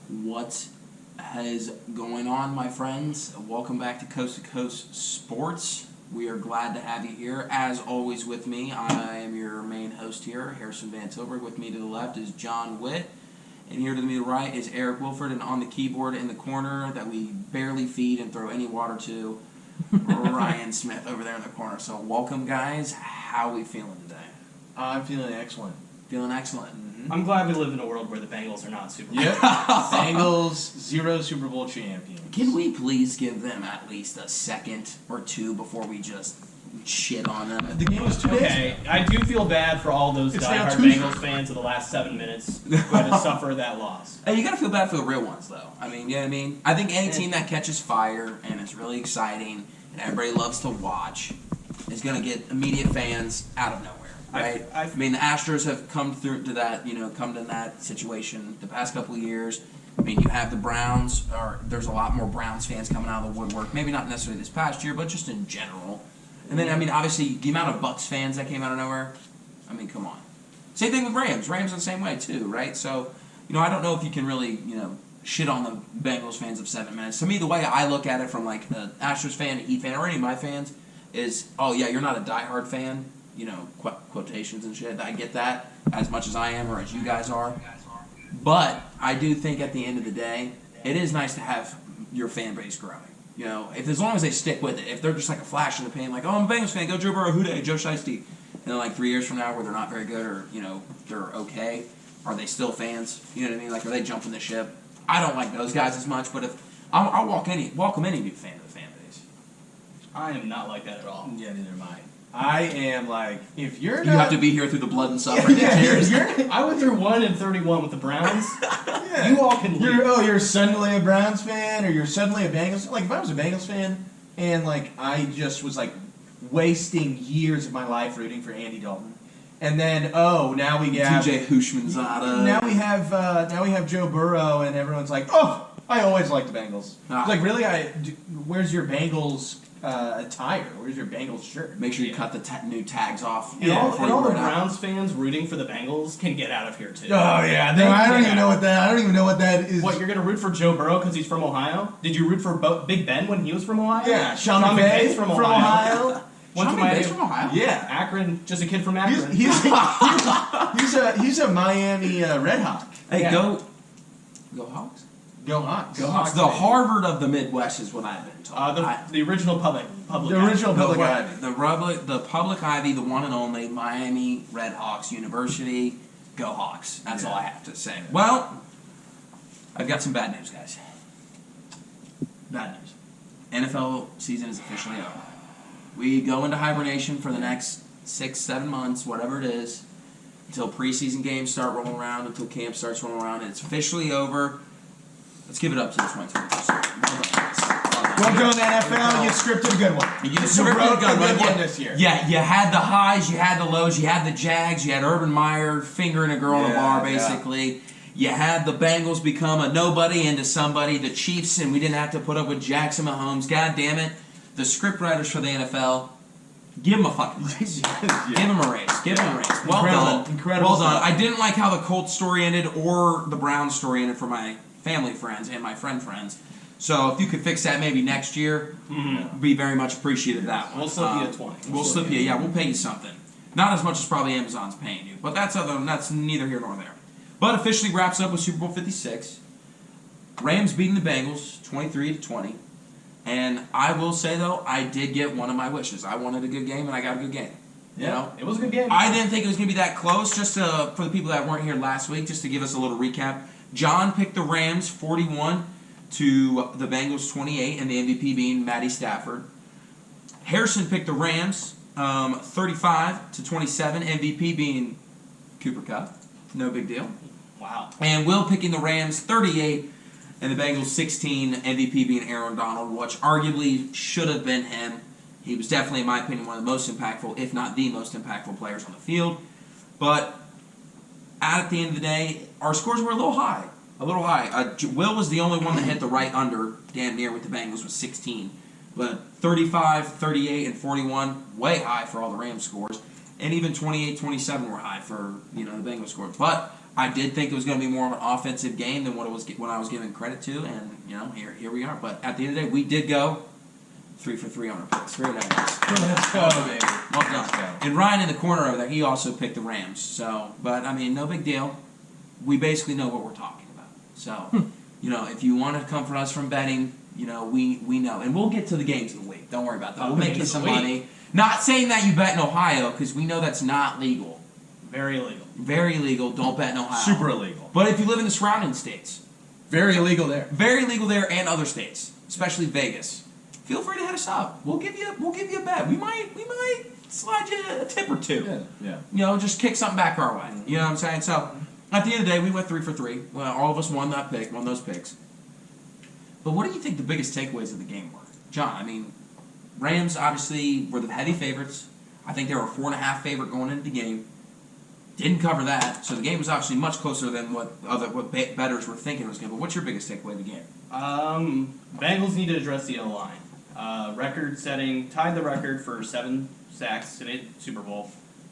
What is going on, my friends? Welcome back to Coast to Coast Sports. We are glad to have you here. As always with me, I am your main host here, Harrison Van Tilburg. With me to the left is John Witt. And here to the right is Eric Wilford. And on the keyboard in the corner that we barely feed and throw any water to, Ryan Smith over there in the corner. So welcome, guys. How are we feeling today? I'm feeling excellent. Feeling excellent. Mm-hmm. I'm glad we live in a world where the Bengals are not Super Bowl. Yep. Bengals, 0 Super Bowl champions. Can we please give them at least a second or two before we just shit on them? The game was 2 days Okay, ago. I do feel bad for all those It's now diehard Tuesday. Bengals fans of the last 7 minutes who had to suffer that loss. Hey, you gotta feel bad for the real ones, though. I mean, you know what I mean? I think any team that catches fire and is really exciting and everybody loves to watch is gonna get immediate fans out of nowhere. Right? I mean, the Astros have come through to that, come to that situation the past couple of years. I mean, you have the Browns, or there's a lot more Browns fans coming out of the woodwork. Maybe not necessarily this past year, but just in general. And then, I mean, obviously, the amount of Bucks fans that came out of nowhere, I mean, come on. Same thing with Rams. Rams are the same way, too, right? So, I don't know if you can really, shit on the Bengals fans of 7 minutes. To me, the way I look at it from, like, an Astros fan, an Heat fan, or any of my fans is, oh, yeah, you're not a diehard fan. Quotations and shit. I get that as much as I am or as you guys are. But I do think at the end of the day, it is nice to have your fan base growing. If as long as they stick with it. If they're just like a flash in the pan, like, oh, I'm a Bengals fan, go Joe Burrow, Houday, Joe Shiesty. And then like 3 years from now where they're not very good or, they're okay, are they still fans? You know what I mean? Like, are they jumping the ship? I don't like those guys as much, but if I'll welcome any new fan to the fan base. I am not like that at all. Yeah, neither am I. I am like, if you're You have to be here through the blood and suffering. I went through 1-31 with the Browns. Yeah. You all can leave. You're suddenly a Browns fan, or you're suddenly a Bengals. Like, if I was a Bengals fan, and like I just was like wasting years of my life rooting for Andy Dalton, and then now we have TJ Hushmanzada. Now we have Joe Burrow, and everyone's like, oh, I always liked the Bengals. It's like, really? Where's your Bengals attire? Where's your Bengals shirt? Make sure you cut the new tags off. And all the Browns fans rooting for the Bengals can get out of here too. Oh yeah, I don't even know what that is. What, you're gonna root for Joe Burrow because he's from Ohio? Did you root for Big Ben when he was from Ohio? Yeah, Sean McVay's from Ohio. Sean McVay's from Ohio? Yeah, Akron, just a kid from Akron. He's a Miami Red Hawk. Hey, Yeah. go Hawks. Go Hawks. Go Hawks. The Harvard of the Midwest is what I've been told. The original public. The original public Ivy. The public Ivy, the one and only Miami Red Hawks University. Go Hawks. That's all I have to say. Well, I've got some bad news, guys. Bad news. NFL season is officially over. We go into hibernation for the next 6-7 months, whatever it is, until preseason games start rolling around, until camp starts rolling around, and it's officially over. Let's give it up to the 2022. Well done, NFL. You scripted a good one. You scripted a good one this year. Yeah, you had the highs, you had the lows, you had the Jags, you had Urban Meyer fingering a girl in a bar, basically. You had the Bengals become a nobody into somebody, the Chiefs, and we didn't have to put up with Jackson Mahomes. God damn it. The scriptwriters for the NFL, give them a fucking raise. Give them a raise. Give them a raise. Well done. Incredible Well done. stuff. I didn't like how the Colts story ended or the Browns story ended for my family friends and my friends. So if you could fix that maybe next year, be very much appreciated that one. We'll slip you a 20. We'll slip you, we'll pay you something. Not as much as probably Amazon's paying you, but that's neither here nor there. But officially wraps up with Super Bowl 56. Rams beating the Bengals 23-20. And I will say though, I did get one of my wishes. I wanted a good game and I got a good game. Yeah, it was a good game. I didn't think it was going to be that close. Just for the people that weren't here last week, just to give us a little recap. John picked the Rams 41 to the Bengals 28, and the MVP being Matty Stafford. Harrison picked the Rams 35 to 27, MVP being Cooper Kupp. No big deal. Wow. And Will picking the Rams 38 and the Bengals 16, MVP being Aaron Donald, which arguably should have been him. He was definitely, in my opinion, one of the most impactful, if not the most impactful players on the field. But at the end of the day, our scores were a little high. Will was the only one that hit the right under, damn near, with the Bengals with 16. But 35, 38, and 41, way high for all the Rams scores. And even 28, 27 were high for the Bengals scores. But I did think it was going to be more of an offensive game than what I was giving credit to, and here we are. But at the end of the day, we did go 3 for 3 on our picks. Very nice. Let's go, baby. Well done. And Ryan in the corner over there, he also picked the Rams. So, but I mean, no big deal. We basically know what we're talking about. So, if you want to comfort us from betting, we know, and we'll get to the games of the week. Don't worry about that. We'll make you some money. Not saying that you bet in Ohio, because we know that's not legal. Very illegal. Very illegal. Don't bet in Ohio. Super illegal. But if you live in the surrounding states, Very illegal there. very legal there, and other states, especially Vegas. Feel free to hit us up. We'll give you a bet. We might slide you a tip or two. Yeah. Just kick something back our way. You know what I'm saying? So at the end of the day, we went 3 for 3. Well, all of us won those picks. But what do you think the biggest takeaways of the game were, John? I mean, Rams obviously were the heavy favorites. I think they were a 4.5 favorite going into the game. Didn't cover that, so the game was obviously much closer than what bettors were thinking it was going to be. What's your biggest takeaway of the game? Bengals need to address the O-line. Tied the record for 7 sacks in a Super Bowl.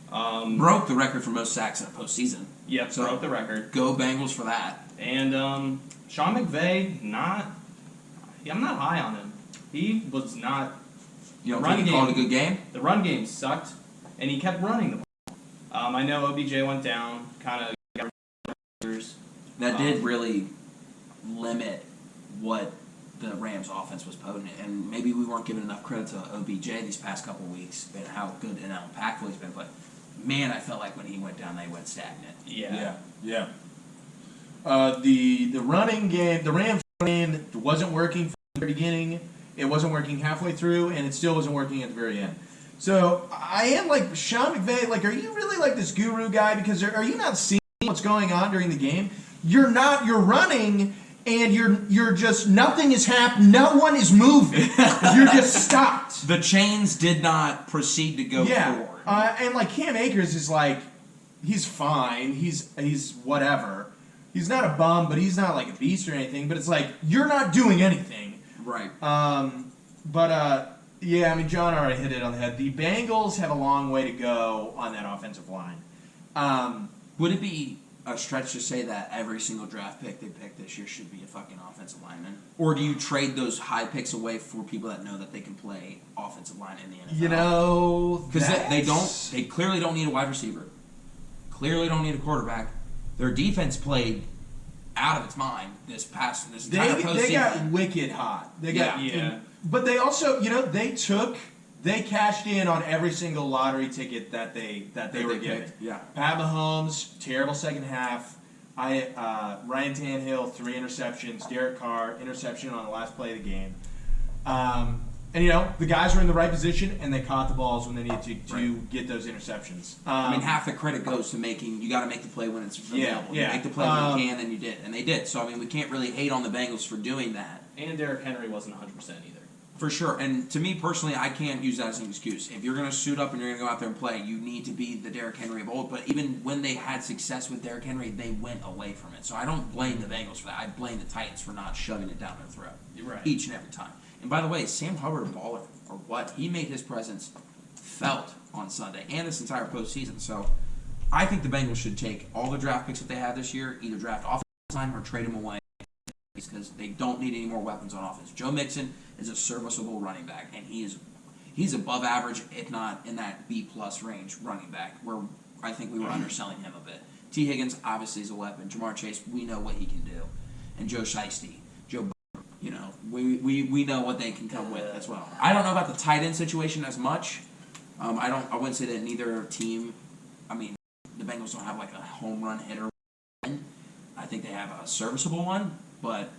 Broke the record for most sacks in a postseason. Yep, So, broke the record. Go Bengals for that. And Sean McVay, I'm not high on him. He was not. You don't think he called a good game? The run game sucked, and he kept running the ball. I know OBJ went down, kind of got That did really limit what the Rams' offense was potent, and maybe we weren't giving enough credit to OBJ these past couple of weeks and how good and how impactful he's been. But man, I felt like when he went down, they went stagnant. Yeah. The running game, the Rams running wasn't working from the beginning. It wasn't working halfway through, and it still wasn't working at the very end. So I am like Sean McVay. Like, are you really like this guru guy? Because are you not seeing what's going on during the game? You're not. You're running, and you're just nothing is happening. No one is moving. You're just stopped. The chains did not proceed to go forward. And like Cam Akers is like, he's fine. He's whatever. He's not a bum, but he's not like a beast or anything. But it's like you're not doing anything. Right. Yeah, I mean, John already hit it on the head. The Bengals have a long way to go on that offensive line. Would it be a stretch to say that every single draft pick they pick this year should be a fucking offensive lineman? Or do you trade those high picks away for people that know that they can play offensive line in the NFL? Because they clearly don't need a wide receiver. Clearly don't need a quarterback. Their defense played out of its mind this entire postseason. They got wicked hot. But they also, they cashed in on every single lottery ticket that they were given. Yeah. Pat Mahomes, terrible second half. Ryan Tannehill, 3 interceptions. Derek Carr, interception on the last play of the game. And the guys were in the right position, and they caught the balls when they needed to get those interceptions. Half the credit goes to you got to make the play when it's available. You make the play when you can, and you did. And they did. So, we can't really hate on the Bengals for doing that. And Derrick Henry wasn't 100% either. For sure. And to me personally, I can't use that as an excuse. If you're going to suit up and you're going to go out there and play, you need to be the Derrick Henry of old. But even when they had success with Derrick Henry, they went away from it. So I don't blame the Bengals for that. I blame the Titans for not shoving it down their throat. You're right. Each and every time. And by the way, Sam Hubbard, a baller, or what? He made his presence felt on Sunday and this entire postseason. So I think the Bengals should take all the draft picks that they have this year, either draft offensive line or trade them away, because they don't need any more weapons on offense. Joe Mixon is a serviceable running back, and he's above average, if not in that B-plus range running back, where I think we were underselling him a bit. T. Higgins obviously is a weapon. Jamar Chase, we know what he can do. And Joe Shiesty, Joe, we know what they can come with as well. I don't know about the tight end situation as much. I wouldn't say that neither team, the Bengals don't have like a home run hitter. I think they have a serviceable one, but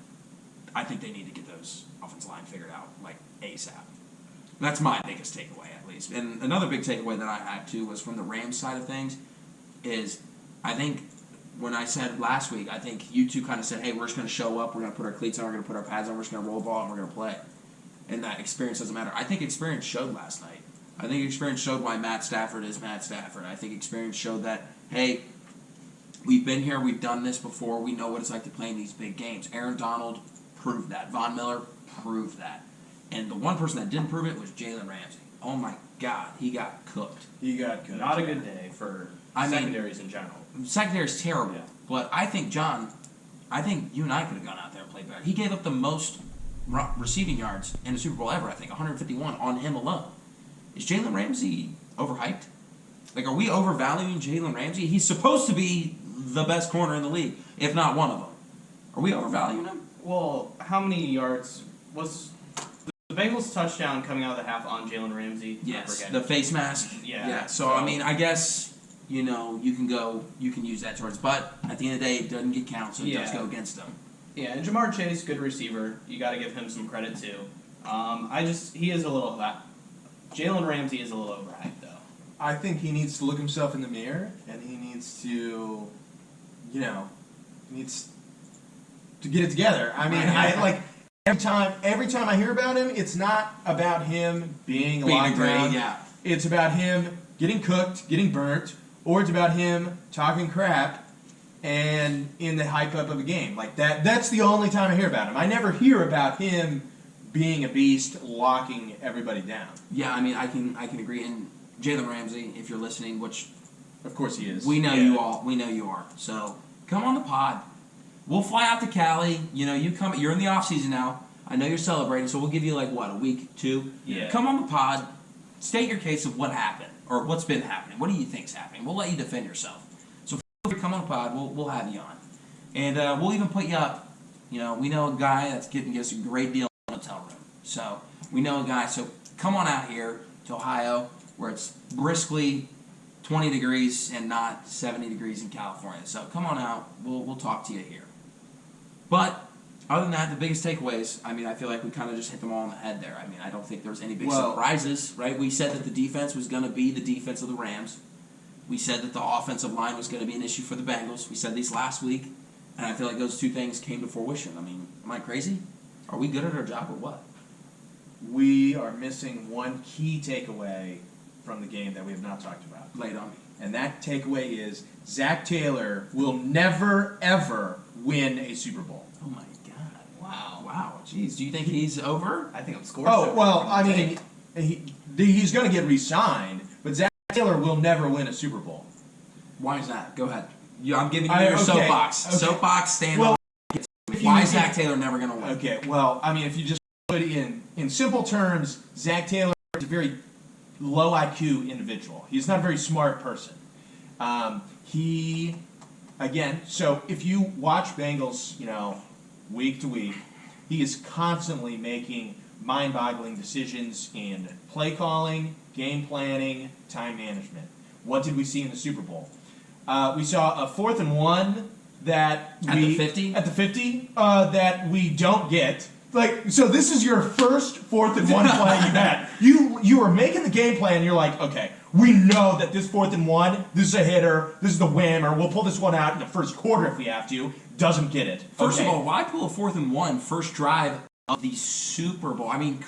I think they need to get those offensive line figured out like ASAP. That's my biggest takeaway, at least. And another big takeaway that I had too was from the Rams side of things. Is I think when I said last week, I think you two kind of said, "Hey, we're just going to show up. We're going to put our cleats on. We're going to put our pads on. We're just going to roll the ball and we're going to play." And that experience doesn't matter. I think experience showed last night. I think experience showed why Matt Stafford is Matt Stafford. I think experience showed that, hey, we've been here, we've done this before, we know what it's like to play in these big games. Aaron Donald proved that. Von Miller proved that. And the one person that didn't prove it was Jalen Ramsey. Oh my God, he got cooked. He got cooked. Not a good day for secondaries in general. Secondary's terrible. Yeah. But I think, John, you and I could have gone out there and played better. He gave up the most receiving yards in the Super Bowl ever, I think, 151 on him alone. Is Jalen Ramsey overhyped? Like, are we overvaluing Jalen Ramsey? He's supposed to be the best corner in the league, if not one of them. Are we overvaluing him? Well, how many yards was the Bengals touchdown coming out of the half on Jalen Ramsey? Yes, the face mask. Yeah. So I mean, I guess you can use that towards, but at the end of the day, it doesn't get count, so it does go against them. Yeah, and Jamar Chase, good receiver. You got to give him some credit too. He is a little. Jalen Ramsey is a little overhyped though. I think he needs to look himself in the mirror, and he needs to, needs to get it together. I mean, every time I hear about him, it's not about him being locked down. Yeah. It's about him getting cooked, getting burnt, or it's about him talking crap and in the hype up of a game. Like that's the only time I hear about him. I never hear about him being a beast, locking everybody down. Yeah, I mean, I can agree. And Jalen Ramsey, if you're listening, which of course he is. We know you all. We know you are. So come on the pod. We'll fly out to Cali. You come. You're in the off season now. I know you're celebrating, so we'll give you a week, 2. Yeah. Come on the pod. State your case of what happened or what's been happening. What do you think's happening? We'll let you defend yourself. So feel free to come on the pod. We'll have you on, and we'll even put you up. We know a guy that's getting us a great deal in a hotel room. So we know a guy. So come on out here to Ohio, where it's briskly 20 degrees and not 70 degrees in California. So come on out. We'll talk to you here. But other than that, the biggest takeaways, I mean, I feel like we kind of just hit them all on the head there. I mean, I don't think there was any big surprises, right? We said that the defense was going to be the defense of the Rams. We said that the offensive line was going to be an issue for the Bengals. We said these last week, and I feel like those two things came to fruition. I mean, am I crazy? Are we good at our job or what? We are missing one key takeaway from the game that we have not talked about. Lay it on me. And that takeaway is Zach Taylor will never, ever win a Super Bowl. Oh, my God. Wow. Jeez. Do you think he's over? I think I'm scored. Oh, well, I mean, he's going to get re-signed, but Zach Taylor will never win a Super Bowl. Why is that? Go ahead. I'm giving you your soapbox. Okay. Soapbox, stand on. Why is Zach Taylor never going to win? Okay, well, I mean, if you just put it in simple terms, Zach Taylor is a very low IQ individual. He's not a very smart person. So if you watch Bengals, week to week, he is constantly making mind-boggling decisions in play calling, game planning, time management. What did we see in the Super Bowl? We saw a 4th and 1 that at the 50 that we don't get. So this is your first 4th and 1 play you had. You were making the game plan, and you're like, okay, we know that this 4th and 1, this is a hitter, this is the whammer, we'll pull this one out in the first quarter if we have to. Doesn't get it. First of all, why pull a 4th and 1 first drive of the Super Bowl? I mean,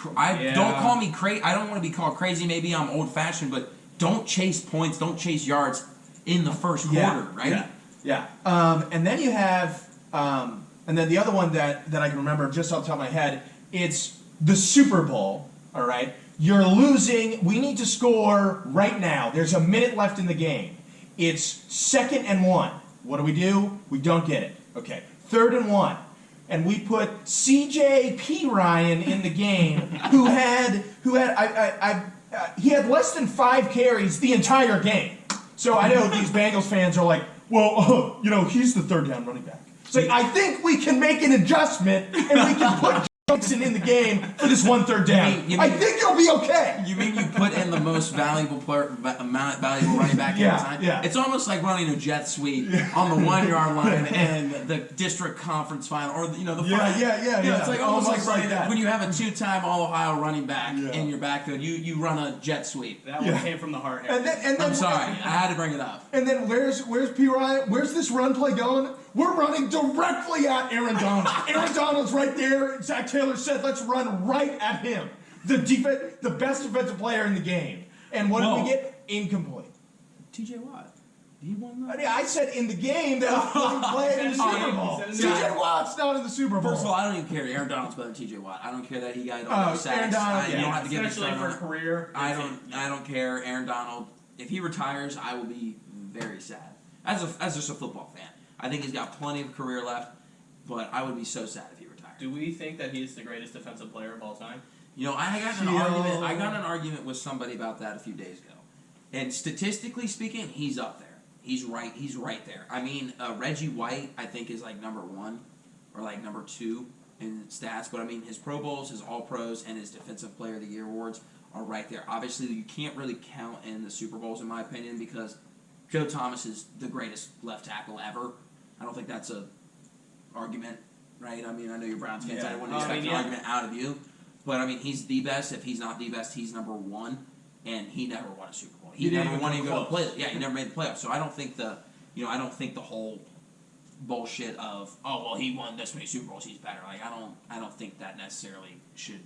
don't call me crazy. I don't want to be called crazy. Maybe I'm old-fashioned, but don't chase points, don't chase yards in the first quarter, right? Yeah. And then you have, and then the other one that I can remember just off the top of my head, it's the Super Bowl, all right? You're losing. We need to score right now. There's a minute left in the game. It's 2nd and 1. What do? We don't get it. Okay. 3rd and 1. And we put C.J. Ryan in the game, he had less than 5 carries the entire game. So I know these Bengals fans are like, well, he's the 3rd down running back. So I think we can make an adjustment and we can put Johnson in the game for this 1 3rd down. I think you'll be okay. You mean you put in the most valuable running back every time? Yeah. It's almost like running a jet sweep on the 1-yard line in the district conference final, or the Yeah. It's like almost like that. when you have a 2-time All-Ohio running back in your backfield, you run a jet sweep. That one came from the heart. And then, I'm sorry, I had to bring it up. And then where's P. Ryan? Where's this run play going? We're running directly at Aaron Donald. Aaron Donald's right there. Zach Taylor said, let's run right at him. The best defensive player in the game. And what did we get? Incomplete. TJ Watt. He won that? I said in the game that was playing in the Super Bowl. TJ Watt's not in the Super Bowl. First of all, I don't even care. Aaron Donald's better than TJ Watt. I don't care that he got all those sacks. Aaron Donald, you don't have to give especially me for a career. I don't care. Aaron Donald, if he retires, I will be very sad. As just a football fan. I think he's got plenty of career left, but I would be so sad if he retired. Do we think that he's the greatest defensive player of all time? You know, I got an argument with somebody about that a few days ago, and statistically speaking, he's up there. He's right there. I mean, Reggie White, I think, is like number 1 or like number 2 in stats, but I mean, his Pro Bowls, his All Pros, and his Defensive Player of the Year awards are right there. Obviously, you can't really count in the Super Bowls, in my opinion, because Joe Thomas is the greatest left tackle ever. I don't think that's a argument, right? I mean, I know you're Browns fans. Yeah. I wouldn't expect an argument out of you, but I mean, he's the best. If he's not the best, he's number 1, and he never won a Super Bowl. He never won even go to the playoffs. Yeah, he never made the playoffs. So I don't think the whole bullshit of, oh well, he won this many Super Bowls, he's better. Like I don't think that necessarily should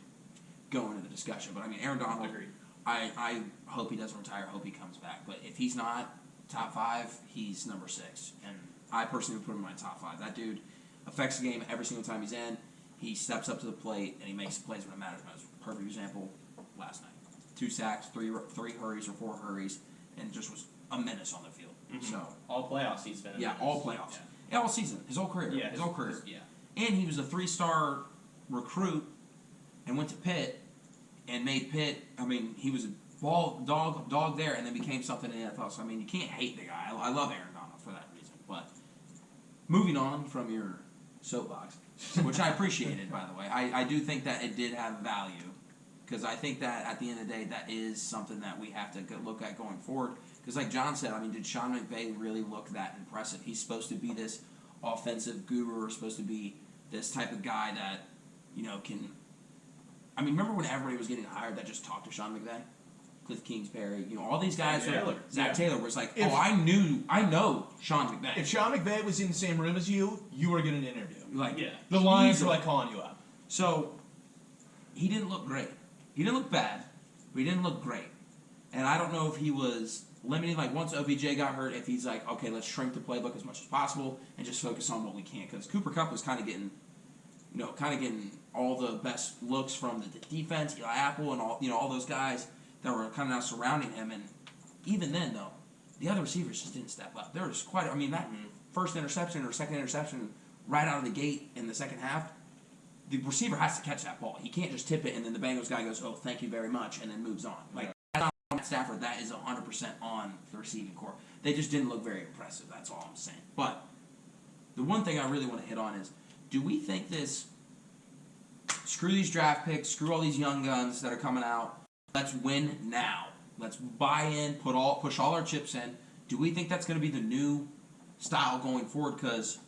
go into the discussion. But I mean, Aaron Donald, Agreed. I hope he doesn't retire. I hope he comes back. But if he's not top 5, he's number 6, and I personally would put him in my top 5. That dude affects the game every single time he's in. He steps up to the plate and he makes plays when it matters most. Perfect example last night: 2 sacks, 3 hurries or 4 hurries, and just was a menace on the field. Mm-hmm. So all playoffs he's been in. yeah, all playoffs. Yeah, all season, his whole career. Yeah, his whole career. Yeah. And he was a 3-star recruit and went to Pitt and made Pitt. I mean, he was a dog there, and then became something in the NFL. So I mean, you can't hate the guy. I love Aaron Donald for that reason. But moving on from your soapbox, which I appreciated, by the way, I do think that it did have value, because I think that at the end of the day, that is something that we have to look at going forward. Because like John said, I mean, did Sean McVay really look that impressive? He's supposed to be this offensive guru, supposed to be this type of guy that, you know, can... I mean, remember when everybody was getting hired that just talked to Sean McVay? Cliff Kingsbury, you know, all these guys. Zach Taylor was like, I know Sean McVay. If Sean McVay was in the same room as you, you were getting an interview. Like, Yeah. The Lions were like calling you up. So, he didn't look great. He didn't look bad, but he didn't look great. And I don't know if he was limiting, like once OBJ got hurt, if he's like, okay, let's shrink the playbook as much as possible and just focus on what we can. Because Cooper Kupp was kind of getting all the best looks from the defense, Eli Apple, and all those guys that were kind of now surrounding him. And even then, though, the other receivers just didn't step up. There was that first interception or second interception right out of the gate in the second half, the receiver has to catch that ball. He can't just tip it and then the Bengals guy goes, oh, thank you very much, and then moves on. Like, that's not on Stafford. That is 100% on the receiving core. They just didn't look very impressive. That's all I'm saying. But the one thing I really want to hit on is, do we think this, screw these draft picks, screw all these young guns that are coming out, let's win now. Let's buy in, push all our chips in. Do we think that's going to be the new style going forward? Because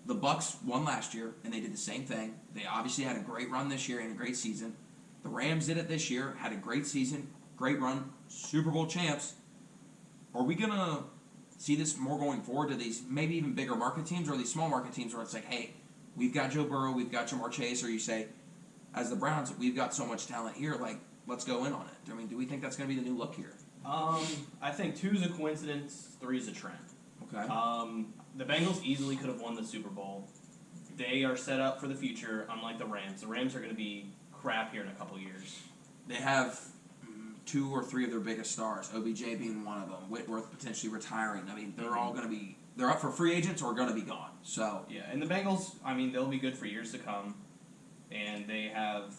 the Bucks won last year, and they did the same thing. They obviously had a great run this year and a great season. The Rams did it this year, had a great season, great run, Super Bowl champs. Are we going to see this more going forward to these maybe even bigger market teams, or these small market teams where it's like, hey, we've got Joe Burrow, we've got Jamar Chase, or you say, as the Browns, we've got so much talent here, like, let's go in on it. I mean, do we think that's going to be the new look here? I think 2 is a coincidence, 3 is a trend. Okay. The Bengals easily could have won the Super Bowl. They are set up for the future, unlike the Rams. The Rams are going to be crap here in a couple years. They have 2 or 3 of their biggest stars, OBJ being one of them, Whitworth potentially retiring. I mean, they're all going to be, they're up for free agents or going to be gone. So yeah, and the Bengals, I mean, they'll be good for years to come, and they have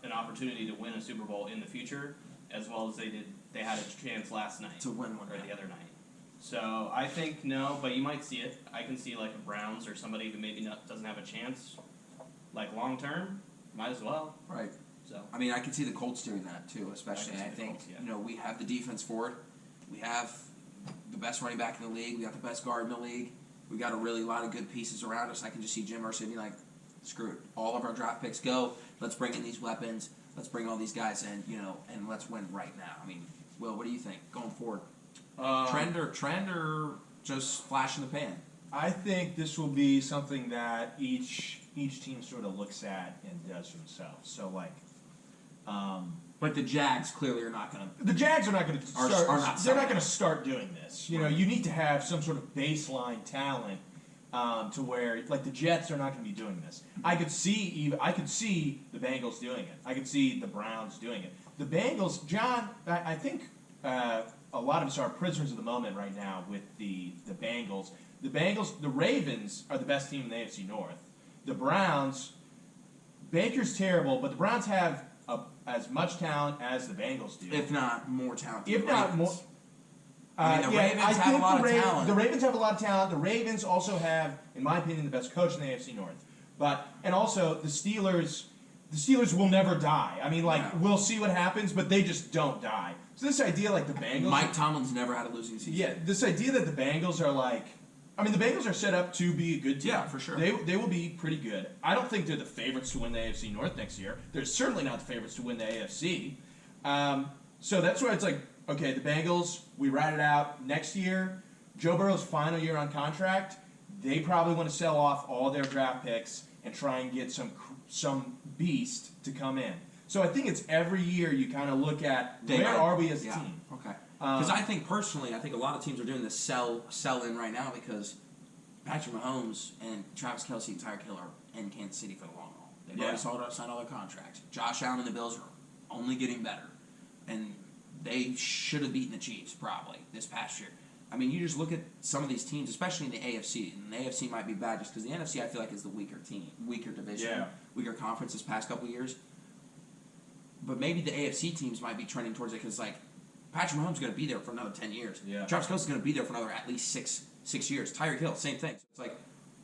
an opportunity to win a Super Bowl in the future, as well as they had a chance last night to win one or the other night. So I think no, but you might see it. I can see like a Browns or somebody who maybe doesn't have a chance, like long term, might as well. Right. So I mean, I can see the Colts doing that too, especially. I think Colts, yeah. You know, we have the defense for it. We have the best running back in the league. We got the best guard in the league. We got a lot of good pieces around us. I can just see Jim Irsay being like, screw it. All of our draft picks go. Let's bring in these weapons. Let's bring all these guys in, and let's win right now. I mean, Will, what do you think going forward? Trend or just flash in the pan? I think this will be something that each team sort of looks at and does for themselves. So But the Jags clearly are not going to. The Jags are not going to start. They're not going to that. start doing this. You know, you need to have some sort of baseline talent to where, like, the Jets are not going to be doing this. I could see the Bengals doing it. I could see the Browns doing it. The Bengals, John, I think a lot of us are prisoners of the moment right now with the Bengals. the Bengals, the Ravens are the best team in the AFC North. The Browns, Baker's terrible, but the Browns have as much talent as the Bengals do. If not more talent. If not more. I mean, the Ravens have a lot of talent. The Ravens have a lot of talent. The Ravens also have, in my opinion, the best coach in the AFC North. And also the Steelers. The Steelers will never die. I mean, we'll see what happens, but they just don't die. So this idea, like the Bengals, Mike Tomlin's never had a losing season. Yeah, this idea that the Bengals are the Bengals are set up to be a good team. Yeah, for sure. They will be pretty good. I don't think they're the favorites to win the AFC North next year. They're certainly not the favorites to win the AFC. So that's why it's like, okay, the Bengals, we ride it out. Next year, Joe Burrow's final year on contract, they probably want to sell off all their draft picks and try and get some beast to come in. So I think it's every year you kind of look at where are we as a team. Okay. Because I think personally, a lot of teams are doing this sell in right now because Patrick Mahomes and Travis Kelce and Tyreek Hill are in Kansas City for the long haul. They've already signed all their contracts. Josh Allen and the Bills are only getting better, and they should have beaten the Chiefs probably this past year. I mean, you just look at some of these teams, especially in the AFC, and the AFC might be bad just because the NFC I feel like is the weaker division, weaker conference this past couple years. But maybe the AFC teams might be trending towards it because Patrick Mahomes is going to be there for another 10 years. Yeah. Travis Kelce is going to be there for another at least six years. Tyreek Hill, same thing. So it's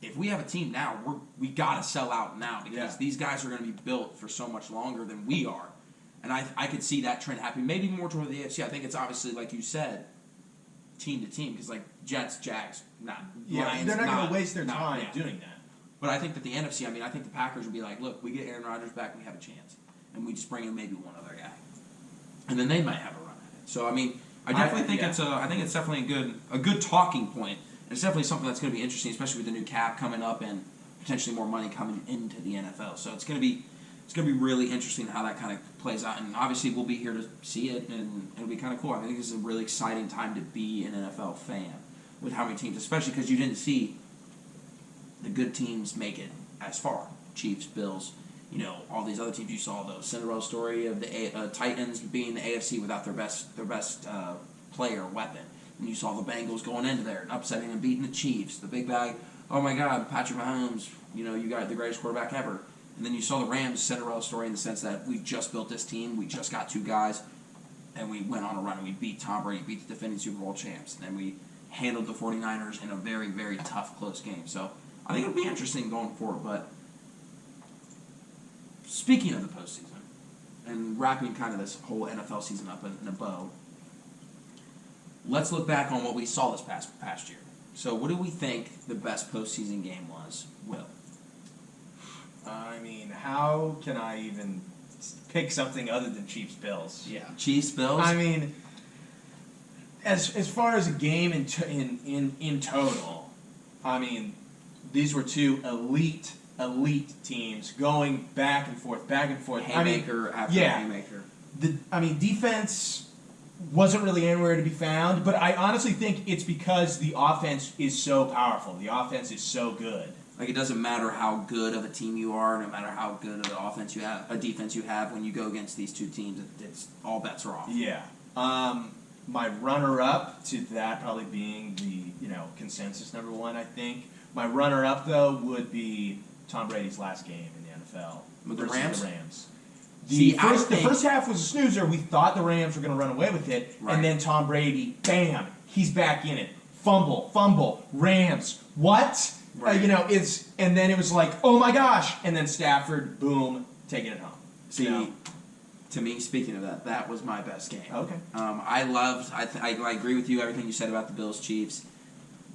if we have a team now, we got to sell out now because these guys are going to be built for so much longer than we are. And I could see that trend happening. Maybe more toward the AFC. I think it's obviously, like you said, team to team because Jets, Jags, Lions, they're not going to waste their time doing that. But I think that the NFC, I think the Packers would be like, look, we get Aaron Rodgers back, we have a chance, and we just bring in maybe one other guy, and then they might have a run at it. So I definitely think it's definitely a good talking point, and it's definitely something that's going to be interesting, especially with the new cap coming up and potentially more money coming into the NFL. So it's going to be really interesting how that kind of plays out, and obviously we'll be here to see it, and it'll be kind of cool. I think this is a really exciting time to be an NFL fan with how many teams, especially because you didn't see the good teams make it as far. Chiefs, Bills, all these other teams. You saw the Cinderella story of the Titans being the AFC without their best player weapon, and you saw the Bengals going into there and upsetting and beating the Chiefs. The big bag. Oh my God, Patrick Mahomes! You got the greatest quarterback ever. And then you saw the Rams Cinderella story in the sense that we just built this team, we just got two guys, and we went on a run and we beat Tom Brady, beat the defending Super Bowl champs, and then we handled the 49ers in a very, very tough, close game. So I think it'll be interesting going forward. But speaking of the postseason and wrapping kind of this whole NFL season up in a bow, let's look back on what we saw this past year. So what do we think the best postseason game was, Will? How can I even pick something other than Chiefs Bills? Yeah, Chiefs Bills. As far as a game in total, these were two elite teams going back and forth. Haymaker after haymaker. Defense wasn't really anywhere to be found, but I honestly think it's because the offense is so powerful. The offense is so good. It doesn't matter how good of a team you are, no matter how good of an offense you have, a defense you have, when you go against these two teams, it's all bets are off. Yeah. My runner-up to that probably being the consensus number one, I think. My runner-up though would be Tom Brady's last game in the NFL with the Rams. The first half was a snoozer. We thought the Rams were going to run away with it, and then Tom Brady, bam, he's back in it. Fumble, Rams. What? Right. And then it was like, oh my gosh, and then Stafford, boom, taking it home. See, to me, speaking of that was my best game. Okay. I agree with you, everything you said about the Bills-Chiefs.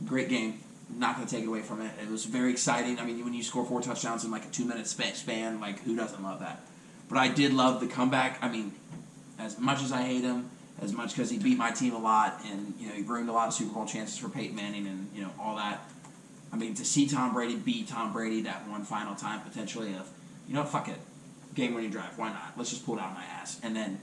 Great game. Not going to take it away from it. It was very exciting. When you score 4 touchdowns in a 2-minute span, who doesn't love that? But I did love the comeback. As much as I hate him, as much because he beat my team a lot, and he ruined a lot of Super Bowl chances for Peyton Manning, and all that. To see Tom Brady beat Tom Brady that one final time, potentially of, fuck it, game-winning drive, why not? Let's just pull it out of my ass, and then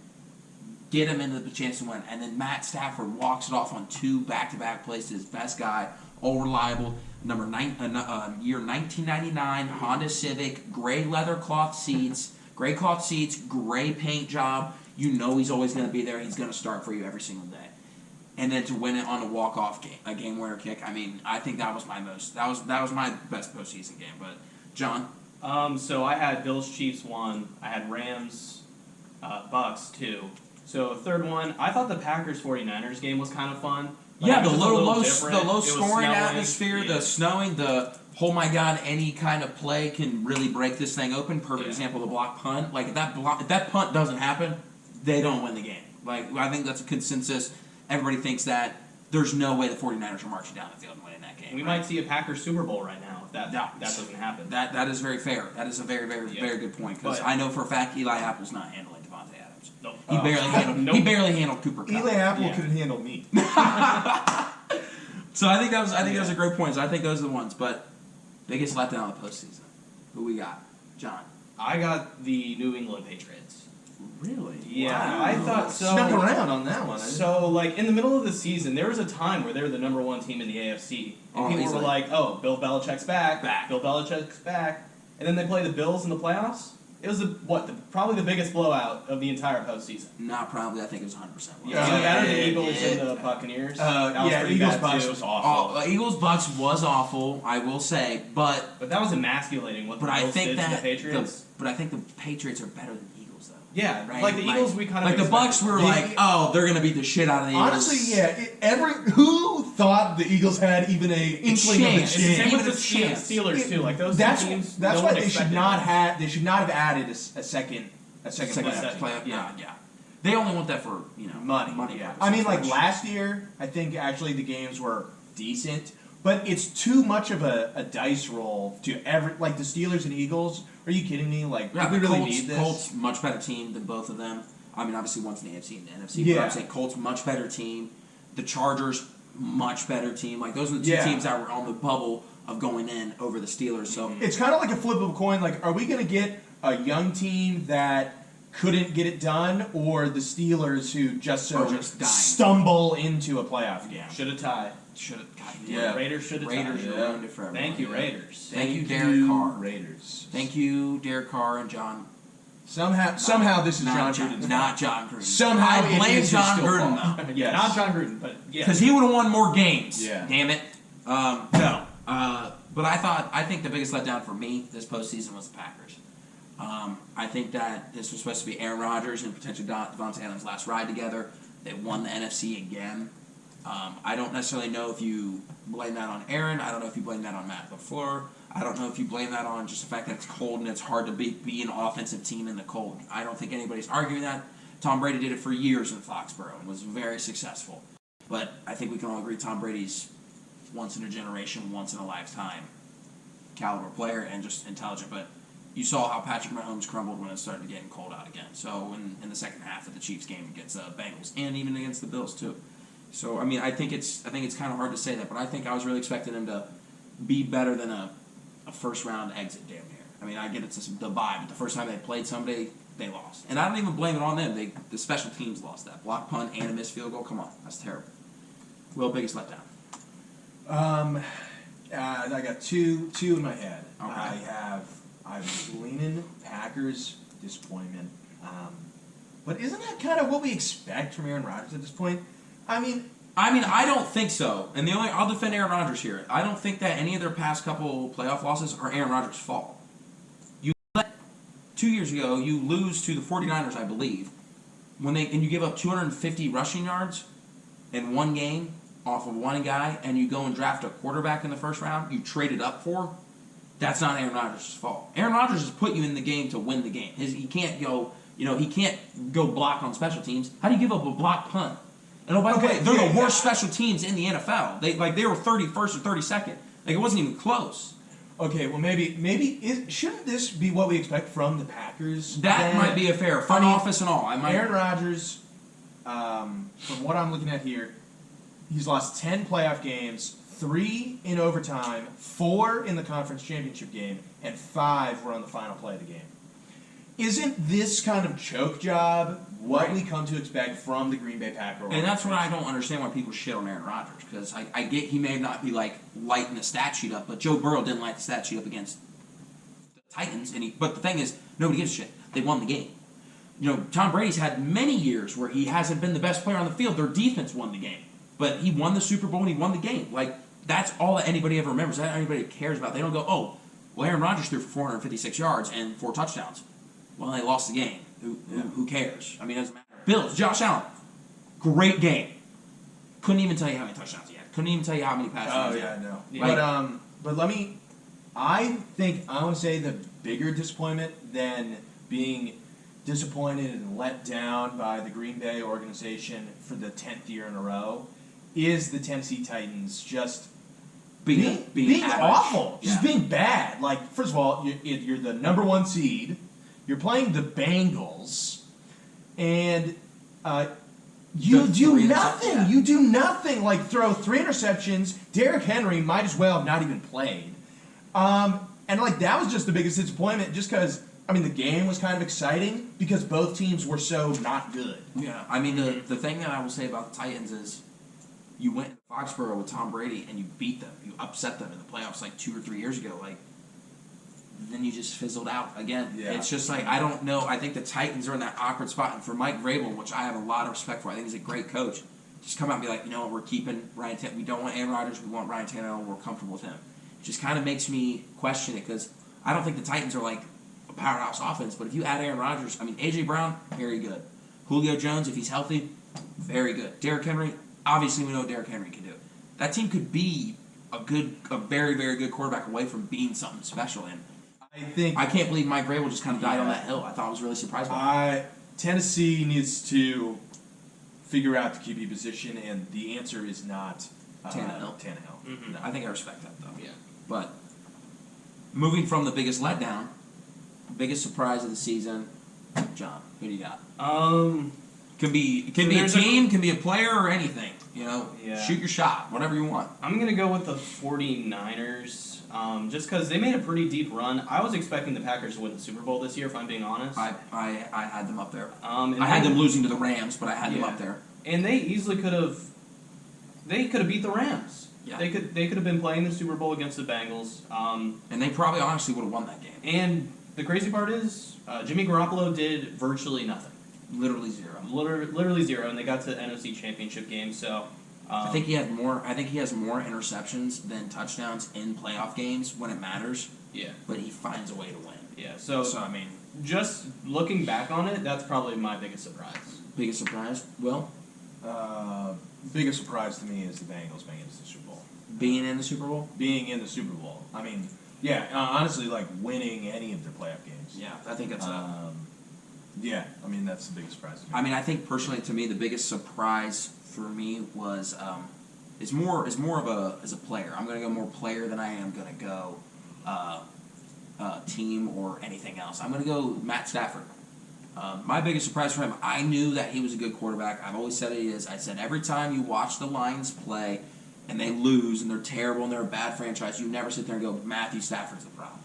get him into the chance to win. And then Matt Stafford walks it off on 2 back-to-back plays to his best guy, all reliable, year 1999 Honda Civic, gray cloth seats, gray paint job. He's always going to be there. He's going to start for you every single day. and then to win it on a walk-off game, a game-winner kick. I mean, I think that was my best postseason game. But John, So I had Bills Chiefs 1. I had Rams Bucks 2. So third one, I thought the Packers 49ers game was kind of fun. yeah, the it was just a little low different. It was scoring snowing, atmosphere, yeah. the snowing, the oh my god, any kind of play can really break this thing open. Perfect Yeah. example, the block punt. Like if that punt doesn't happen, they don't win the game. Like I think that's a consensus. Everybody thinks that there's no way the 49ers are marching down the field and winning that game. We right? might see a Packers Super Bowl right now if that doesn't happen. That is very fair. That is a very very good point because I know for a fact Eli Apple's not handling Devontae Adams. Nope. He barely handled Cooper Kupp. Eli Apple Yeah. couldn't handle me. So I think that was a great point. So I think those are the ones. But biggest letdown of the postseason. Who we got? John. I got the New England Patriots. Really? Yeah, Wow. I thought so. Snuck around on that one. So, like, in the middle of the season, there was a time where they were the number 1 team in the AFC. And Oh, people easily. were like, oh, Bill Belichick's back. Back. Bill Belichick's back. And then they play the Bills in the playoffs. It was, probably the biggest blowout of the entire postseason. Not probably. I think it was 100%. Yeah, so better than yeah, Eagles yeah. and the Buccaneers. That was pretty Eagles bad, Bucks too. was awful. Eagles Bucks was awful, I will say, but But that was emasculating what the I Bills think did to the that Patriots. but I think the Patriots are better than the Eagles though. Yeah, Right? like the Eagles, we kind of like the Bucks were like, oh, they're gonna beat the shit out of the Eagles. Honestly, yeah. Who thought the Eagles had even a inkling of a chance. It's the same chance? with the Even a chance. Steelers too. Like those That's two teams. that's no why one they should expected not them. have. They should not have added a second Second playoff. playoff. Yeah. Yeah. They only want that for money. Money. I mean, like purposes. last year, I think actually the games were decent, but it's too much of a dice roll to like the Steelers and Eagles. Are you kidding me? Like, Yeah, do we the really Colts, need this? Colts much better team than both of them. I mean, obviously one's in the AFC and the NFC. Yeah. But I'm saying Colts much better team. The Chargers much better team. Like those are the two Yeah. teams that were on the bubble of going in over the Steelers. So It's kind of like a flip of a coin. Like, are we going to get a young team that couldn't get it done, or the Steelers who just Are just dying. stumble into a playoff game? Should have tied. should have. Yeah. Raiders should have Raiders tied. ruined it for everyone. Thank you, Raiders. Thank you, Derek Carr. Raiders. Thank you, Derek Carr and John. Somehow this is Not John Gruden's Not John Gruden. Somehow I it blame is John still Gruden fault. though. Yes. Not John Gruden, but yeah. Because he would have won more games. Yeah. Damn it. No. But I think the biggest letdown for me this postseason was the Packers. I think that this was supposed to be Aaron Rodgers and potentially Devontae Adams' last ride together. They won the NFC again. I don't necessarily know if you blame that on Aaron. I don't know if you blame that on Matt LaFleur. I don't know if you blame that on just the fact that it's cold and it's hard to be an offensive team in the cold. I don't think anybody's arguing that. Tom Brady did it for years in Foxborough and was very successful. But I think we can all agree Tom Brady's once in a generation, once in a lifetime caliber player and just intelligent. But you saw how Patrick Mahomes crumbled when it started getting cold out again. So in the second half of the Chiefs game against the Bengals and even against the Bills too. So I mean I think it's kind of hard to say that, but I think I was really expecting him to be better than a first round exit damn near. I mean I get it's the bye, but the first time they played somebody they lost, and I don't even blame it on them. The special teams lost that block punt and a missed field goal. Come on, that's terrible. Will, biggest letdown. I got two in my head. Okay. I'm leaning Packers disappointment. But isn't that kind of what we expect from Aaron Rodgers at this point? I mean, I don't think so. And I'll defend Aaron Rodgers here. I don't think that any of their past couple playoff losses are Aaron Rodgers' fault. 2 years ago, you lose to the 49ers, I believe, and you give up 250 rushing yards in one game off of one guy, and you go and draft a quarterback in the first round you traded up for. That's not Aaron Rodgers' fault. Aaron Rodgers has put you in the game to win the game. He can't go block on special teams. How do you give up a block punt? And by the way, they're the worst special teams in the NFL. They were 31st or 32nd. Like it wasn't even close. okay, well shouldn't this be what we expect from the Packers? That might be a fair front office and all. Aaron Rodgers, from what I'm looking at here, he's lost 10 playoff games, 3 in overtime, 4 in the conference championship game, and 5 were on the final play of the game. Isn't this kind of choke job what we come to expect from the Green Bay Packers? And that's what I don't understand why people shit on Aaron Rodgers, because I get he may not be like lighting the stat sheet up, but Joe Burrow didn't light the stat sheet up against the Titans, but the thing is, nobody gives a shit. They won the game. Tom Brady's had many years where he hasn't been the best player on the field. Their defense won the game. but he won the Super Bowl and he won the game. Like, that's all that anybody ever remembers. That anybody cares about. They don't go, oh, well, Aaron Rodgers threw for 456 yards and 4 touchdowns. Well, they lost the game. Who cares? I mean, it doesn't matter. Bills, Josh Allen, great game. Couldn't even tell you how many touchdowns he had. Couldn't even tell you how many passes he had. No. Like, But I want to say the bigger disappointment than being disappointed and let down by the Green Bay organization for the 10th year in a row is the Tennessee Titans just being awful, just being bad. Like, first of all, you're the number 1 seed, you're playing the Bengals, and you do nothing. Yeah. You do nothing. Like, throw 3 interceptions. Derrick Henry might as well have not even played. And like, that was just the biggest disappointment, just because, I mean, the game was kind of exciting because both teams were so not good. Yeah, I mean, the thing that I will say about the Titans is you went to Foxborough with Tom Brady and you beat them. You upset them in the playoffs like 2 or 3 years ago. Like, then you just fizzled out again. Yeah. It's just like, I don't know. I think the Titans are in that awkward spot. And for Mike Vrabel, which I have a lot of respect for, I think he's a great coach, just come out and be like, you know what, we're keeping Ryan Tannehill. We don't want Aaron Rodgers. We want Ryan Tannehill. We're comfortable with him. It just kind of makes me question it because I don't think the Titans are like a powerhouse offense. But if you add Aaron Rodgers, I mean, A.J. Brown, very good. Julio Jones, if he's healthy, very good. Derrick Henry, obviously we know what Derrick Henry can do. That team could be a very, very good quarterback away from being something special. And I can't believe Mike Vrabel just kind of died on that hill. I thought I was really surprised by it. Tennessee needs to figure out the QB position, and the answer is not Tannehill. Mm-hmm. No, I think I respect that, though. Yeah. But moving from the biggest letdown, biggest surprise of the season, John, who do you got? Can be a team, can be a player, or anything. You know, shoot your shot, whatever you want. I'm going to go with the 49ers. Just because they made a pretty deep run. I was expecting the Packers to win the Super Bowl this year, if I'm being honest. I had them up there. I had them losing to the Rams, but I had them up there. And they easily could have beat the Rams. Yeah. They could have been playing the Super Bowl against the Bengals. And they probably honestly would have won that game. And the crazy part is, Jimmy Garoppolo did virtually nothing. Literally zero. Literally zero, and they got to the NFC Championship game. So I think he has more interceptions than touchdowns in playoff games when it matters. Yeah. But he finds a way to win. Yeah. So I mean, just looking back on it, that's probably my biggest surprise. Biggest surprise? Will? Biggest surprise to me is the Bengals making it to the Super Bowl. Being in the Super Bowl? Being in the Super Bowl. I mean, yeah, honestly, like winning any of their playoff games. Yeah, I think it's yeah, I mean, that's the biggest surprise to me. I mean, I think personally to me, the biggest surprise for me was is more of a player. I'm going to go more player than I am going to go team or anything else. I'm going to go Matt Stafford. My biggest surprise for him, I knew that he was a good quarterback. I've always said he is. I said every time you watch the Lions play and they lose and they're terrible and they're a bad franchise, you never sit there and go, Matthew Stafford's the problem.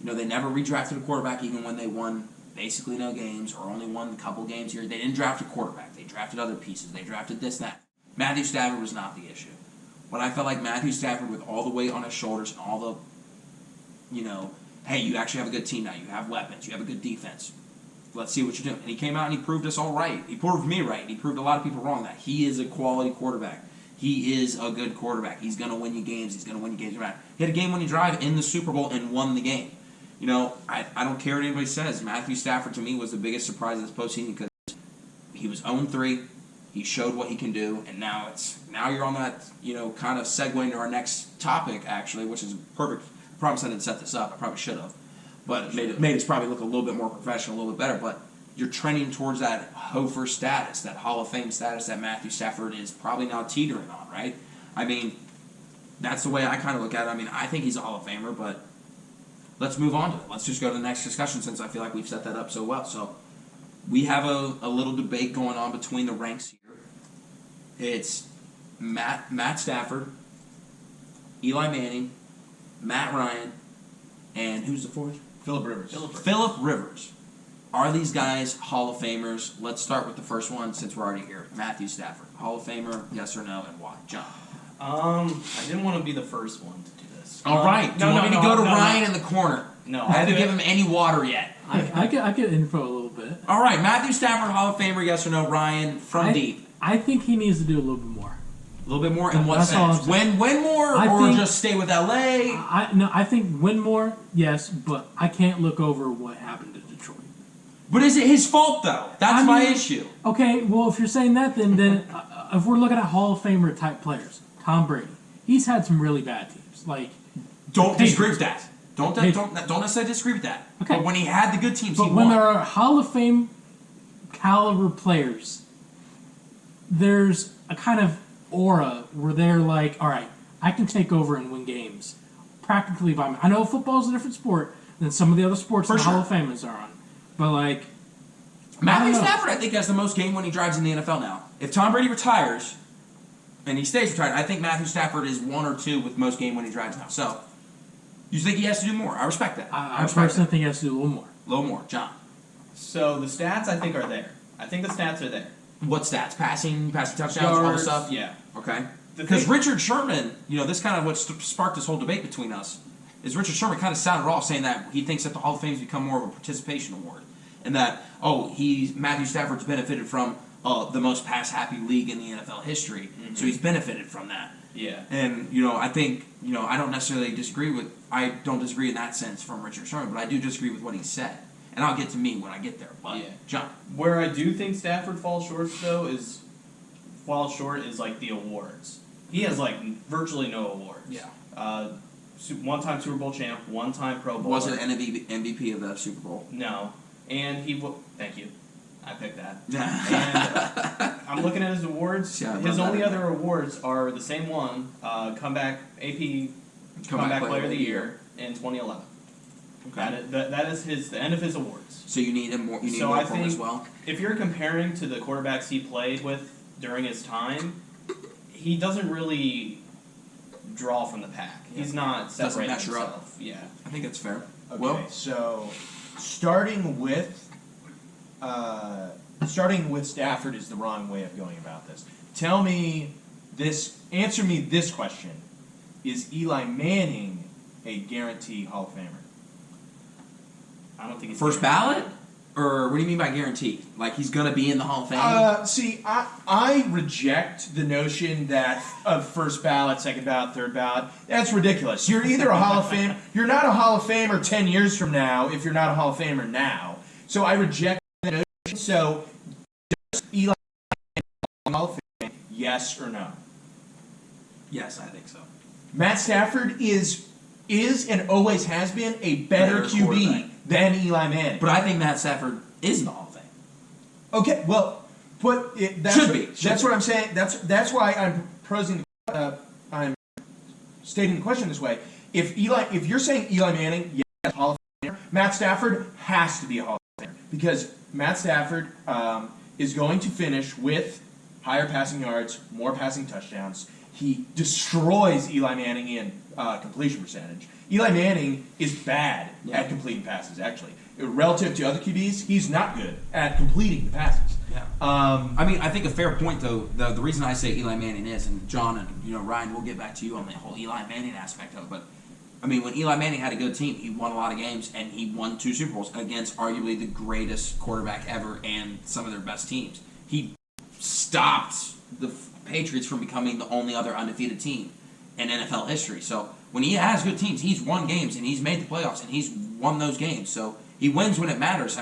You know, they never redrafted a quarterback even when they won basically no games or only won a couple games here. They didn't draft a quarterback. They drafted other pieces. They drafted this and that. Matthew Stafford was not the issue. But I felt like Matthew Stafford, with all the weight on his shoulders and all the, you know, hey, you actually have a good team now. You have weapons. You have a good defense. Let's see what you're doing. And he came out and he proved us all right. He proved me right. He proved a lot of people wrong that he is a quality quarterback. He is a good quarterback. He's going to win you games. He's going to win you games. He had a game-winning drive in the Super Bowl and won the game. You know, I don't care what anybody says. Matthew Stafford, to me, was the biggest surprise of this postseason because he was 0-3. He showed what he can do, and now you're on that, you know, kind of segue into our next topic, actually, which is perfect. I promise I didn't set this up. I probably should have. But it made us probably look a little bit more professional, a little bit better. But you're trending towards that Hofer status, that Hall of Fame status that Matthew Stafford is probably now teetering on, right? I mean, that's the way I kind of look at it. I mean, I think he's a Hall of Famer, but let's move on to it. Let's just go to the next discussion since I feel like we've set that up so well. So we have a little debate going on between the ranks here. It's Matt Stafford, Eli Manning, Matt Ryan, and who's the fourth? Phillip Rivers. Phillip Rivers. Are these guys Hall of Famers? Let's start with the first one since we're already here. Matthew Stafford. Hall of Famer, yes or no, and why? John. I didn't want to be the first one to do this. All right. Do you want me to go to Ryan in the corner? No. I haven't given him any water yet. I get info a little bit. All right. Matthew Stafford, Hall of Famer, yes or no? Ryan, from deep. I think he needs to do a little bit more. A little bit more in what That's all sense? I'm Win more, I or think- just stay with LA? I think win more, yes, but I can't look over what happened to Detroit. But is it his fault though? That's my issue. Okay, well, if you're saying that, then if we're looking at Hall of Famer type players, Tom Brady, he's had some really bad teams. Like, Don't the disagree with Patriots. that. Don't necessarily disagree with that. Okay. But when he had the good teams, But he when won. there are Hall of Fame caliber players, there's a kind of aura where they're like, all right, I can take over and win games practically by me. I know football's a different sport than some of the other sports For the sure. Hall of Famers are on. But, like, Matthew I don't know. Stafford, I think, has the most game-winning drives in the NFL now. If Tom Brady retires, and he stays retired, I think Matthew Stafford is 1 or 2 with most game-winning drives now. So, you think he has to do more? I respect that. I respect personally that. think he has to do a little more. A little more. John. So the stats I think are there. I think the stats are there. What stats? Passing touchdowns, all the Yards, stuff? yeah. Okay. The Because thing- Richard Sherman, this kind of what sparked this whole debate between us, is Richard Sherman kind of sounded off saying that he thinks that the Hall of Fame's become more of a participation award. And that, Matthew Stafford's benefited from the most pass-happy league in the NFL history. Mm-hmm. So he's benefited from that. Yeah. And, I think, I don't necessarily I don't disagree in that sense from Richard Sherman, but I do disagree with what he said. And I'll get to me when I get there. But, Yeah. John. Where I do think Stafford falls short is like the awards. He has like virtually no awards. Yeah. One-time Super Bowl champ, one-time Pro Bowler. Was an MVP of the Super Bowl. No, and thank you. I picked that. Yeah. I'm looking at his awards. Yeah, I His love only that. other awards are the same one, comeback player of the year in 2011. Okay. That is the end of his awards. So you need him more. You need So more I from him as think- well. If you're comparing to the quarterbacks he played with during his time, he doesn't really draw from the pack. He's not Doesn't separating measure up. himself. Yeah. I think that's fair. Okay, Well, so starting with Stafford is the wrong way of going about this. Answer me this question: is Eli Manning a guarantee Hall of Famer? I don't think he's first ballot, or what do you mean by guaranteed? Like he's gonna be in the Hall of Fame? See, I reject the notion that of first ballot, second ballot, third ballot. That's ridiculous. You're either a Hall of Fame, you're not a Hall of Famer 10 years from now if you're not a Hall of Famer now. So I reject that notion. So does Eli Hall of Fame, yes or no? Yes, I think so. Matt Stafford is and always has been a better Better QB quarterback. than Eli Manning. But I think Matt Stafford is in the Hall of Fame. Okay, well, that's Should be. That's what I'm saying. That's why I'm stating the question this way. If you're saying Eli Manning, yes, Hall of Famer, Matt Stafford has to be a Hall of Famer because Matt Stafford is going to finish with higher passing yards, more passing touchdowns. He destroys Eli Manning in completion percentage. Eli Manning is bad at completing passes, actually. Relative to other QBs, he's not good at completing the passes. Yeah. I think a fair point, though, the reason I say Eli Manning is, and John and Ryan, we'll get back to you on the whole Eli Manning aspect of it, but when Eli Manning had a good team, he won a lot of games, and he won 2 Super Bowls against arguably the greatest quarterback ever and some of their best teams. He stopped the Patriots from becoming the only other undefeated team in NFL history. So when he has good teams, he's won games, and he's made the playoffs, and he's won those games. So he wins when it matters.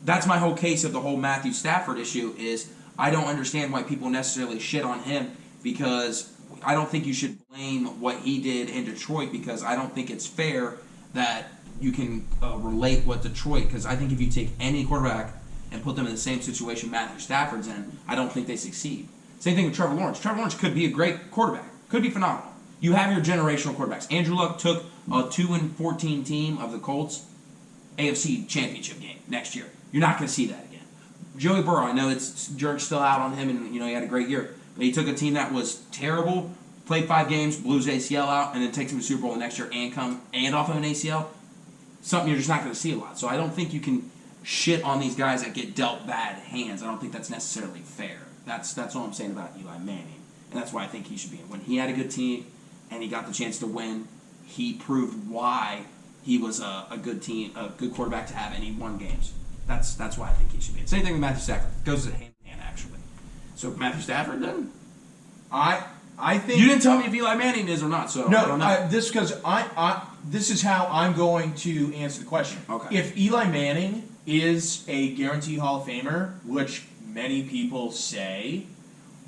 That's my whole case of the whole Matthew Stafford issue is I don't understand why people necessarily shit on him because I don't think you should blame what he did in Detroit because I don't think it's fair that you can relate what Detroit, because I think if you take any quarterback and put them in the same situation Matthew Stafford's in, I don't think they succeed. Same thing with Trevor Lawrence. Trevor Lawrence could be a great quarterback, could be phenomenal. You have your generational quarterbacks. Andrew Luck took a 2-14 team of the Colts AFC Championship game next year. You're not going to see that again. Joey Burrow, I know Jerk's still out on him, and he had a great year, but he took a team that was terrible, played 5 games, blew his ACL out, and then takes him to the Super Bowl the next year and off of an ACL. Something you're just not going to see a lot. So I don't think you can shit on these guys that get dealt bad hands. I don't think that's necessarily fair. That's all I'm saying about Eli Manning, and that's why I think he should be in. When he had a good team and he got the chance to win, he proved why he was a good team, a good quarterback to have, and he won games. That's why I think he should be in. Same thing with Matthew Stafford. Goes hand in hand, actually. So Matthew Stafford, then? I think You didn't tell me if Eli Manning is or not, so I don't know. this because this is how I'm going to answer the question. Okay. If Eli Manning is a guaranteed Hall of Famer, which many people say,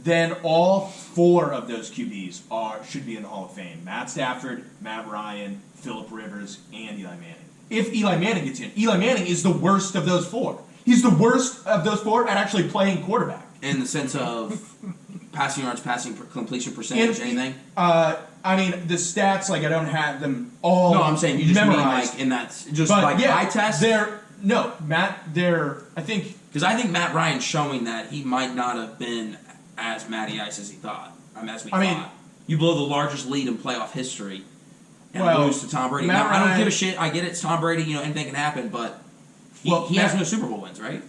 then all 4 of those QBs should be in the Hall of Fame. Matt Stafford, Matt Ryan, Phillip Rivers, and Eli Manning. If Eli Manning gets in, Eli Manning is the worst of those 4. He's the worst of those 4 at actually playing quarterback. In the sense of passing yards, completion percentage, anything? I mean, the stats, like, I don't have them all No, I'm saying you just memorized. mean, like, in that, just But like yeah, eye test? I think... Because I think Matt Ryan's showing that he might not have been as Matty Ice as he thought. I mean, you blow the largest lead in playoff history and lose to Tom Brady. Now, I don't give a shit. I get it's Tom Brady. Anything can happen, but he has no Super Bowl wins, right?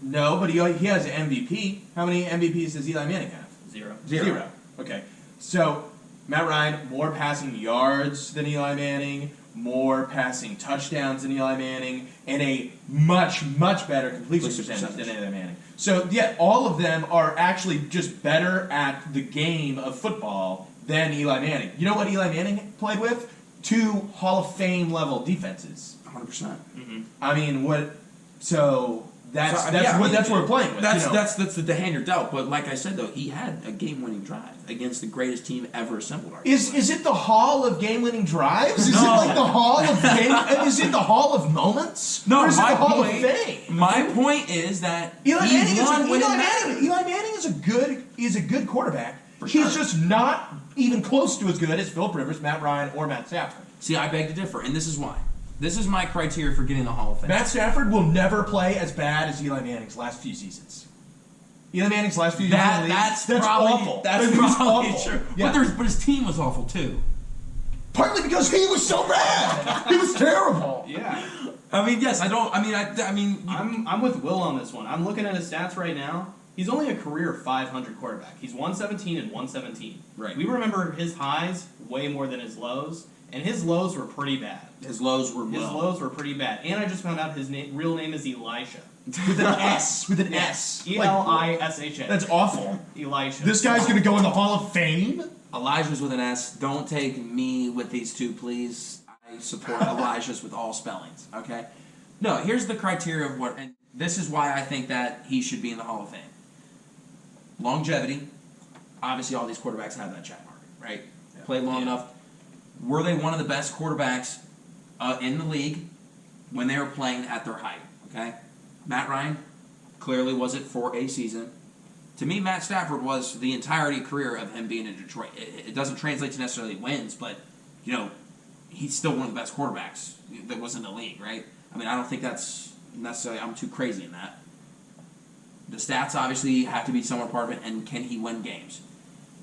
No, but he has an MVP. How many MVPs does Eli Manning have? 0. Okay. So, Matt Ryan, more passing yards than Eli Manning, more passing touchdowns than Eli Manning, and a much, much better completion percentage than Eli Manning. So, yeah, all of them are actually just better at the game of football than Eli Manning. You know what Eli Manning played with? 2 Hall of Fame level defenses. 100%. Mm-hmm. I mean, what... So... That's what we're playing with. That's the hand you're dealt. But like I said, though, he had a game-winning drive against the greatest team ever assembled. Is it the Hall of Game-winning drives? Is it No. like the Hall of Game? Is it the Hall of Moments? No, or is it my the Hall point- of Fame? My point is that Eli Manning is is a good quarterback. For He's sure. just not even close to as good as Phillip Rivers, Matt Ryan, or Matt Stafford. See, I beg to differ, and this is why. This is my criteria for getting the Hall of Fame. Matt Stafford will never play as bad as Eli Manning's last few seasons. Eli Manning's last few seasons. That's probably awful. That's That's probably awful. true. Yeah. But his team was awful too. Partly because he was so bad. He was terrible. Yeah. I mean, yes, I don't. I'm with Will on this one. I'm looking at his stats right now. He's only a career 500 quarterback. He's 117 and 117. Right. We remember his highs way more than his lows, and his lows were pretty bad. His lows were His low. lows were pretty bad. And I just found out his real name is Elisha. With an S. With an S. Elisha. That's awful. Elisha. This guy's gonna go in the Hall of Fame? Elijah's with an S. Don't take me with these two, please. I support Elijah's with all spellings. Okay. No, here's the criteria of what, and this is why I think that he should be in the Hall of Fame. Longevity. Obviously, all these quarterbacks have that check mark, right? Yeah. Played long enough. Were they one of the best quarterbacks in the league when they were playing at their height? Okay. Matt Ryan clearly was it for a season. To me, Matt Stafford was the entirety career of him being in Detroit. It doesn't translate to necessarily wins, but, he's still one of the best quarterbacks that was in the league, right? I mean, I don't think that's necessarily, I'm too crazy in that. The stats obviously have to be somewhat part of it, and can he win games?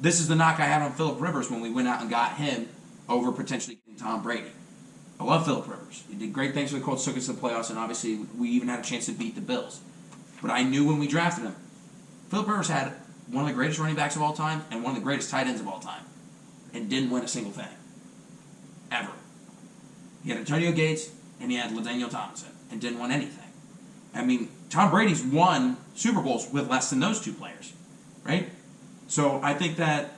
This is the knock I had on Phillip Rivers when we went out and got him over potentially getting Tom Brady. I love Phillip Rivers. He did great things for the Colts, took us to the playoffs, and obviously we even had a chance to beat the Bills. But I knew when we drafted him, Phillip Rivers had one of the greatest running backs of all time and one of the greatest tight ends of all time, and didn't win a single thing. Ever. He had Antonio Gates, and he had LaDainian Tomlinson, and didn't win anything. I mean, Tom Brady's won Super Bowls with less than those two players, right? So I think that,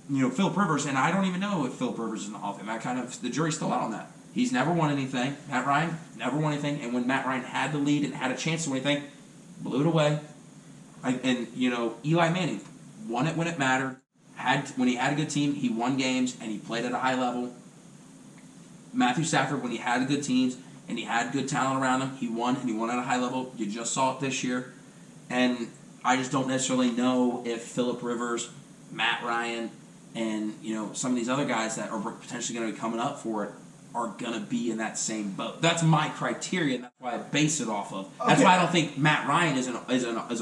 Phillip Rivers, and I don't even know if Phillip Rivers is in the Hall of Fame. The jury's still out on that. He's never won anything. Matt Ryan never won anything, and when Matt Ryan had the lead and had a chance to win anything, blew it away. Eli Manning won it when it mattered. When he had a good team, he won games, and he played at a high level. Matthew Stafford, when he had good teams, and he had good talent around him, he won, and he won at a high level. You just saw it this year. And I just don't necessarily know if Phillip Rivers, Matt Ryan, and some of these other guys that are potentially going to be coming up for it are going to be in that same boat. That's my criteria, and that's why I base it off of. That's why I don't think Matt Ryan is a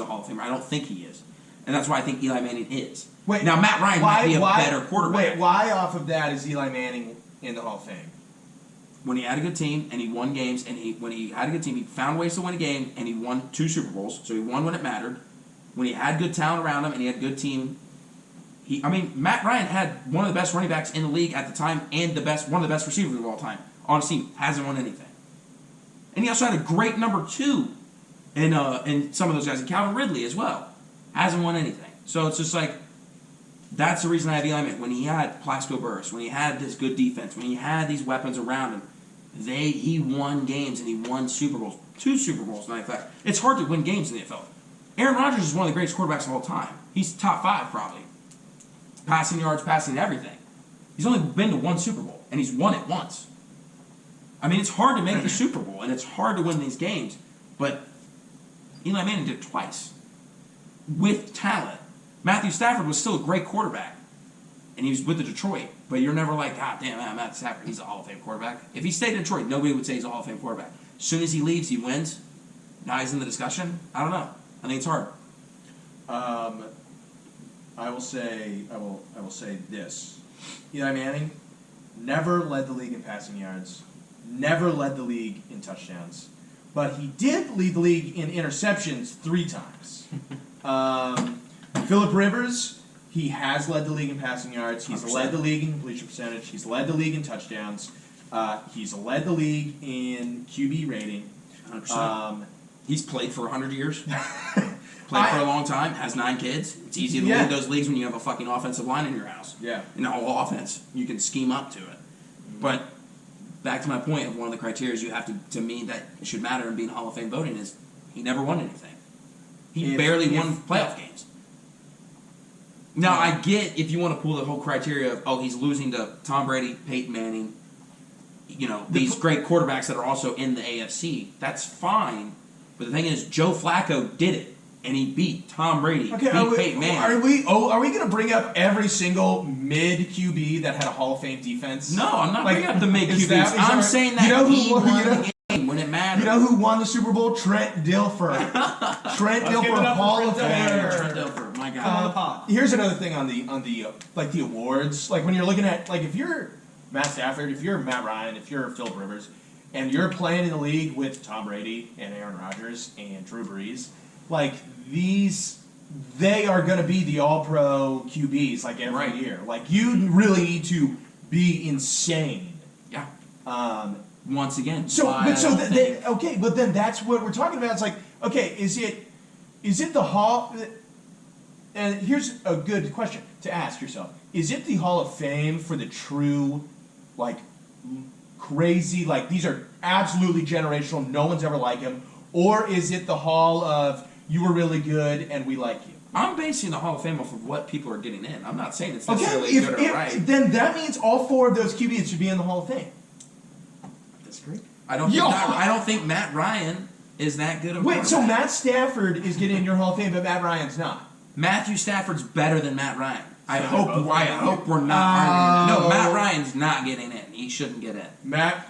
Hall of Famer. I don't think he is. And that's why I think Eli Manning is. Now, Matt Ryan might be a better quarterback. Wait, why off of that is Eli Manning in the Hall of Fame? When he had a good team and he won games, and when he had a good team, he found ways to win a game, and he won 2 Super Bowls, so he won when it mattered. When he had good talent around him and he had a good team, Matt Ryan had one of the best running backs in the league at the time and one of the best receivers of all time on his team. Hasn't won anything. And he also had a great number 2 in some of those guys, and Calvin Ridley as well. Hasn't won anything. So it's just like, That's the reason I have Eli Manning. When he had Plaxico Burress, when he had this good defense, when he had these weapons around him, he won games and he won Super Bowls. 2 Super Bowls, in fact. It's hard to win games in the NFL. Aaron Rodgers is one of the greatest quarterbacks of all time. He's top 5 probably. Passing yards, passing everything. He's only been to 1 Super Bowl, and he's won it once. I mean, it's hard to make the Super Bowl, and it's hard to win these games, but Eli Manning did it twice. With talent. Matthew Stafford was still a great quarterback, and he was with the Detroit, but you're never like, God damn, Matt Stafford, he's a Hall of Fame quarterback. If he stayed in Detroit, nobody would say he's a Hall of Fame quarterback. As soon as he leaves, he wins. Now he's in the discussion. I don't know. I think it's hard. I will say this: Eli Manning never led the league in passing yards, never led the league in touchdowns, but he did lead the league in interceptions 3 times. Phillip Rivers, he has led the league in passing yards. He's 100%. led the league in completion percentage. He's led the league in touchdowns. He's led the league in QB rating. 100%. He's played for 100 years. Played for a long time. Has 9 kids. It's easy to lead those leagues when you have a fucking offensive line in your house. Yeah. And all offense. You can scheme up to it. Mm-hmm. But back to my point of one of the criteria you have to me that should matter in being Hall of Fame voting is he never won anything. He barely won playoff games. Now, I get if you want to pull the whole criteria of, he's losing to Tom Brady, Peyton Manning, these great quarterbacks that are also in the AFC. That's fine. But the thing is, Joe Flacco did it, and he beat Tom Brady, beat Peyton Manning. Are we going to bring up every single mid QB that had a Hall of Fame defense? No, I'm not bringing up the mid QBs. I'm saying that he won the game when it mattered. You know who won the Super Bowl? Trent Dilfer. Trent Dilfer, Hall of Famer. Trent Dilfer, my God. Here's another thing on the the awards. Like when you're looking at if you're Matt Stafford, if you're Matt Ryan, if you're Phillip Rivers, and you're playing in the league with Tom Brady and Aaron Rodgers and Drew Brees, they are going to be the All-Pro QBs every year. You really need to be insane. Yeah. Once again. But then that's what we're talking about. It's is it the Hall? And here's a good question to ask yourself: is it the Hall of Fame for the true, crazy, these are absolutely generational, no one's ever like him, or is it the Hall of you were really good and we like you? I'm basing the Hall of Fame off of what people are getting in. I'm not saying it's necessarily good or right. Then that means all 4 of those QBs should be in the Hall of Fame. Disagree. I don't think Matt Ryan is that good of a quarterback. So Matt Stafford is getting in your Hall of Fame, but Matt Ryan's not. Matthew Stafford's better than Matt Ryan. I hope we're not arguing. No, Matt Ryan's not getting in. He shouldn't get in. Matt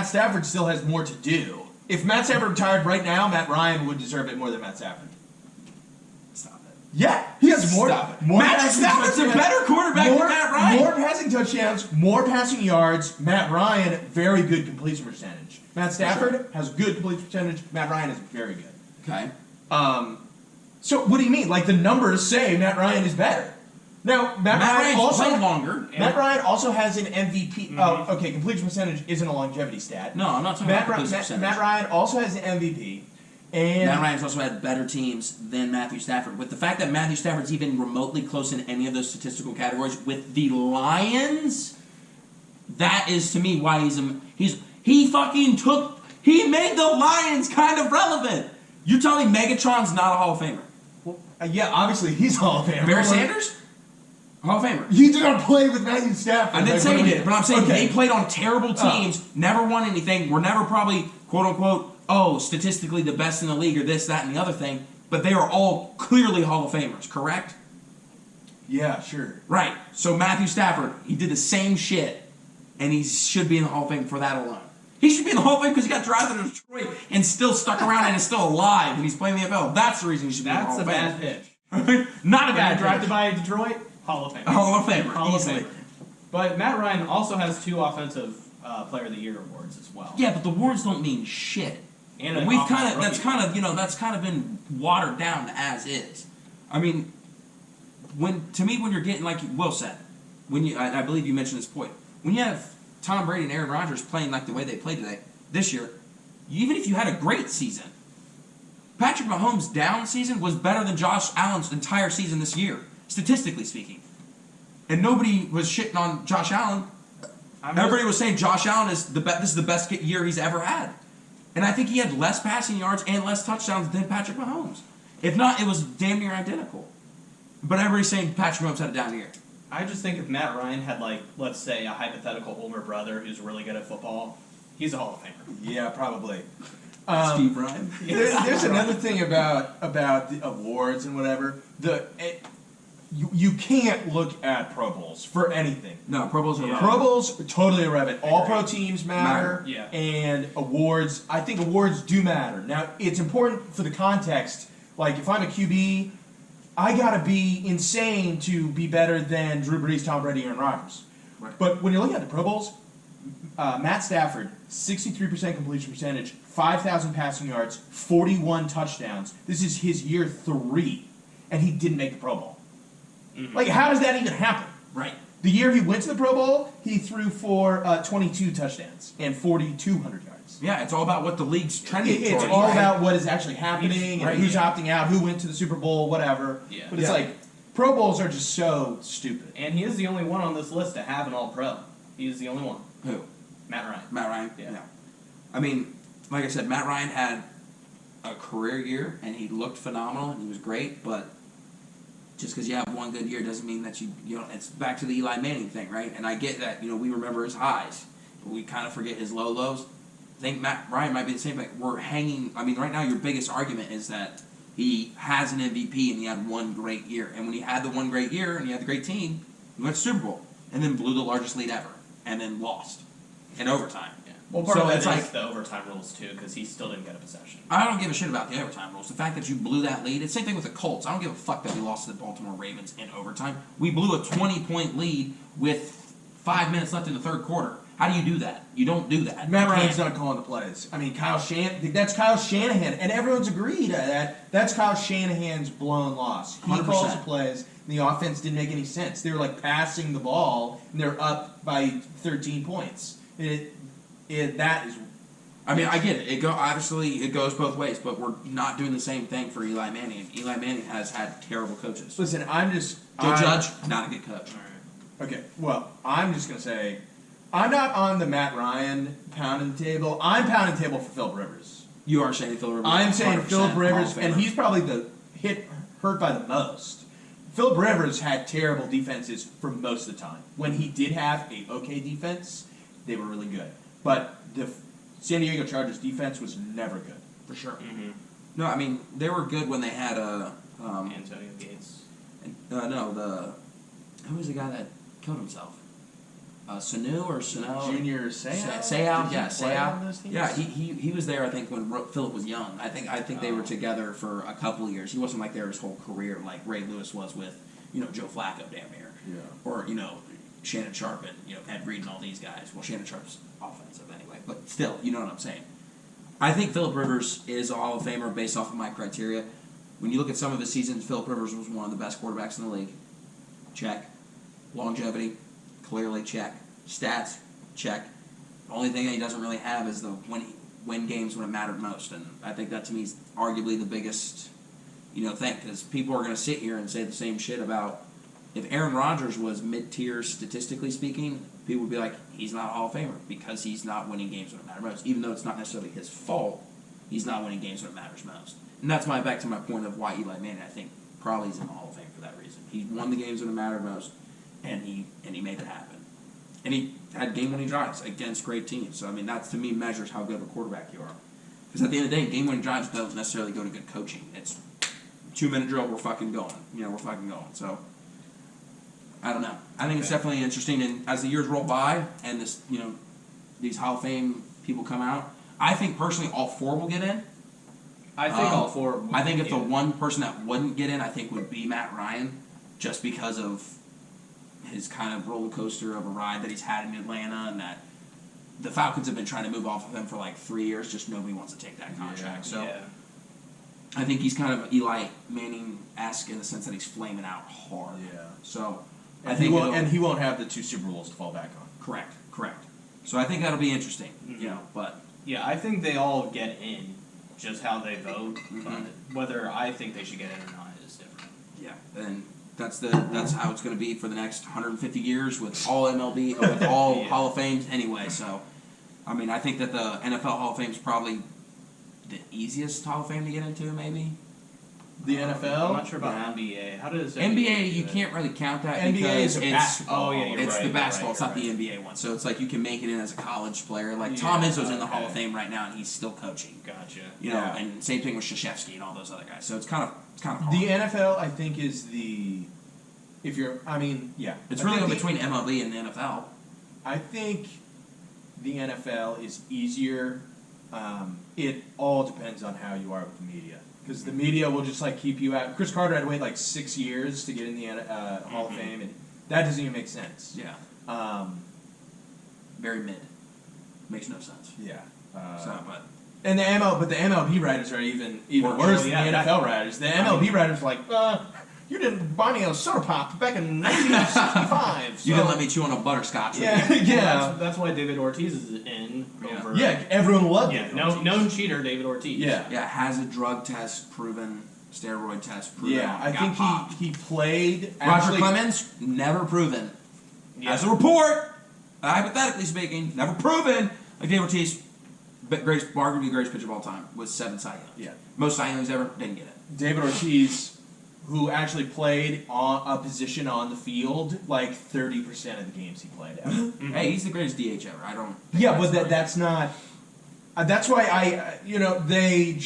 Stafford still has more to do. If Matt Stafford retired right now, Matt Ryan would deserve it more than Matt Stafford. Stop it. Yeah, he has more. Matt Stafford's a better quarterback than Matt Ryan. More passing touchdowns, more passing yards. Matt Ryan, very good completion percentage. Matt Stafford has good completion percentage. Matt Ryan is very good. Okay. So what do you mean? The numbers say Matt Ryan is better. Now, Matt Ryan also played longer. Matt Ryan also has an MVP. Mm-hmm. Okay, completion percentage isn't a longevity stat. No, I'm not talking about completion percentage. Matt Ryan also has an MVP. And Matt Ryan's also had better teams than Matthew Stafford. With the fact that Matthew Stafford's even remotely close in any of those statistical categories with the Lions, that is to me why he made the Lions kind of relevant. You're telling me Megatron's not a Hall of Famer? Well, yeah, obviously he's a Hall of Famer. Barry Sanders? Hall of Famer. He did not play with Matthew Stafford. I didn't say he did, but I'm saying they played on terrible teams, never won anything, were never probably, quote-unquote, statistically the best in the league or this, that, and the other thing, but they are all clearly Hall of Famers, correct? Yeah, sure. Right. So Matthew Stafford, he did the same shit, and he should be in the Hall of Fame for that alone. He should be in the Hall of Fame because he got drafted to Detroit and still stuck around and is still alive when he's playing the NFL. That's the reason he should be in the Hall of Fame. That's a bad pitch. Not a bad pitch. Drafted by Detroit, Hall of Famer. Hall of Famer, Hall easily. of Famer. But Matt Ryan also has 2 offensive Player of the Year awards as well. Yeah, but the awards don't mean shit. And we've that's kind of been watered down as is. I mean, when you're getting, like Will said, I believe you mentioned this point, when you have Tom Brady and Aaron Rodgers playing the way they played this year, even if you had a great season, Patrick Mahomes' down season was better than Josh Allen's entire season this year. statistically speaking. And nobody was shitting on Josh Allen. Everybody was saying Josh Allen is this is the best year he's ever had. And I think he had less passing yards and less touchdowns than Patrick Mahomes. If not, it was damn near identical. But everybody's saying Patrick Mahomes had a down year. I just think if Matt Ryan had, like, let's say, a hypothetical older brother who's really good at football, he's a Hall of Famer. Yeah, probably. Steve Ryan. There's another thing about the awards and whatever. You can't look at Pro Bowls for anything. No, Pro Bowls are irrelevant. Pro Bowls are totally irrelevant. All pro teams matter. Yeah. And awards, I think awards do matter. Now, it's important for the context. Like, if I'm a QB, I gotta be insane to be better than Drew Brees, Tom Brady, Aaron Rodgers. Right. But when you look at the Pro Bowls, Matt Stafford, 63% completion percentage, 5,000 passing yards, 41 touchdowns. This is his year 3, and he didn't make the Pro Bowl. Mm-hmm. Like, how does that even happen? Right. The year he went to the Pro Bowl, he threw for 22 touchdowns and 4,200 yards. Yeah, it's all about what the league's trending It's towards, all right? about what is actually happening Right, and who's yeah. opting out, who went to the Super Bowl, whatever. Yeah. But it's Yeah. like, Pro Bowls are just so stupid. And he is the only one on this list to have an All-Pro. He is the only one. Who? Matt Ryan. Matt Ryan? Yeah. I mean, like I said, Matt Ryan had a career year, and he looked phenomenal, and he was great, but just because you have one good year doesn't mean that you know, it's back to the Eli Manning thing, right? And I get that, we remember his highs, but we kind of forget his lows. I think Matt Ryan might be the same thing. We're hanging, right now your biggest argument is that he has an MVP and he had one great year. And when he had the one great year and he had the great team, he went to Super Bowl and then blew the largest lead ever and then lost in overtime. Yeah. Well, part So of that it's is like- the overtime rules, too, because he still didn't get a possession. I don't give a shit about the overtime rules. The fact that you blew that lead, it's the same thing with the Colts. I don't give a fuck that we lost to the Baltimore Ravens in overtime. We blew a 20-point lead with 5 minutes left in the third quarter. How do you do that? You don't do that. Matt You Ryan's can't. not calling the plays. I mean, that's Kyle Shanahan, and everyone's agreed that that's Kyle Shanahan's blown loss. He 100%. calls the plays, and the offense didn't make any sense. They were like passing the ball, and they're up by 13 points. That is. I mean, I get it. Obviously, it goes both ways, but we're not doing the same thing for Eli Manning. Eli Manning has had terrible coaches. Listen, Joe Judge, not a good coach. Okay, well, I'm just going to say, I'm not on the Matt Ryan pounding the table. I'm pounding the table for Philip Rivers. You are saying Philip Rivers. I'm saying 100% Philip Hall Rivers, of and Famer. he's probably the hurt by the most. Philip Rivers had terrible defenses for most of the time. When he did have a okay defense, they were really good. But the San Diego Chargers defense was never good. for sure. Mm-hmm. No, I mean they were good when they had Antonio Gates. who was the guy that killed himself? Sanu or Sano? Junior Seau? Seau, Did he yeah, play on Seau. those teams? Yeah, he was there. I think when Philip was young. I think they were together for a couple of years. He wasn't like there his whole career, like Ray Lewis was with Joe Flacco, damn near. Yeah. Or Shannon Sharp and Ed Reed and all these guys. Well, Shannon Sharp's offensive anyway, but still, you know what I'm saying. I think Philip Rivers is a Hall of Famer based off of my criteria. When you look at some of his seasons, Philip Rivers was one of the best quarterbacks in the league. Check. Longevity, clearly check. Stats, check. The only thing that he doesn't really have is the win games when it mattered most, and I think that to me is arguably the biggest thing, because people are going to sit here and say the same shit about if Aaron Rodgers was mid-tier statistically speaking, people would be like, he's not a Hall of Famer because he's not winning games when it matters most. Even though it's not necessarily his fault, he's not winning games when it matters most. And that's back to my point of why Eli Manning, I think, probably is in the Hall of Fame for that reason. He won the games when it mattered most, and he made it happen. And he had game-winning drives against great teams. So, I mean, that to me measures how good of a quarterback you are. Because at the end of the day, game-winning drives don't necessarily go to good coaching. It's 2-minute drill, we're fucking going. We're fucking going. So, I don't know. I think it's definitely interesting. And as the years roll by and this, these Hall of Fame people come out, I think personally all 4 will get in. I think all 4. I think if the one person that wouldn't get in, I think would be Matt Ryan, just because of his kind of roller coaster of a ride that he's had in Atlanta, and that the Falcons have been trying to move off of him for like 3 years. Just nobody wants to take that contract. So yeah. I think he's kind of Eli Manning-esque in the sense that he's flaming out hard. Yeah. So And I think he won't have the 2 Super Bowls to fall back on. correct. So I think that'll be interesting. Mhm. But Yeah, I think they all get in, just how they vote. Mhm. But whether I think they should get in or not is different. yeah, and That's how it's going to be for the next 150 years with all MLB, with all Hall of Fames anyway. So, I mean, I think that the NFL Hall of Fame is probably the easiest Hall of Fame to get into, maybe. The NFL? I'm not sure about NBA. How does NBA, you do it? can't really count that NBA because is a it's basketball. Oh, yeah, you're it's right, the basketball. you're It's not right. the NBA one. So it's like you can make it in as a college player. Like Yeah, Tom Izzo's in the Hall of okay. Fame right now, and he's still coaching. Gotcha. You know, Yeah. and same thing with Krzyzewski and all those other guys. So it's kind of hard. The NFL, I think, is the. If you're. I mean, yeah. It's I really think between MLB and the NFL. I think the NFL is easier. It all depends on how you are with the media. Because the media will just like keep you out. Chris Carter had to wait like 6 years to get in the Hall of Fame, and that doesn't even make sense. Yeah. Very mid. Makes no sense. Yeah. So, but And the MLB writers are even Worse. worse than Yeah, the NFL writers. The MLB writers are like, you didn't buy me a soda pop back in 1965. you didn't let me chew on a butterscotch. Yeah, Well, yeah, that's why David Ortiz is in over. yeah. Everyone loved Yeah, it. known cheater David Ortiz. Yeah, Yeah, has a drug test proven, steroid test proven. yeah. I got think popped. he played. Roger actually- Clemens, never proven. Yeah. As a report, hypothetically speaking, never proven. Like David Ortiz, arguably greatest pitcher of all time, with 7 Cy Youngs. Yeah. Most Cy Youngs ever, didn't get it. David Ortiz, who actually played on a position on the field, like 30% of the games he played at. Hey, he's the greatest DH ever. I don't. Yeah, but that's not. That's why MLB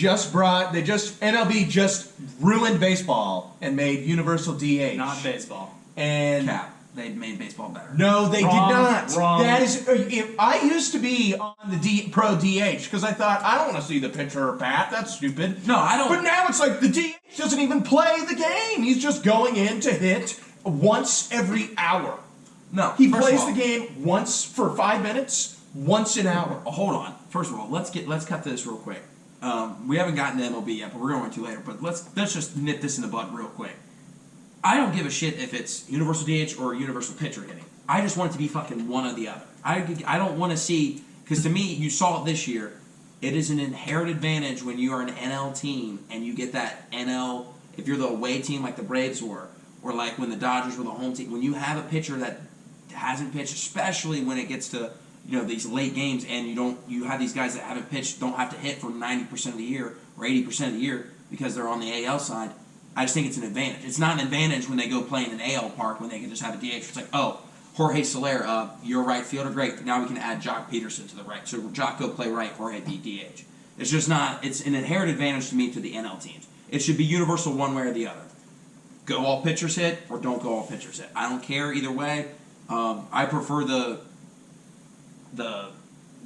just ruined baseball and made universal DH. Not baseball. And Cap. They made baseball better. no, they Wrong, did not. wrong. That is. If I used to be on the pro DH because I thought I don't want to see the pitcher bat. That's stupid. No, I don't. But now it's like the DH doesn't even play the game. He's just going in to hit once every hour. No, He first of plays all- the game once for 5 minutes, once an hour. Oh, hold on. First of all, let's cut this real quick. We haven't gotten to MLB yet, but we're going to later. But let's just nip this in the bud real quick. I don't give a shit if it's universal DH or universal pitcher hitting. I just want it to be fucking one or the other. I don't want to see, because to me, you saw it this year. It is an inherent advantage when you are an NL team and you get that NL. If you're the away team like the Braves were, or like when the Dodgers were the home team, when you have a pitcher that hasn't pitched, especially when it gets to these late games, and you have these guys that haven't pitched, don't have to hit for 90% of the year or 80% of the year because they're on the AL side. I just think it's an advantage. It's not an advantage when they go play in an AL park when they can just have a DH. It's like, oh, Jorge Soler, you're a right fielder, great. Now we can add Jock Peterson to the right. So Jock go play right, Jorge be DH. It's just not. It's an inherent advantage to me to the NL teams. It should be universal one way or the other. Go all pitchers hit or don't go all pitchers hit. I don't care either way. I prefer the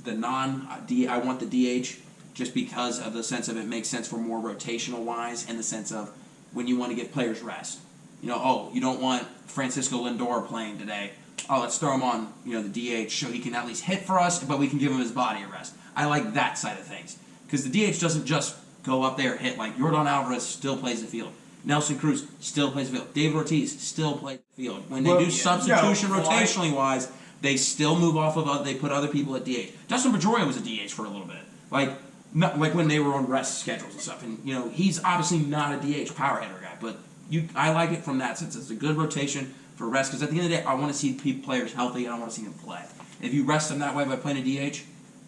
non-D. I want the DH just because of the sense of it makes sense for more rotational wise and the sense of when you want to give players rest. You don't want Francisco Lindor playing today. Oh, let's throw him on, the DH so he can at least hit for us, but we can give him his body a rest. I like that side of things. Because the DH doesn't just go up there and hit. Like, Yordan Alvarez still plays the field. Nelson Cruz still plays the field. David Ortiz still plays the field. When they do substitution rotationally wise, they still move off of they put other people at DH. Dustin Pedroia was a DH for a little bit. Like when they were on rest schedules and stuff. And, he's obviously not a DH power hitter guy, but I like it from that sense. It's a good rotation for rest, because at the end of the day, I want to see players healthy and I want to see them play. If you rest them that way by playing a DH,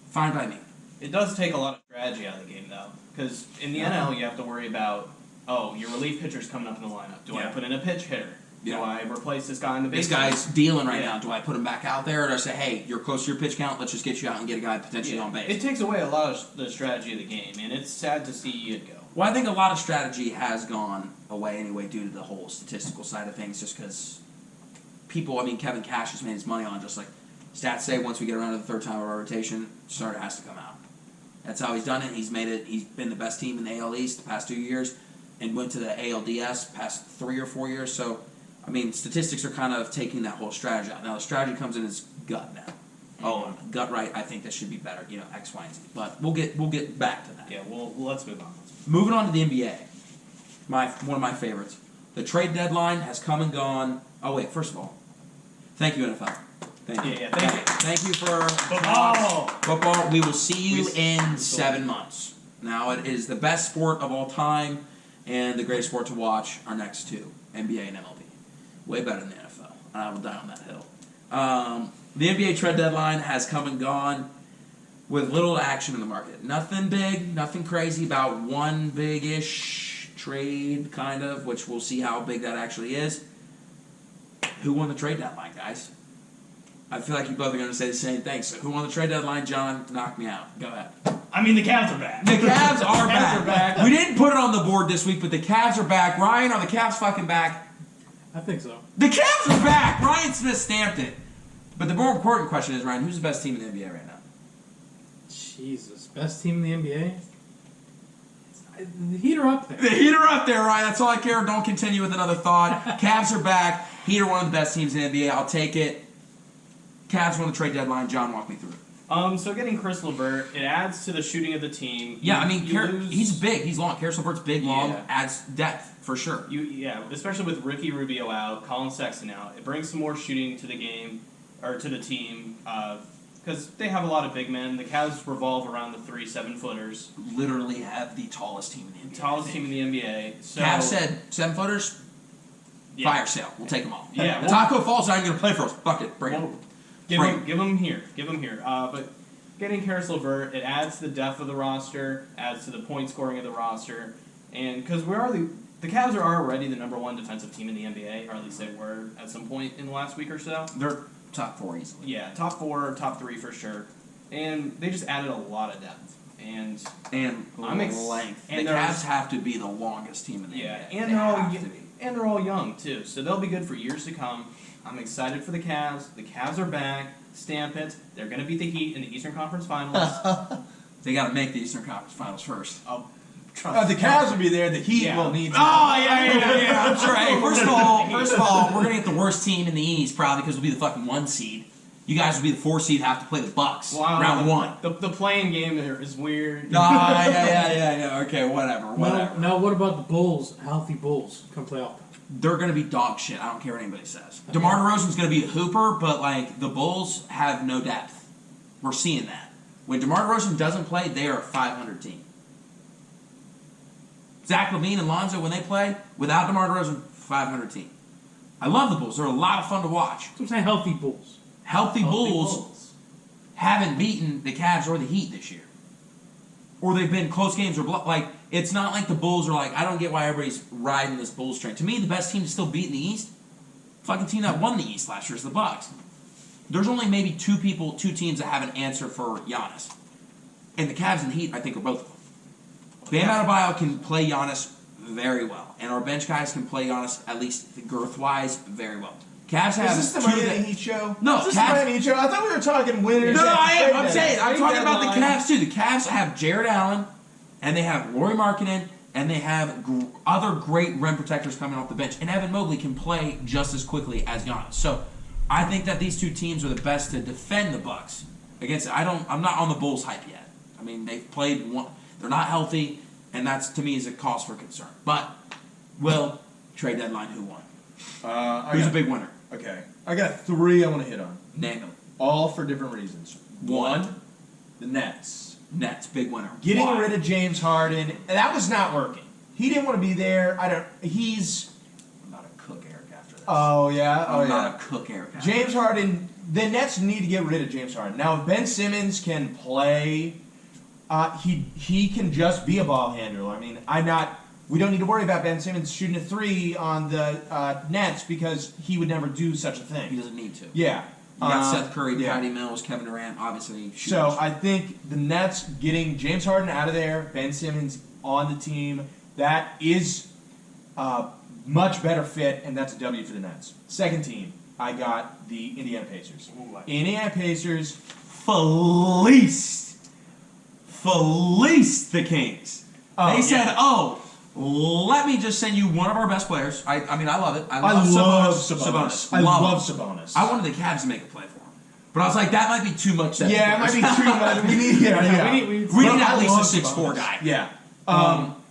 fine by me. It does take a lot of strategy out of the game, though, because in the NL you have to worry about, your relief pitcher's coming up in the lineup. Do I put in a pitch hitter? Do I replace this guy in the base? This guy's dealing right now. Do I put him back out there, or do I say, hey, you're close to your pitch count, let's just get you out and get a guy potentially on base? It takes away a lot of the strategy of the game, and it's sad to see it go. Well, I think a lot of strategy has gone away anyway due to the whole statistical side of things, just because Kevin Cash has made his money on just like stats say once we get around to the third time of our rotation, starter has to come out. That's how he's done it. He's been the best team in the AL East the past 2 years and went to the ALDS past 3 or 4 years. So, statistics are kind of taking that whole strategy out. Now, the strategy comes in as gut now. Oh, gut right, I think this should be better, X, Y, and Z. But we'll get back to that. Yeah, well, let's move on. Moving on to the NBA. One of my favorites. The trade deadline has come and gone. Oh, wait, first of all, thank you, NFL. Thank you. Yeah, thank you. Thank you for Football. We will see you in 7 months. Now, it is the best sport of all time and the greatest sport to watch, our next two, NBA and MLB. Way better than the NFL. And I will die on that hill. The NBA trade deadline has come and gone with little action in the market. Nothing big, nothing crazy, about one big-ish trade, kind of, which we'll see how big that actually is. Who won the trade deadline, guys? I feel like you both are going to say the same thing. So who won the trade deadline? John, knock me out. Go ahead. I mean, the Cavs are back. The Cavs are Cavs are back. We didn't put it on the board this week, but the Cavs are back. Ryan, are the Cavs fucking back? I think so. The Cavs are back! Ryan Smith stamped it. But the more important question is, Ryan, who's the best team in the NBA right now? Jesus, best team in the NBA? The Heat are up there. The Heat are up there, Ryan. That's all I care. Don't continue with another thought. Cavs are back. Heat are one of the best teams in the NBA. I'll take it. Cavs won the trade deadline. John, walk me through it. So getting Chris LeVert, it adds to the shooting of the team. Yeah, I mean, lose- he's big. He's long. Karis LeVert's big, long, Yeah. adds depth, for sure. Especially with Ricky Rubio out, Colin Sexton out, it brings some more shooting to the game, or to the team, because they have a lot of big men. The Cavs revolve around the 3 7-footers. Literally have the tallest team in the NBA. Tallest team in the NBA. So, Cavs said 7-footers, yeah. fire sale. We'll take them all. Yeah, The Taco Fall's not even going to play for us. Fuck it. Bring them. Give them here. But getting Karis LeVert, it adds to the depth of the roster, adds to the point scoring of the roster, and because the Cavs are already the number 1 defensive team in the NBA, or at least they were at some point in the last week or so. They're top 4 easily. Yeah, top 4, top 3 for sure, and they just added a lot of depth and length. The Cavs have to be the longest team in the NBA. And they're all young too, so they'll be good for years to come. I'm excited for the Cavs. The Cavs are back. Stamp it. They're going to beat the Heat in the Eastern Conference Finals. They got to make the Eastern Conference Finals first. The Cavs will be there. The Heat will need to. Oh, yeah. I'm sure. Hey, first of all, we're going to get the worst team in the East probably because we'll be the fucking 1 seed. You guys will be the 4 seed, have to play the Bucks. Round 1. The playing game there is weird. Yeah. Okay, whatever. Now, what about the Bulls? Healthy Bulls come playoff time. They're going to be dog shit. I don't care what anybody says. DeMar DeRozan's going to be a hooper, but like the Bulls have no depth. We're seeing that. When DeMar DeRozan doesn't play, they are a 500 team. Zach LaVine and Lonzo, when they play, without DeMar DeRozan, 500 team. I love the Bulls. They're a lot of fun to watch. So I'm saying healthy Bulls. Healthy Bulls haven't beaten the Cavs or the Heat this year. Or they've been close games. It's not like the Bulls are like, I don't get why everybody's riding this Bulls train. To me, the best team to still beat in the East, fucking team that won the East last year is the Bucks. There's only maybe 2 teams that have an answer for Giannis. And the Cavs and the Heat, I think, are both of them. Bam Adebayo can play Giannis very well. And our bench guys can play Giannis, at least girth-wise, very well. Cavs have Is this the Miami Heat show? No, is this the Miami Heat show? I thought we were talking winners. No, I'm Trade talking about the deadline. Cavs too. The Cavs have Jared Allen, and they have Lauri Markkanen, and they have other great rim protectors coming off the bench. And Evan Mobley can play just as quickly as Giannis. So I think that these 2 teams are the best to defend the Bucks against it. I'm not on the Bulls hype yet. I mean, they've played one. They're not healthy, and that's to me is a cause for concern. But trade deadline, who won? Who's a big winner? Okay, I got 3 I want to hit on. Name them. All for different reasons. One, the Nets. Nets, big winner. Getting Why? rid of James Harden, that was not working. He didn't want to be there. I'm not a cook, Eric, after this. Oh, yeah? I'm not a cook, Eric. After James Harden, the Nets need to get rid of James Harden. Now, if Ben Simmons can play, he can just be a ball handler. I mean, we don't need to worry about Ben Simmons shooting a 3 on the Nets because he would never do such a thing. He doesn't need to. Yeah. You got Seth Curry, Patty Mills, Kevin Durant, obviously. Shooters. So I think the Nets getting James Harden out of there, Ben Simmons on the team, that is a much better fit, and that's a W for the Nets. Second team, I got the Indiana Pacers. Indiana Pacers fleeced the Kings. They said, let me just send you one of our best players. I mean, I love it. I love Sabonis. I love Sabonis. I wanted the Cavs to make a play for him. But I was like, that might be too much. Yeah, it might be too much. We need at least a 6'4" guy. Yeah.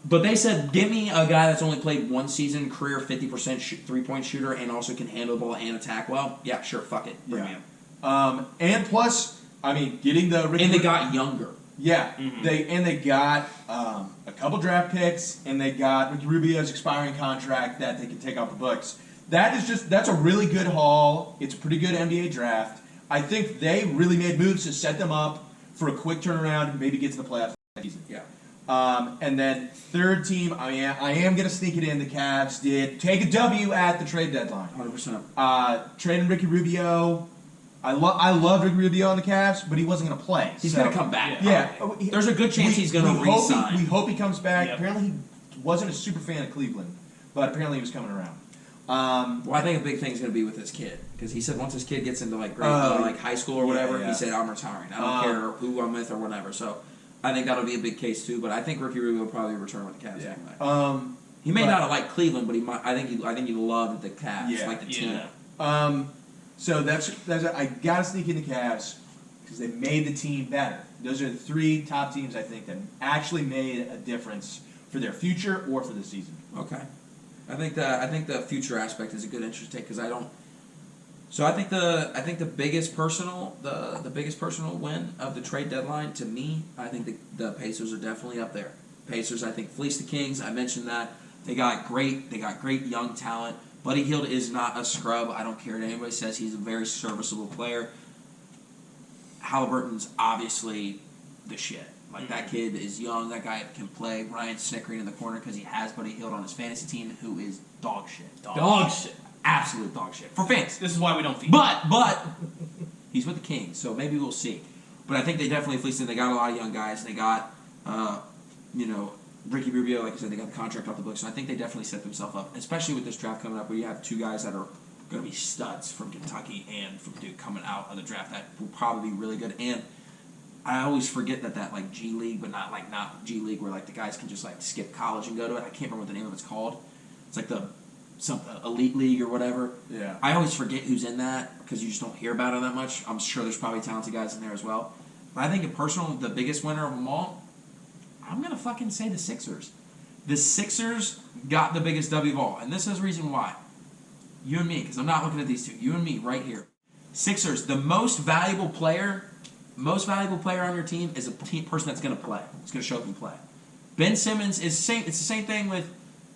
But they said, give me a guy that's only played 1 season, career 50% 3-point shooter, and also can handle the ball and attack well. Yeah, sure, fuck it. Bring me him. And plus, I mean, getting the... And they got younger. Yeah, they got a couple draft picks, and they got Ricky Rubio's expiring contract that they could take off the books. That's a really good haul. It's a pretty good NBA draft. I think they really made moves to set them up for a quick turnaround and maybe get to the playoffs next season. Yeah. And then third team, I am going to sneak it in. The Cavs did take a W at the trade deadline. 100%. Trading Ricky Rubio. I love Ricky Rubio on the Cavs, but he wasn't going to play. He's going to come back. Yeah. There's a good chance he's going to re-sign. We hope he comes back. Yep. Apparently he wasn't a super fan of Cleveland, but apparently he was coming around. Well, I think a big thing is going to be with his kid, because he said once his kid gets into like high school or whatever, yeah. he said I'm retiring. I don't care who I'm with or whatever. So I think that'll be a big case too. But I think Ricky Rubio will probably return with the Cavs anyway. He may not have liked Cleveland, but he might. I think he loved the Cavs, like the team. So that's I gotta sneak in the Cavs because they made the team better. Those are the three top teams I think that actually made a difference for their future or for the season. Okay. I think the future aspect is a good interest take because I don't. So I think the biggest personal win of the trade deadline to me, I think the Pacers are definitely up there. Pacers, I think, fleeced the Kings. I mentioned that they got great young talent. Buddy Hield is not a scrub. I don't care what anybody says. He's a very serviceable player. Halliburton's obviously the shit. Like, that kid is young. That guy can play. Ryan's snickering in the corner because he has Buddy Hield on his fantasy team, who is dog shit. Dog shit. Absolute dog shit. For fans. This is why we don't feed. But he's with the Kings, so maybe we'll see. But I think they definitely fleeced him. They got a lot of young guys. They got, Ricky Rubio, like I said, they got the contract off the books. So I think they definitely set themselves up, especially with this draft coming up where you have two guys that are going to be studs from Kentucky and from Duke coming out of the draft that will probably be really good. And I always forget that like G League, but not G League where like the guys can just like skip college and go to it. I can't remember what the name of it's called. It's like some elite league or whatever. Yeah. I always forget who's in that because you just don't hear about it that much. I'm sure there's probably talented guys in there as well. But I think in personal, the biggest winner of them all, I'm going to fucking say the Sixers. The Sixers got the biggest W of all. And this is the reason why. You and me, because I'm not looking at these two. You and me right here. Sixers, the most valuable player on your team is a person that's going to play. It's going to show up and play. Ben Simmons is same. It's the same thing with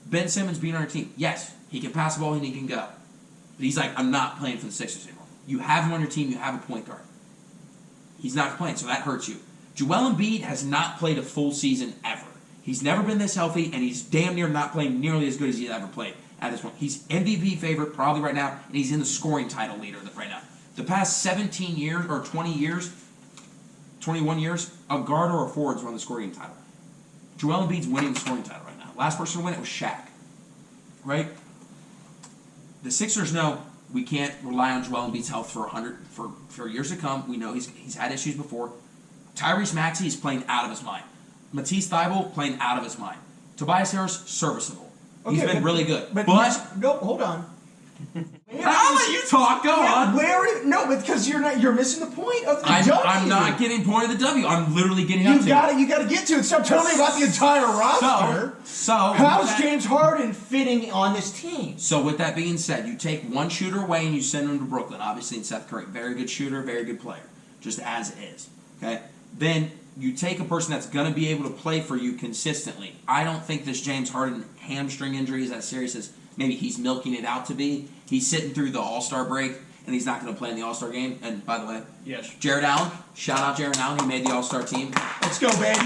Ben Simmons being on your team. Yes, he can pass the ball and he can go. But he's like, I'm not playing for the Sixers anymore. You have him on your team. You have a point guard. He's not playing, so that hurts you. Joel Embiid has not played a full season ever. He's never been this healthy, and he's damn near not playing nearly as good as he's ever played at this point. He's MVP favorite probably right now, and he's in the scoring title leader right now. The past 17 years, or 20 years, 21 years, a guard or a forward's won the scoring title. Joel Embiid's winning the scoring title right now. Last person to win it was Shaq. Right? The Sixers know we can't rely on Joel Embiid's health for years to come. We know he's had issues before. Tyrese Maxey is playing out of his mind. Matisse Thybulle playing out of his mind. Tobias Harris, serviceable. He's been really good. But no, hold on. I'll let you talk. Go on. Because you're missing the point of the W. I'm not getting point of the W. I'm literally getting up to it. You got to get to it. Stop telling me about the entire roster. So how's James Harden fitting on this team? So with that being said, you take one shooter away and you send him to Brooklyn. Obviously, in Seth Curry, very good shooter, very good player, just as is. Okay. Then you take a person that's going to be able to play for you consistently. I don't think this James Harden hamstring injury is as serious as maybe he's milking it out to be. He's sitting through the All-Star break, and he's not going to play in the All-Star game. And by the way, yes, Jared Allen, shout out Jared Allen, he made the All-Star team. Let's go, baby.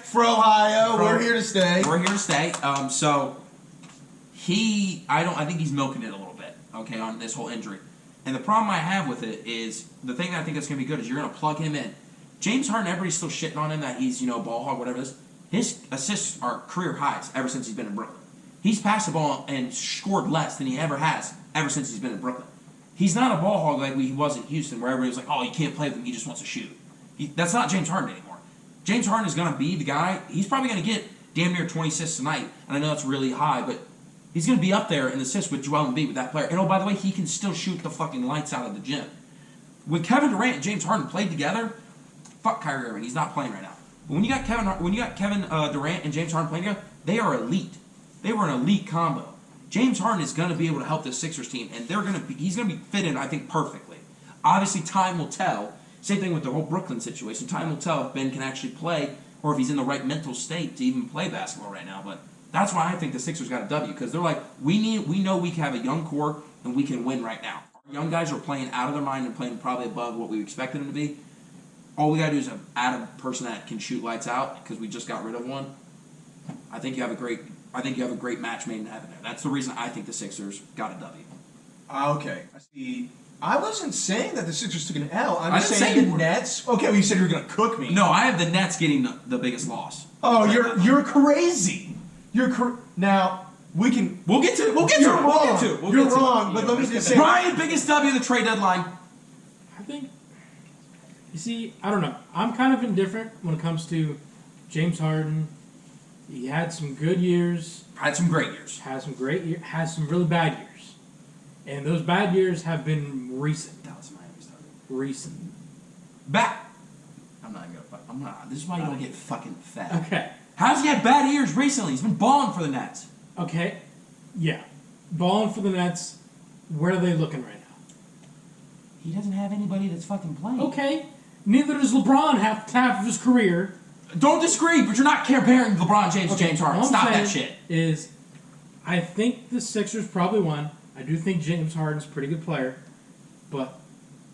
For Ohio, we're here to stay. We're here to stay. So I think he's milking it a little bit, okay, on this whole injury. And the problem I have with it is the thing that I think that's going to be good is you're going to plug him in. James Harden, everybody's still shitting on him that he's, ball hog, whatever it is. His assists are career highs ever since he's been in Brooklyn. He's passed the ball and scored less than he ever has ever since he's been in Brooklyn. He's not a ball hog like he was in Houston where everybody was like, oh, you can't play with him, he just wants to shoot. That's not James Harden anymore. James Harden is going to be the guy. He's probably going to get damn near 20 assists tonight, and I know that's really high, but he's going to be up there in the assists with Joel Embiid, with that player. And, oh, by the way, he can still shoot the fucking lights out of the gym. When Kevin Durant and James Harden played together, fuck Kyrie Irving. He's not playing right now. But when you got Kevin Durant and James Harden playing together, they are elite. They were an elite combo. James Harden is going to be able to help this Sixers team, and he's going to be fitted, I think, perfectly. Obviously, time will tell. Same thing with the whole Brooklyn situation. Time will tell if Ben can actually play or if he's in the right mental state to even play basketball right now. But That's why I think the Sixers got a W, because they're like, we know we can have a young core and we can win right now. Our young guys are playing out of their mind and playing probably above what we expected them to be. All we gotta do is add a person that can shoot lights out, because we just got rid of one. I think you have a great match made in heaven there. That's the reason I think the Sixers got a W. Okay, I see. I wasn't saying that the Sixers took an L. I'm I just didn't saying say the you were. Nets. Okay, well, you said you were going to cook me. No, I have the Nets getting the biggest loss. Oh, you're crazy. Now we can. We'll get to it. We'll You're wrong. We'll You're get to it. wrong. But let me just say. Ryan, biggest W of the trade deadline. I think. You see, I don't know. I'm kind of indifferent when it comes to James Harden. He had some good years. Had some great years. Has some great years. Has some really bad years. And those bad years have been recent. Dallas Miami started. Recent. Back. I'm not gonna. I'm not. This is why you don't get fucking fat. Okay. How's he had bad years recently? He's been balling for the Nets. Okay. Yeah. Balling for the Nets. Where are they looking right now? He doesn't have anybody that's fucking playing. Okay. Neither does LeBron half of his career. Don't disagree, but you're not comparing LeBron James to James Harden. All I'm Stop that saying shit. Is, I think the Sixers probably won. I do think James Harden's a pretty good player, but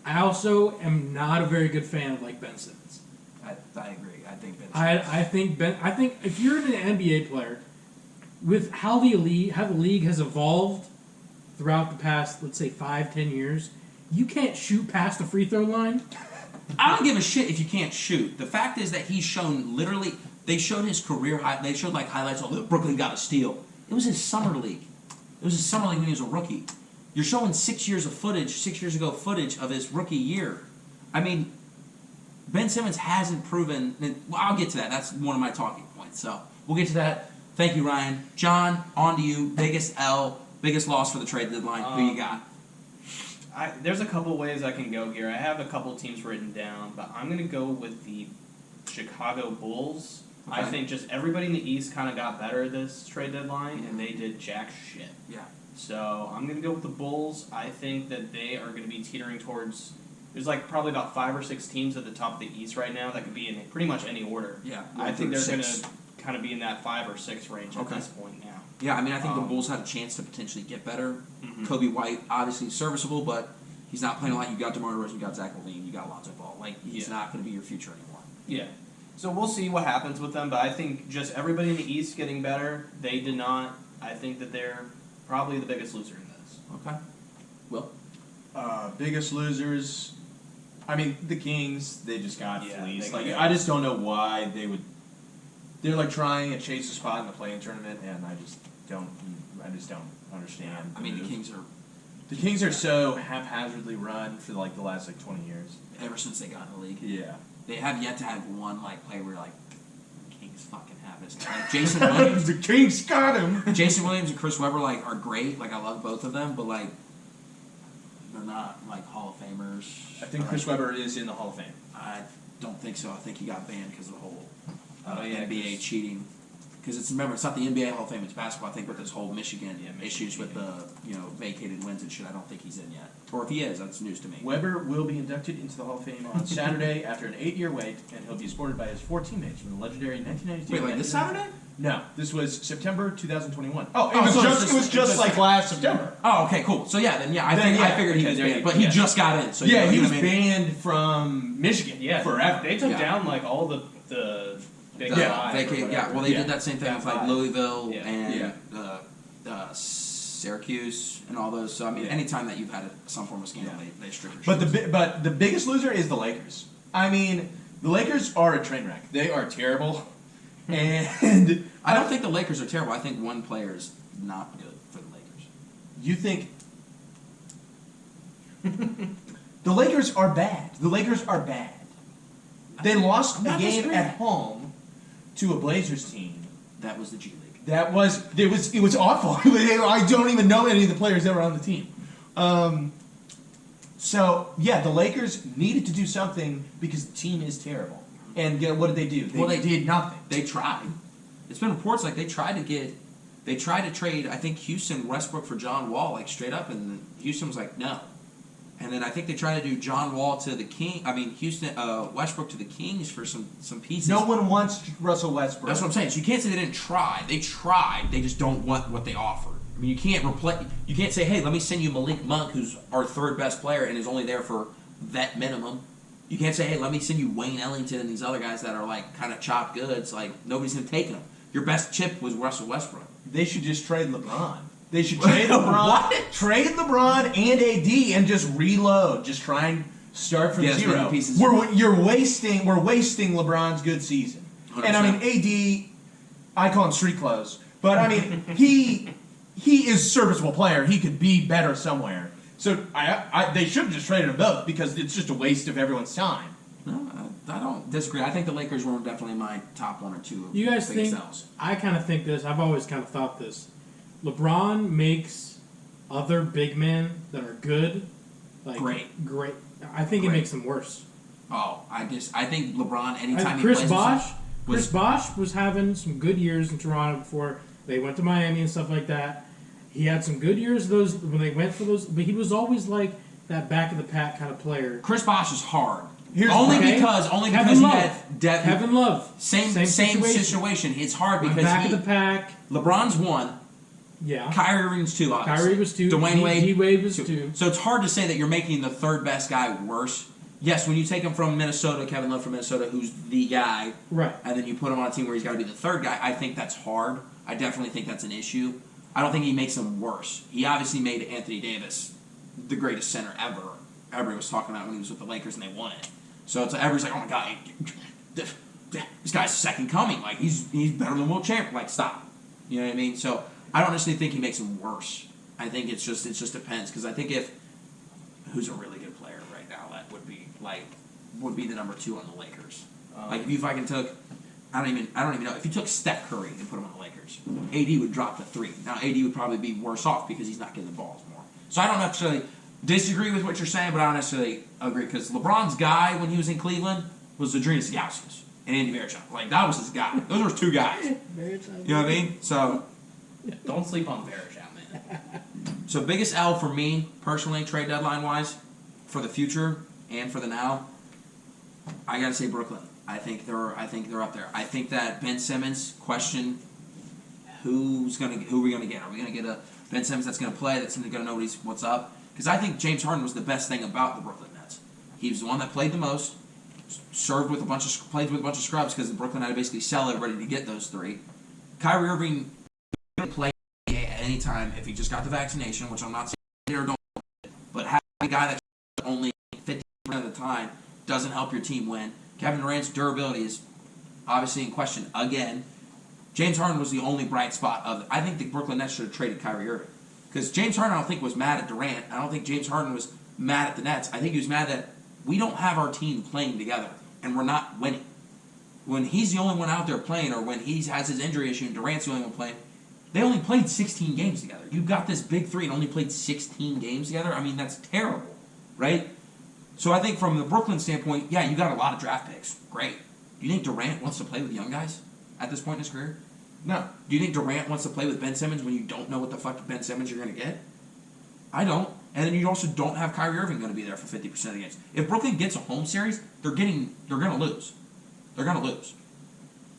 I also am not a very good fan of Ben Simmons. I agree. I think Ben. I think if you're an NBA player, with how the league has evolved throughout the past, let's say 5-10 years, you can't shoot past the free throw line. I don't give a shit if you can't shoot. The fact is that he's shown literally. They showed his career. They showed highlights. Oh, Brooklyn got a steal. It was his summer league. It was his summer league when he was a rookie. You're showing 6 years ago footage of his rookie year. I mean, Ben Simmons hasn't proven. Well, I'll get to that. That's one of my talking points. So we'll get to that. Thank you, Ryan. John, on to you. Biggest L, biggest loss for the trade deadline. Who you got? There's a couple ways I can go here. I have a couple teams written down, but I'm going to go with the Chicago Bulls. Okay. I think just everybody in the East kind of got better this trade deadline, and they did jack shit. Yeah. So I'm going to go with the Bulls. I think that they are going to be teetering towards. There's probably about 5 or 6 teams at the top of the East right now that could be in pretty much any order. Yeah. I think they're going six. to kind of be in that 5 or 6 range at Okay. this point now. Yeah, I mean, I think the Bulls had a chance to potentially get better. Mhm. Kobe White, obviously serviceable, but he's not playing a lot. You got DeMar DeRozan, you got Zach LaVine, you got Lonzo Ball. He's not going to be your future anymore. Yeah. So we'll see what happens with them, but I think just everybody in the East getting better. They did not. I think that they're probably the biggest loser in this. Okay. Will? Biggest losers. I mean, the Kings. They just got Yeah, fleeced. they got- I just don't know why they would. They're trying to chase a spot in the play-in tournament, and I just don't understand. I mean, the Kings are, The Kings are so haphazardly run for the last 20 years. ever since they got in the league, Yeah. they have yet to have one play where the Kings fucking have this. Jason Williams, The Kings got him. Jason Williams and Chris Webber are great. I love both of them, but they're not Hall of Famers. I think Chris Webber is in the Hall of Fame. I don't think so. I think he got banned because of the whole yeah, NBA 'cause- cheating. Because it's not the NBA Hall of Fame, it's basketball. I think with this whole Michigan issues with the vacated wins and shit, I don't think he's in yet. Or if he is, that's news to me. Webber will be inducted into the Hall of Fame on Saturday after an 8-year wait, and he'll be escorted by his 4 teammates from the legendary 1992. Wait, this Saturday? No, this was September 2021. Oh, Oh, so it was just last September. Oh, okay, cool. So I figured he was okay, banned, but he yeah. just got in. So He you know was what I mean? banned from Michigan forever. They took Yeah. down all the big The five. or vacate, whatever. well, they did that same thing Yeah, with five. Louisville Yeah. and Syracuse and all those. So I mean, Yeah. anytime that you've had some form of scandal, Yeah. they strip your But shit. the biggest loser is the Lakers. I mean, the Lakers are a train wreck. They are terrible, and I don't think the Lakers are terrible. I think one player is not good for the Lakers. you think the Lakers are bad. The Lakers are bad. They lost I'm a not game disagreeing. at home to a Blazers team. That was the G League. It was awful. I don't even know any of the players that were on the team. So yeah, the Lakers needed to do something because the team is terrible. And what did they do? They did nothing. They tried. It's been reports they tried to trade, I think, Houston Westbrook for John Wall, straight up, and Houston was like, no. And then I think they tried to do John Wall to the Westbrook to the Kings for some pieces. No one wants Russell Westbrook. That's what I'm saying. So you can't say they didn't try. They tried. They just don't want what they offered. I mean, you can't say, hey, let me send you Malik Monk, who's our third best player and is only there for vet minimum. You can't say, hey, let me send you Wayne Ellington and these other guys that are like kind of chopped goods. Like nobody's gonna take them. Your best chip was Russell Westbrook. They should just trade LeBron. They should trade LeBron. What? Trade LeBron and AD and just reload. Just try and start from Get as zero. many pieces We're wasting LeBron's good season. 100%. And I mean AD, I call him street clothes, but I mean he is a serviceable player. He could be better somewhere. So they should have just traded them both because it's just a waste of everyone's time. No, I don't disagree. I think the Lakers were definitely in my top one or two. You guys biggest think? L's. I kind of think this. I've always kind of thought this. LeBron makes other big men that are good, like Great. I think it Great. makes them worse. Oh, I think LeBron anytime Chris he plays Bosh. with Chris Bosh was having some good years in Toronto before they went to Miami and stuff like that. He had some good years those when they went for those, but he was always like that back of the pack kind of player. Chris Bosh is hard. Here's only okay. because Kevin he Love. had depth. Kevin Love, Same situation. It's hard Went because back of the pack. LeBron's one, Yeah, Kyrie Irving's two. Obviously. Kyrie was two. Dwayne Wade. D-Wade was two. So it's hard to say that you're making the third best guy worse. Yes, when you take him from Minnesota, Kevin Love from Minnesota, who's the guy, Right. and then you put him on a team where he's got to be the third guy, I think that's hard. I definitely think that's an issue. I don't think he makes him worse. He obviously made Anthony Davis the greatest center ever. Everybody was talking about when he was with the Lakers and they won it. So everybody's like, oh my god, this guy's second coming. Like he's better than Will Chamberlain. Like stop. You know what I mean? So I don't necessarily think he makes him worse. I think it just depends because I think who's a really good player right now that would be the number 2 on the Lakers. Like if you fucking took. I don't even know. If you took Steph Curry and put him on the Lakers, AD would drop to 3. Now AD would probably be worse off because he's not getting the balls more. So I don't necessarily disagree with what you're saying, but I don't necessarily agree because LeBron's guy when he was in Cleveland was Adrinas Gauskas and Andy Varejao. Like that was his guy. Those were 2 guys. You know what I mean? So Don't sleep on Varejao, man. so biggest L for me personally, trade deadline wise, for the future and for the now, I gotta say Brooklyn. I think they're up there. I think that Ben Simmons question who are we gonna get? Are we gonna get a Ben Simmons that's gonna play, that's gonna know what's up? Because I think James Harden was the best thing about the Brooklyn Nets. He was the one that played the most, played with a bunch of scrubs because Brooklyn had to basically sell everybody to get those 3. Kyrie Irving didn't play at any time if he just got the vaccination, which I'm not saying or don't, but having a guy that's only 50% of the time doesn't help your team win. Kevin Durant's durability is obviously in question again. James Harden was the only bright spot of it. I think the Brooklyn Nets should have traded Kyrie Irving. Because James Harden, I don't think, was mad at Durant. I don't think James Harden was mad at the Nets. I think he was mad that we don't have our team playing together and we're not winning. When he's the only one out there playing or when he has his injury issue and Durant's the only one playing, they only played 16 games together. You've got this big 3 and only played 16 games together? I mean, that's terrible, right? So I think from the Brooklyn standpoint, yeah, you got a lot of draft picks. Great. Do you think Durant wants to play with young guys at this point in his career? No. Do you think Durant wants to play with Ben Simmons when you don't know what the fuck Ben Simmons you're going to get? I don't. And then you also don't have Kyrie Irving going to be there for 50% of the games. If Brooklyn gets a home series, they're going to lose. They're going to lose.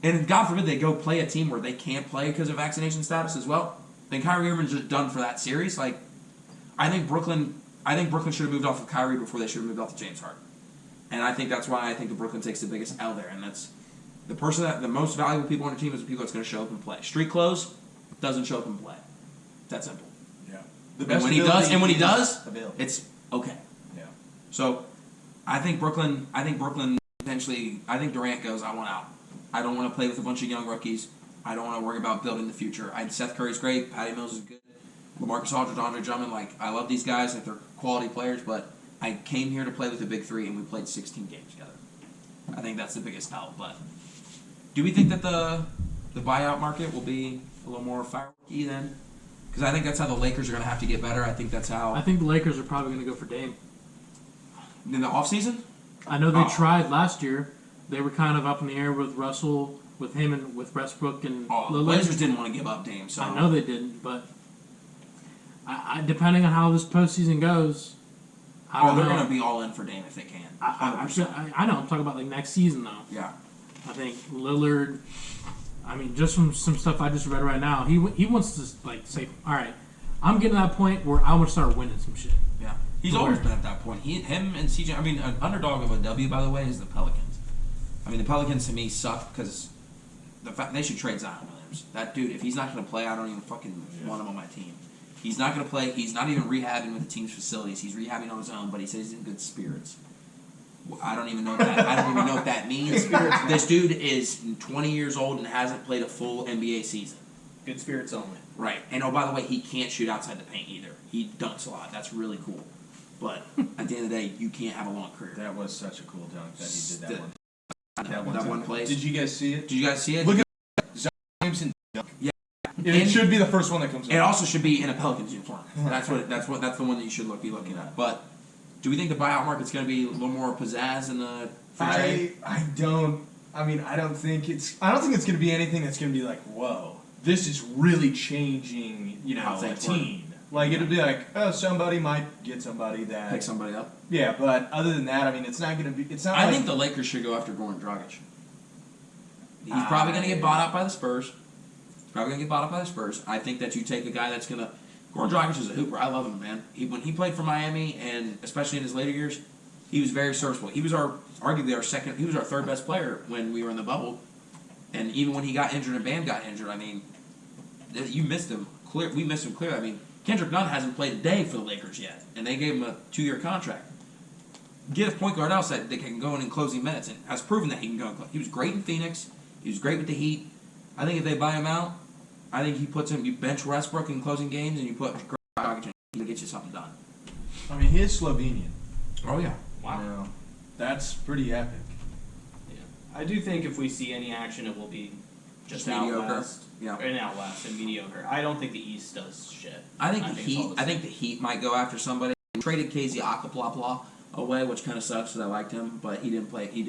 And God forbid they go play a team where they can't play because of vaccination status as well. Then Kyrie Irving's just done for that series. Like, I think Brooklyn should have moved off of Kyrie before they should have moved off of James Harden. And I think that's why I think the Brooklyn takes the biggest L there. And that's the person that the most valuable people on your team is the people that's going to show up and play. Street clothes doesn't show up and play. It's that simple. Yeah. And when he does, it's okay. Yeah. So I think Brooklyn eventually, I think Durant goes, I want out. I don't want to play with a bunch of young rookies. I don't want to worry about building the future. Seth Curry's great. Patty Mills is good. LaMarcus Aldridge, Andre Drummond, I love these guys. They're quality players, but I came here to play with the big 3, and we played 16 games together. I think that's the biggest L. But do we think that the buyout market will be a little more fireworky then? Because I think that's how the Lakers are going to have to get better. I think that's how... I think the Lakers are probably going to go for Dame. In the offseason? I know they tried last year. They were kind of up in the air with Russell, with him and with Westbrook and the Lillard. Blazers didn't want to give up Dame, so... I know they didn't, but I depending on how this postseason goes, I don't they're know. going to be all in for Dame if they can. 100%. I know. I'm talking about like next season though. Yeah. I think Lillard. I mean, just from some stuff I just read right now, he wants to like say, all right, I'm getting to that point where I want to start winning some shit. Yeah. He's always been at that point. Him and CJ. I mean, an underdog of a W, by the way, is the Pelicans. I mean, the Pelicans to me suck because the fact they should trade Zion Williams. That dude, if he's not going to play, I don't even fucking want him on my team. He's not going to play. He's not even rehabbing with the team's facilities. He's rehabbing on his own, but he says he's in good spirits. I don't even know what that. I don't even know what that means. This dude is 20 years old and hasn't played a full NBA season. Good spirits only. Right. And oh, by the way, he can't shoot outside the paint either. He dunks a lot. That's really cool. But at the end of the day, you can't have a long career. That was such a cool dunk that he did that That one place. Did you guys see it? Did you guys see it? Look at Zion Williamson dunk. Yeah. It should be the first one that comes up. It also should be in a Pelicans uniform. That's the one that you should be looking at. But do we think the buyout market's going to be a little more pizzazz in the free trade? I don't. I mean, I don't think it's going to be anything that's going to be like, whoa, this is really changing, How a things team. Like it'll be like, oh, somebody might get somebody that Pick somebody up. Yeah, but other than that, I mean, it's not going to be. It's not. I like, think the Lakers should go after Goran Dragic. He's probably going to get bought out by the Spurs. I think that you take a guy that's going to. Goran Dragic is a hooper. I love him, man. When he played for Miami, and especially in his later years, he was very serviceable. He was arguably our second. He was our third best player when we were in the bubble, and even when he got injured and Bam got injured, I mean, you missed him clear. We missed him clear. I mean, Kendrick Nunn hasn't played a day for the Lakers yet, and they gave him a 2-year contract. Get a point guard else that can go in closing minutes, and has proven that he can go. He was great in Phoenix. He was great with the Heat. I think if they buy him out, I think he puts him. You bench Westbrook in closing games, and you put Dragic in to get you something done. I mean, he is Slovenian. Oh yeah, Wow. That's pretty epic. Yeah. I do think if we see any action, it will be just out mediocre. west. Yeah. And out west and mediocre. I don't think the East does shit. I think it's all the the Heat might go after somebody. We traded KZ Akapla away, which kind of sucks because I liked him, but he didn't play. He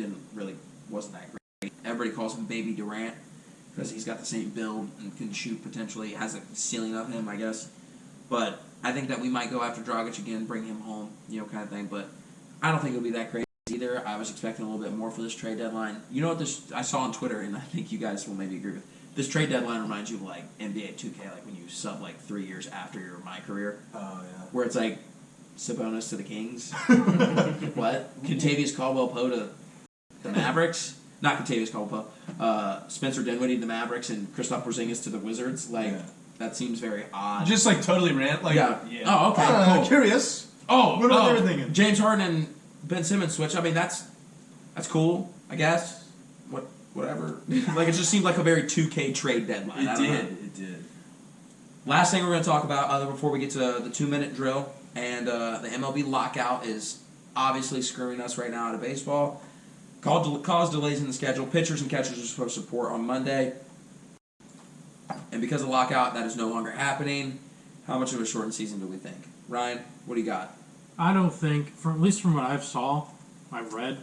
wasn't that great. Everybody calls him Baby Durant because he's got the same build and can shoot potentially. Has a ceiling of him, I guess. But I think that we might go after Dragic again, bring him home, kind of thing. But I don't think it'll be that crazy either. I was expecting a little bit more for this trade deadline. You know what I saw on Twitter, and I think you guys will maybe agree with. This trade deadline reminds you of like NBA 2K, like when you sub like 3 years after your my career. Oh yeah. Where it's like Sabonis to the Kings. What? Contavious Caldwell-Pope to the Mavericks. Not Contavious Caldwell-Pope. Spencer Dinwiddie to the Mavericks and Kristaps Porzingis to the Wizards. Like that seems very odd. Just like totally rant. Like yeah. Oh, okay. Cool. Curious. Oh, what about everything? James Harden and Ben Simmons switch. I mean, that's cool. I guess. Whatever. Like it just seemed like a very 2K trade deadline. It did. Last thing we're going to talk about, before we get to the 2-minute drill, and the MLB lockout is obviously screwing us right now out of baseball. Caused delays in the schedule. Pitchers and catchers are supposed to report on Monday, and because of the lockout, that is no longer happening. How much of a shortened season do we think, Ryan? What do you got? I don't think, at least from what I've read.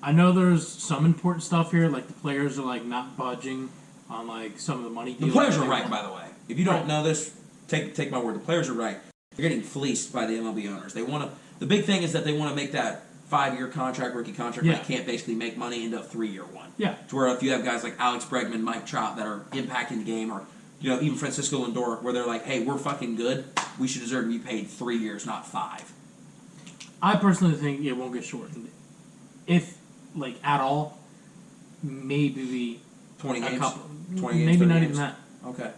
I know there's some important stuff here, like the players are like not budging on like some of the money deals. The players are right, by the way. If you don't know this, take my word. The players are right. They're getting fleeced by the MLB owners. They want to. The big thing is that they want to make that 5-year contract, rookie contract, where they can't basically make money into a 3-year one. Yeah. To where if you have guys like Alex Bregman, Mike Trout that are impacting the game, or even Francisco Lindor, where they're like, hey, we're fucking good. We should deserve to be paid 3 years, not 5. I personally think it won't get shortened. If like at all, maybe 20 a games. couple, 20 games. maybe not games. even that. Okay.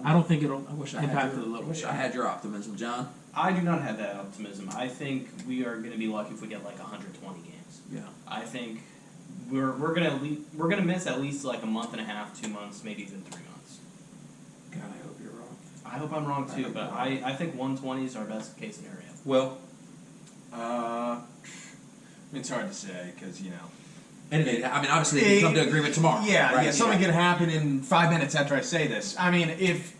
I don't think it'll I wish I impact had it a little. I had your optimism, John. I do not have that optimism. I think we are going to be lucky if we get like 120 games. Yeah. I think we're gonna miss at least like a month and a half, 2 months, maybe even 3 months. God, I hope you're wrong. I hope I'm wrong too, but I think 120 is our best case scenario. Well, it's hard to say because anything. I mean, obviously, they can come to agreement tomorrow. Yeah, right? yeah. Something can happen in 5 minutes after I say this. I mean, if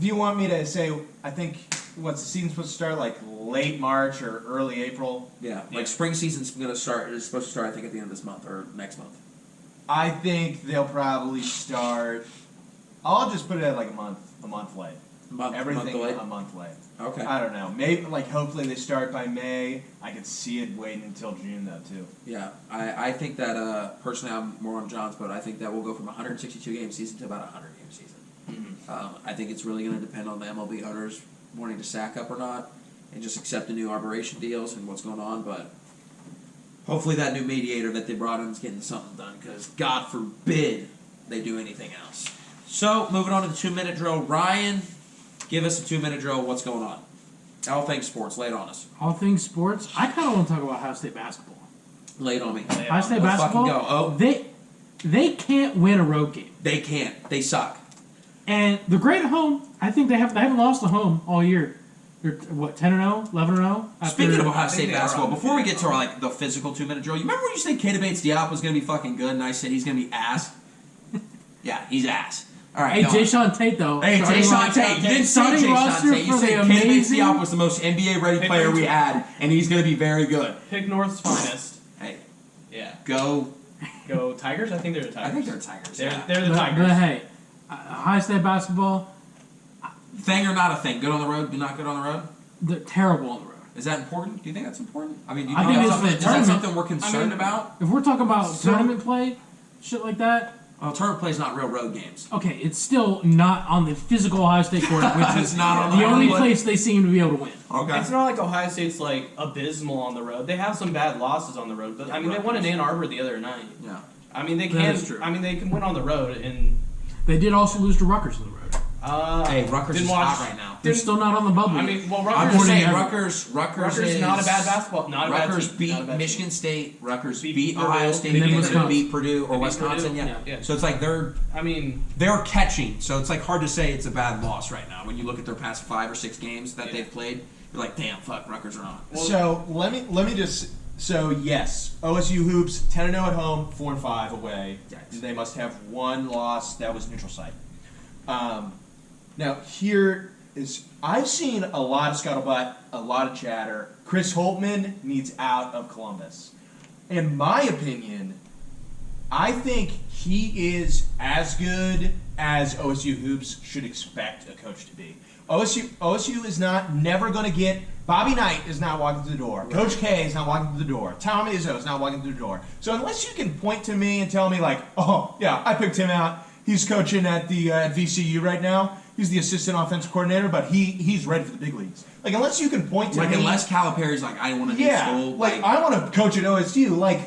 you want me to say, I think what's the season supposed to start like late March or early April? Yeah, like spring season's going to start. It's supposed to start, I think, at the end of this month or next month. I think they'll probably start. I'll just put it at like a month late. everything delayed? a month late. Okay. I don't know. Maybe hopefully they start by May. I could see it waiting until June though too. Yeah, I think that personally I'm more on John's boat. I think that we'll go from 162 game season to about a 100 game season. I think it's really going to depend on the MLB owners wanting to sack up or not, and just accept the new arbitration deals and what's going on. But hopefully that new mediator that they brought in is getting something done, because God forbid they do anything else. So moving on to the 2-minute drill, Ryan, give us a 2-minute drill. What's going on? All things sports. Lay it on us. All things sports. I kind of want to talk about Ohio State basketball. Lay it on me. Ohio State Let's basketball. fucking go. Oh, They can't win a road game. they can't. They suck. And they're great at home. I think they haven't lost at home all year. They're what, 10-0, 11-0? Speaking of Ohio I think State they are basketball, on the before we get to field. our the physical 2-minute drill, you remember when you said Keita Bates-Diop was going to be fucking good, and I said he's going to be ass? Yeah, he's ass. All right. Hey, go on. Jayshawn Tate though. Hey, starting Jayshawn line- Tate. You didn't say starting Jayshawn roster Tate. You for said the Keita amazing. Bates-Diop was the most NBA-ready player we had, and he's going to be very good. Pick North's finest. Hey, Yeah. go. Go Tigers? I think they're the Tigers. I think they're Tigers. They're, Yeah. they're the But Tigers. hey, Ohio State basketball, Thing or not a thing? Good on the road? Do not good on the road? they're terrible on the road. Is that important? Do you think that's important? I mean, do you I think, think that's it's something, for is the that tournament. something we're concerned about? If we're talking about So- tournament play, shit like that, Well, tournament play is not real road games. okay, it's still not on the physical Ohio State court, which It's is not on the the only hardwood. place they seem to be able to win. Okay. It's not like Ohio State's like abysmal on the road. They have some bad losses on the road, but I mean they won in Ann Arbor the other night. Yeah. I mean they That can. is true. I mean they can win on the road, and They did also lose to Rutgers on the road. hey, Rutgers didn't is watch, hot right now. They're still not on the bubble. I yet. mean, well, I'm Rutgers, just saying, ever. Rutgers is not a bad basketball. Not a bad Rutgers team, beat not a bad Michigan team. State. Rutgers Beat beat Purdue, Ohio State. and then They Wisconsin. beat Purdue or They beat Wisconsin. Purdue, Yeah. yeah. So it's like I mean, they're catching. So it's like hard to say it's a bad loss right now when you look at their past 5 or 6 games that Yeah. they've played. You're like, damn, fuck, Rutgers are on. Well- So let me just. So yes, OSU hoops 10-0 at home, 4-5 away. Yikes. They must have one loss. That was neutral site. Now here is I've seen a lot of scuttlebutt, a lot of chatter. Chris Holtman needs out of Columbus. In my opinion, I think he is as good as OSU hoops should expect a coach to be. OSU is never going to get. Bobby Knight is not walking through the door. Right. Coach K is not walking through the door. Tom Izzo is not walking through the door. So unless you can point to me and tell me like, oh yeah, I picked him out. He's coaching at the at VCU right now. He's the assistant offensive coordinator, but he's ready for the big leagues. Like unless you can point to Like, me, unless Calipari's like, I want to do yeah, school. like I want to coach at OSU. Like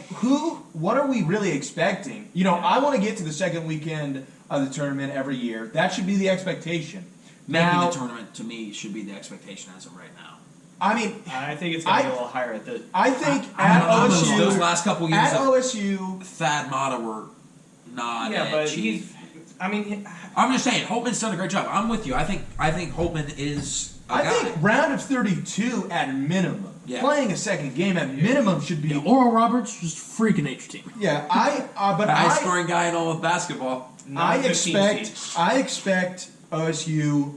what are we really expecting? You know, I want to get to the second weekend of the tournament every year. That should be the expectation. making Now, the tournament, to me, should be the expectation as of right now. I mean, I think it's gonna be a little higher at the. I think I at don't know, OSU, those last couple years at of OSU, Thad Matta were not Yeah, a but chief. I mean, I'm just saying, Holtman's done a great job. I'm with you. I think Holtman is a I guy. think round of 32 at minimum. Yeah. Playing a second game at minimum should be. Yeah, Oral Roberts, just freaking nature team. Yeah, but Highest scoring guy in all of basketball. I not 15 seed. expect OSU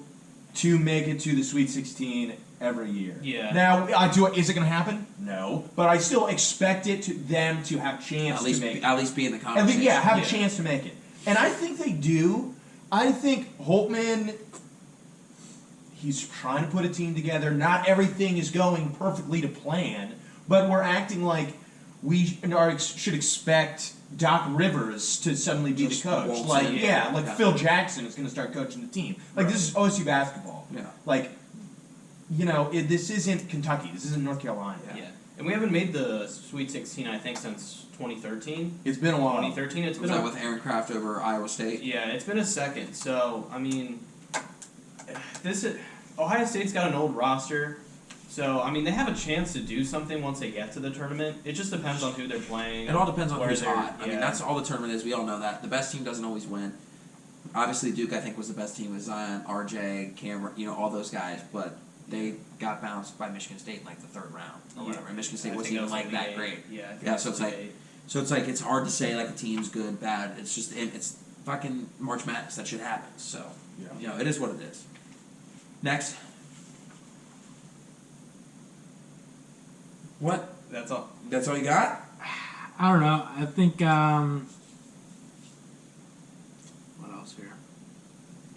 to make it to the Sweet 16 every year. Yeah. Now, is it going to happen? No, but I still expect them to have a chance to make it. At least be in the At conversation. least, have Yeah. a chance to make it. And I think they do. I think Holtman, he's trying to put a team together. Not everything is going perfectly to plan, but we're acting like we should expect Doc Rivers to suddenly be Just the coach. waltz Like, in. yeah, Phil Jackson is going to start coaching the team. Like, this is OSU basketball. Yeah. Like, this isn't Kentucky. This isn't North Carolina. Yeah, and we haven't made the Sweet 16, I think, since 2013. It's been a while. 2013. It's Was been that with Aaron Kraft over Iowa State? Yeah, it's been a second. So I mean, Ohio State's got an old roster. So I mean, they have a chance to do something once they get to the tournament. It just depends on who they're playing. It all depends on where who's they're- hot. I mean, yeah. that's all the tournament is. We all know that. The best team doesn't always win. Obviously, Duke, I think, was the best team with Zion, RJ, Cameron, all those guys. But they got bounced by Michigan State in like the third round or Yeah. whatever. And Michigan State I wasn't think even it was like the that eight. great. Yeah, I think Yeah, it so was it's the like eight. it's hard to say like a team's good, bad. It's just it's fucking March Madness. That shit happens. So it is what it is. Next. What? That's all. That's all you got? I don't know. I think what else here?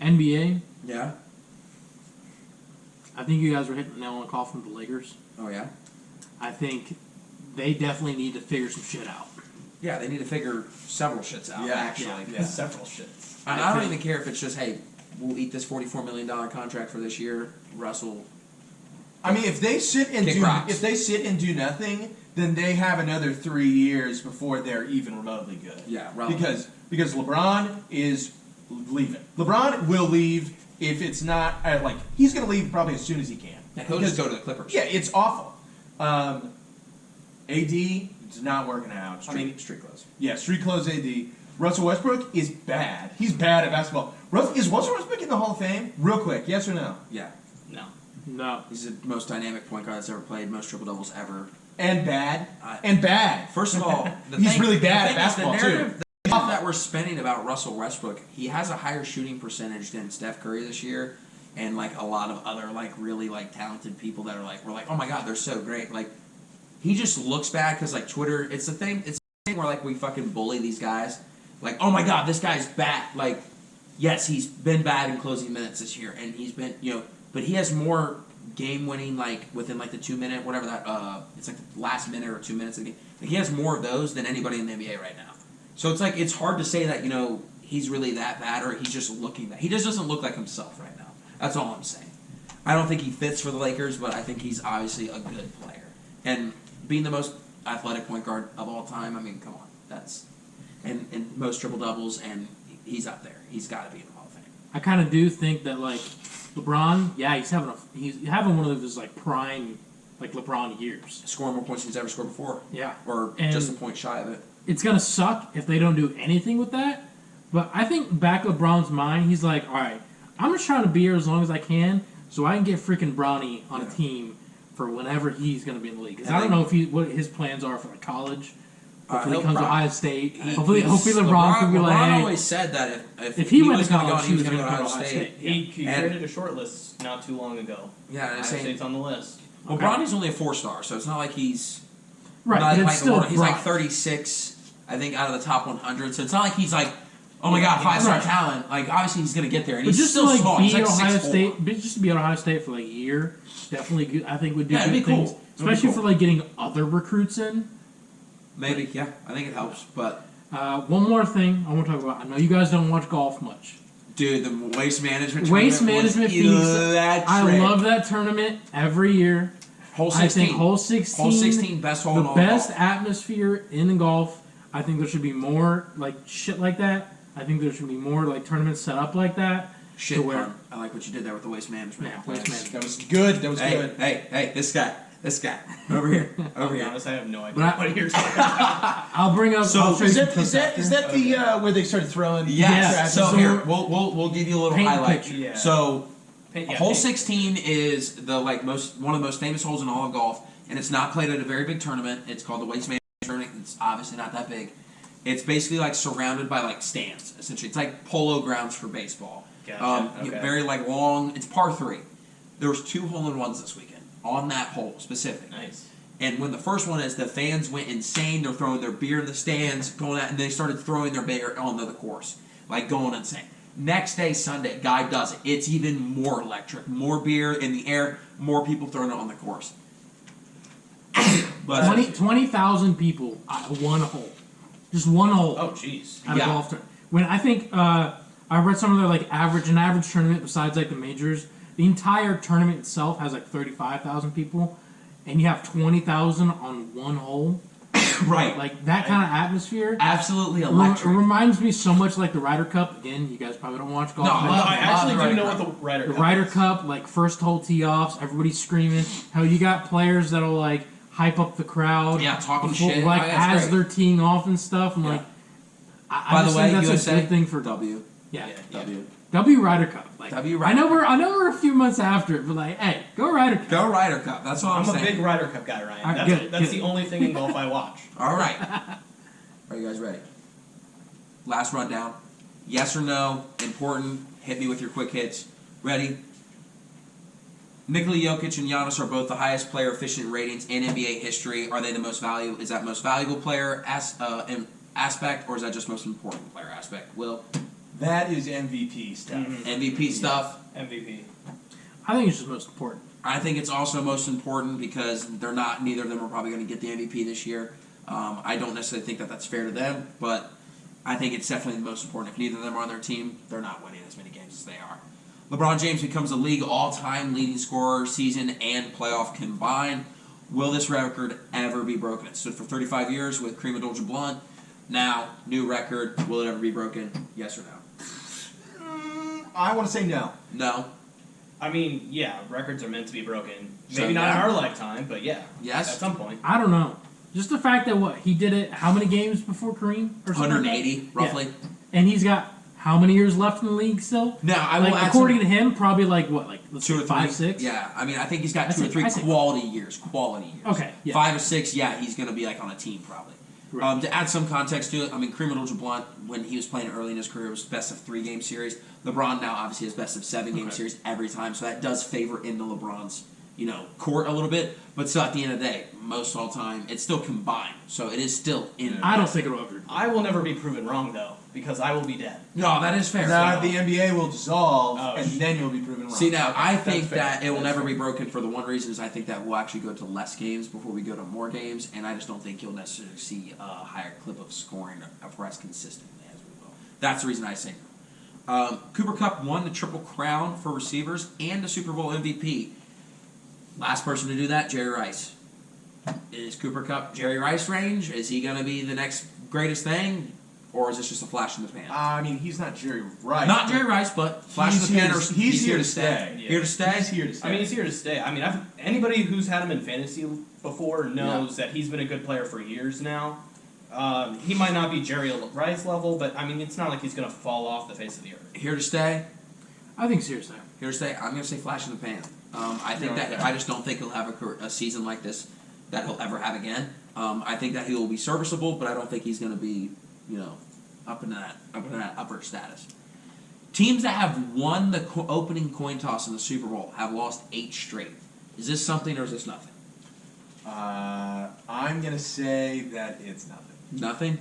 NBA. Yeah. I think you guys were hitting the nail on the coffin with the Lakers. Oh yeah. I think they definitely need to figure some shit out. Yeah, they need to figure several shits out. Yeah, actually. yeah. Several shits. And I don't even care if it's just, hey, we'll eat this $44 million contract for this year. Russell. I mean, if they sit and do nothing, then they have another 3 years before they're even remotely good. Yeah, relevant. Because LeBron is leaving. LeBron will leave if it's not he's going to leave probably as soon as he can. Yeah, he'll just go to the Clippers. Yeah, it's awful. AD it's not working out. Street clothes. Yeah, street clothes AD. Russell Westbrook is bad. He's bad at basketball. Is Russell Westbrook in the Hall of Fame? Real quick, yes or no? Yeah. No. He's the most dynamic point guard that's ever played, most triple doubles ever. And bad. First of all, he's really bad at basketball too. The narrative that we're spinning about Russell Westbrook, he has a higher shooting percentage than Steph Curry this year, and like a lot of other really talented people that are we're like, oh my god, they're so great. Like, he just looks bad because Twitter, it's the thing where we fucking bully these guys. Like, oh my god, this guy's bad. Like, yes, he's been bad in closing minutes this year, and he's been but he has more game-winning, within the 2 minute, whatever that, it's the last minute or 2 minutes of the game. He has more of those than anybody in the NBA right now. So it's hard to say that, he's really that bad or he's just looking bad. He just doesn't look like himself right now. That's all I'm saying. I don't think he fits for the Lakers, but I think he's obviously a good player. And being the most athletic point guard of all time, I mean, come on. That's, and most triple-doubles, and he's up there. He's got to be in the Hall of Fame. I kind of do think that, LeBron, yeah, he's having one of those prime LeBron years. Scoring more points than he's ever scored before. Yeah. Or just a point shy of it. It's gonna suck if they don't do anything with that. But I think back of LeBron's mind, he's like, all right, I'm just trying to be here as long as I can so I can get freaking Bronny on a team for whenever he's gonna be in the league. 'Cause I don't know what his plans are for college. Hopefully he comes to Ohio State. Hopefully LeBron can be LeBron hey, always said that if he went was to going to college, go, he was going to go to Ohio State. He created a short list not too long ago. Yeah, Ohio State's on the list. Well, Bronny's only a 4-star, so it's not like he's right. But it's still he's 36, I think, out of the top 100. So it's not like he's oh my god, 5-star talent. Obviously he's going to get there, and but he's just still to small. Be He's Ohio 6'4". State, just to be at Ohio State for a year, definitely good, I think would do good it'd be things, cool. especially for getting other recruits in. Maybe, yeah, I think it helps. But one more thing I want to talk about. I know you guys don't watch golf much. Dude, the waste management fees. I love that tournament every year. Hole 16. I think hole 16. Hole 16, best hole in all the best golf. Atmosphere in golf. I think there should be more shit like that. I think there should be more tournaments set up like that. Shit, where I like what you did there with the waste management. Yeah, waste management. That was good. That was good. Hey, this guy, over here, over here. Honestly, I have no idea what you're talking about. I'll bring up. So is that the where they started throwing? Yes. So so here we'll give you a little highlight. Picture. Yeah. So hole 16 is the one of the most famous holes in all of golf, and it's not played at a very big tournament. It's called the Waste Management Tournament. It's obviously not that big. It's basically surrounded by stands. Essentially, it's like polo grounds for baseball. Gotcha. Okay. Very long. It's par 3. There was 2 hole-in-ones this weekend on that hole specific. Nice. And when the first one is, the fans went insane. They're throwing their beer in the stands, going out, and they started throwing their beer onto the course, going insane. Next day, Sunday, guy does it. It's even more electric, more beer in the air, more people throwing it on the course. But 20,000 people at one hole, just one hole. Oh, jeez. At a golf tournament. When I think I read some of their an average tournament besides the majors. The entire tournament itself has 35,000 people, and you have 20,000 on one hole. Right. That kind of atmosphere. Absolutely electric. It reminds me so much like the Ryder Cup. Again, you guys probably don't watch golf. No, I actually do know what the Ryder Cup is. The Ryder Cup, first hole tee-offs, everybody's screaming. How you got players that'll hype up the crowd. Yeah, talking before, shit. as they're teeing off and stuff. And By the way, that's USA, a good thing for W. Yeah. W. Ryder Cup. W Ryder I know we're a few months after it, but hey, go Ryder Cup. Go Ryder Cup. That's what I'm saying. I'm a big Ryder Cup guy, Ryan. Right, That's the only thing in golf I watch. All right. Are you guys ready? Last rundown. Yes or no? Important. Hit me with your quick hits. Ready? Nikola Jokic and Giannis are both the highest player efficient ratings in NBA history. Are they the most valuable? Is that most valuable player aspect, or is that just most important player aspect? Will? That is MVP stuff. MVP stuff. MVP. I think it's just most important. I think it's also most important because neither of them are probably going to get the MVP this year. I don't necessarily think that that's fair to them, but I think it's definitely the most important. If neither of them are on their team, they're not winning as many games as they are. LeBron James becomes the league all-time leading scorer, season and playoff combined. Will this record ever be broken? It stood for 35 years with Kareem Abdul-Jabbar. Now, new record. Will it ever be broken? Yes or no? I want to say no. No. I mean, yeah, records are meant to be broken. So, Maybe not in yeah. our lifetime, but yeah. Yes. At some point. I don't know. Just the fact that he did it how many games before Kareem? Or something 180, like that? roughly. Yeah. And he's got how many years left in the league still? Now, I will add according some, to him, probably let's 2 say or 3. 5, 6. Yeah, I mean, I think he's got I 2 or say- 3 I say- quality years. Quality years. Okay, yeah. 5 or 6, yeah, he's going to be on a team probably. Right. To add some context to it, I mean, Kareem Abdul-Jabbar, when he was playing early in his career, was best of 3 game series. LeBron now obviously has best of 7 game series every time, so that does favor into LeBron's court a little bit. But still, at the end of the day, most all time, it's still combined, so it is still in. I don't think it'll ever. I will never be proven wrong, though, because I will be dead. No, that is fair. Now the NBA will dissolve, Oh, and then you'll be proven wrong. See, now, Okay, I that's think fair. that it will That's never fair. be broken for the one reason is I think that we'll actually go to less games before we go to more games, and I just don't think you'll necessarily see a higher clip of scoring for as consistently as we will. That's the reason I say no. Cooper Kupp won the Triple Crown for receivers and the Super Bowl MVP. Last person to do that, Jerry Rice. Is Cooper Kupp Jerry Rice range? Is he going to be the next greatest thing? Or is this just a flash in the pan? I mean, he's not Jerry Rice. Not Jerry Rice, but flash in He's the pan. here Or to- he's here to stay. Yeah. Here to stay? He's here to stay. I mean, he's here to stay. I mean, anybody who's had him in fantasy before knows that he's been a good player for years now. He might not be Jerry Rice level, but I mean, it's not like he's going to fall off the face of the earth. Here to stay? I think seriously. Here to stay? I'm going to say flash in the pan. I think Yeah, that okay. I just don't think he'll have a season like this that he'll ever have again. I think that he will be serviceable, but I don't think he's going to be, up in that upper status. Teams that have won the opening coin toss in the Super Bowl have lost 8 straight. Is this something or is this nothing? I'm gonna say that it's nothing. Nothing.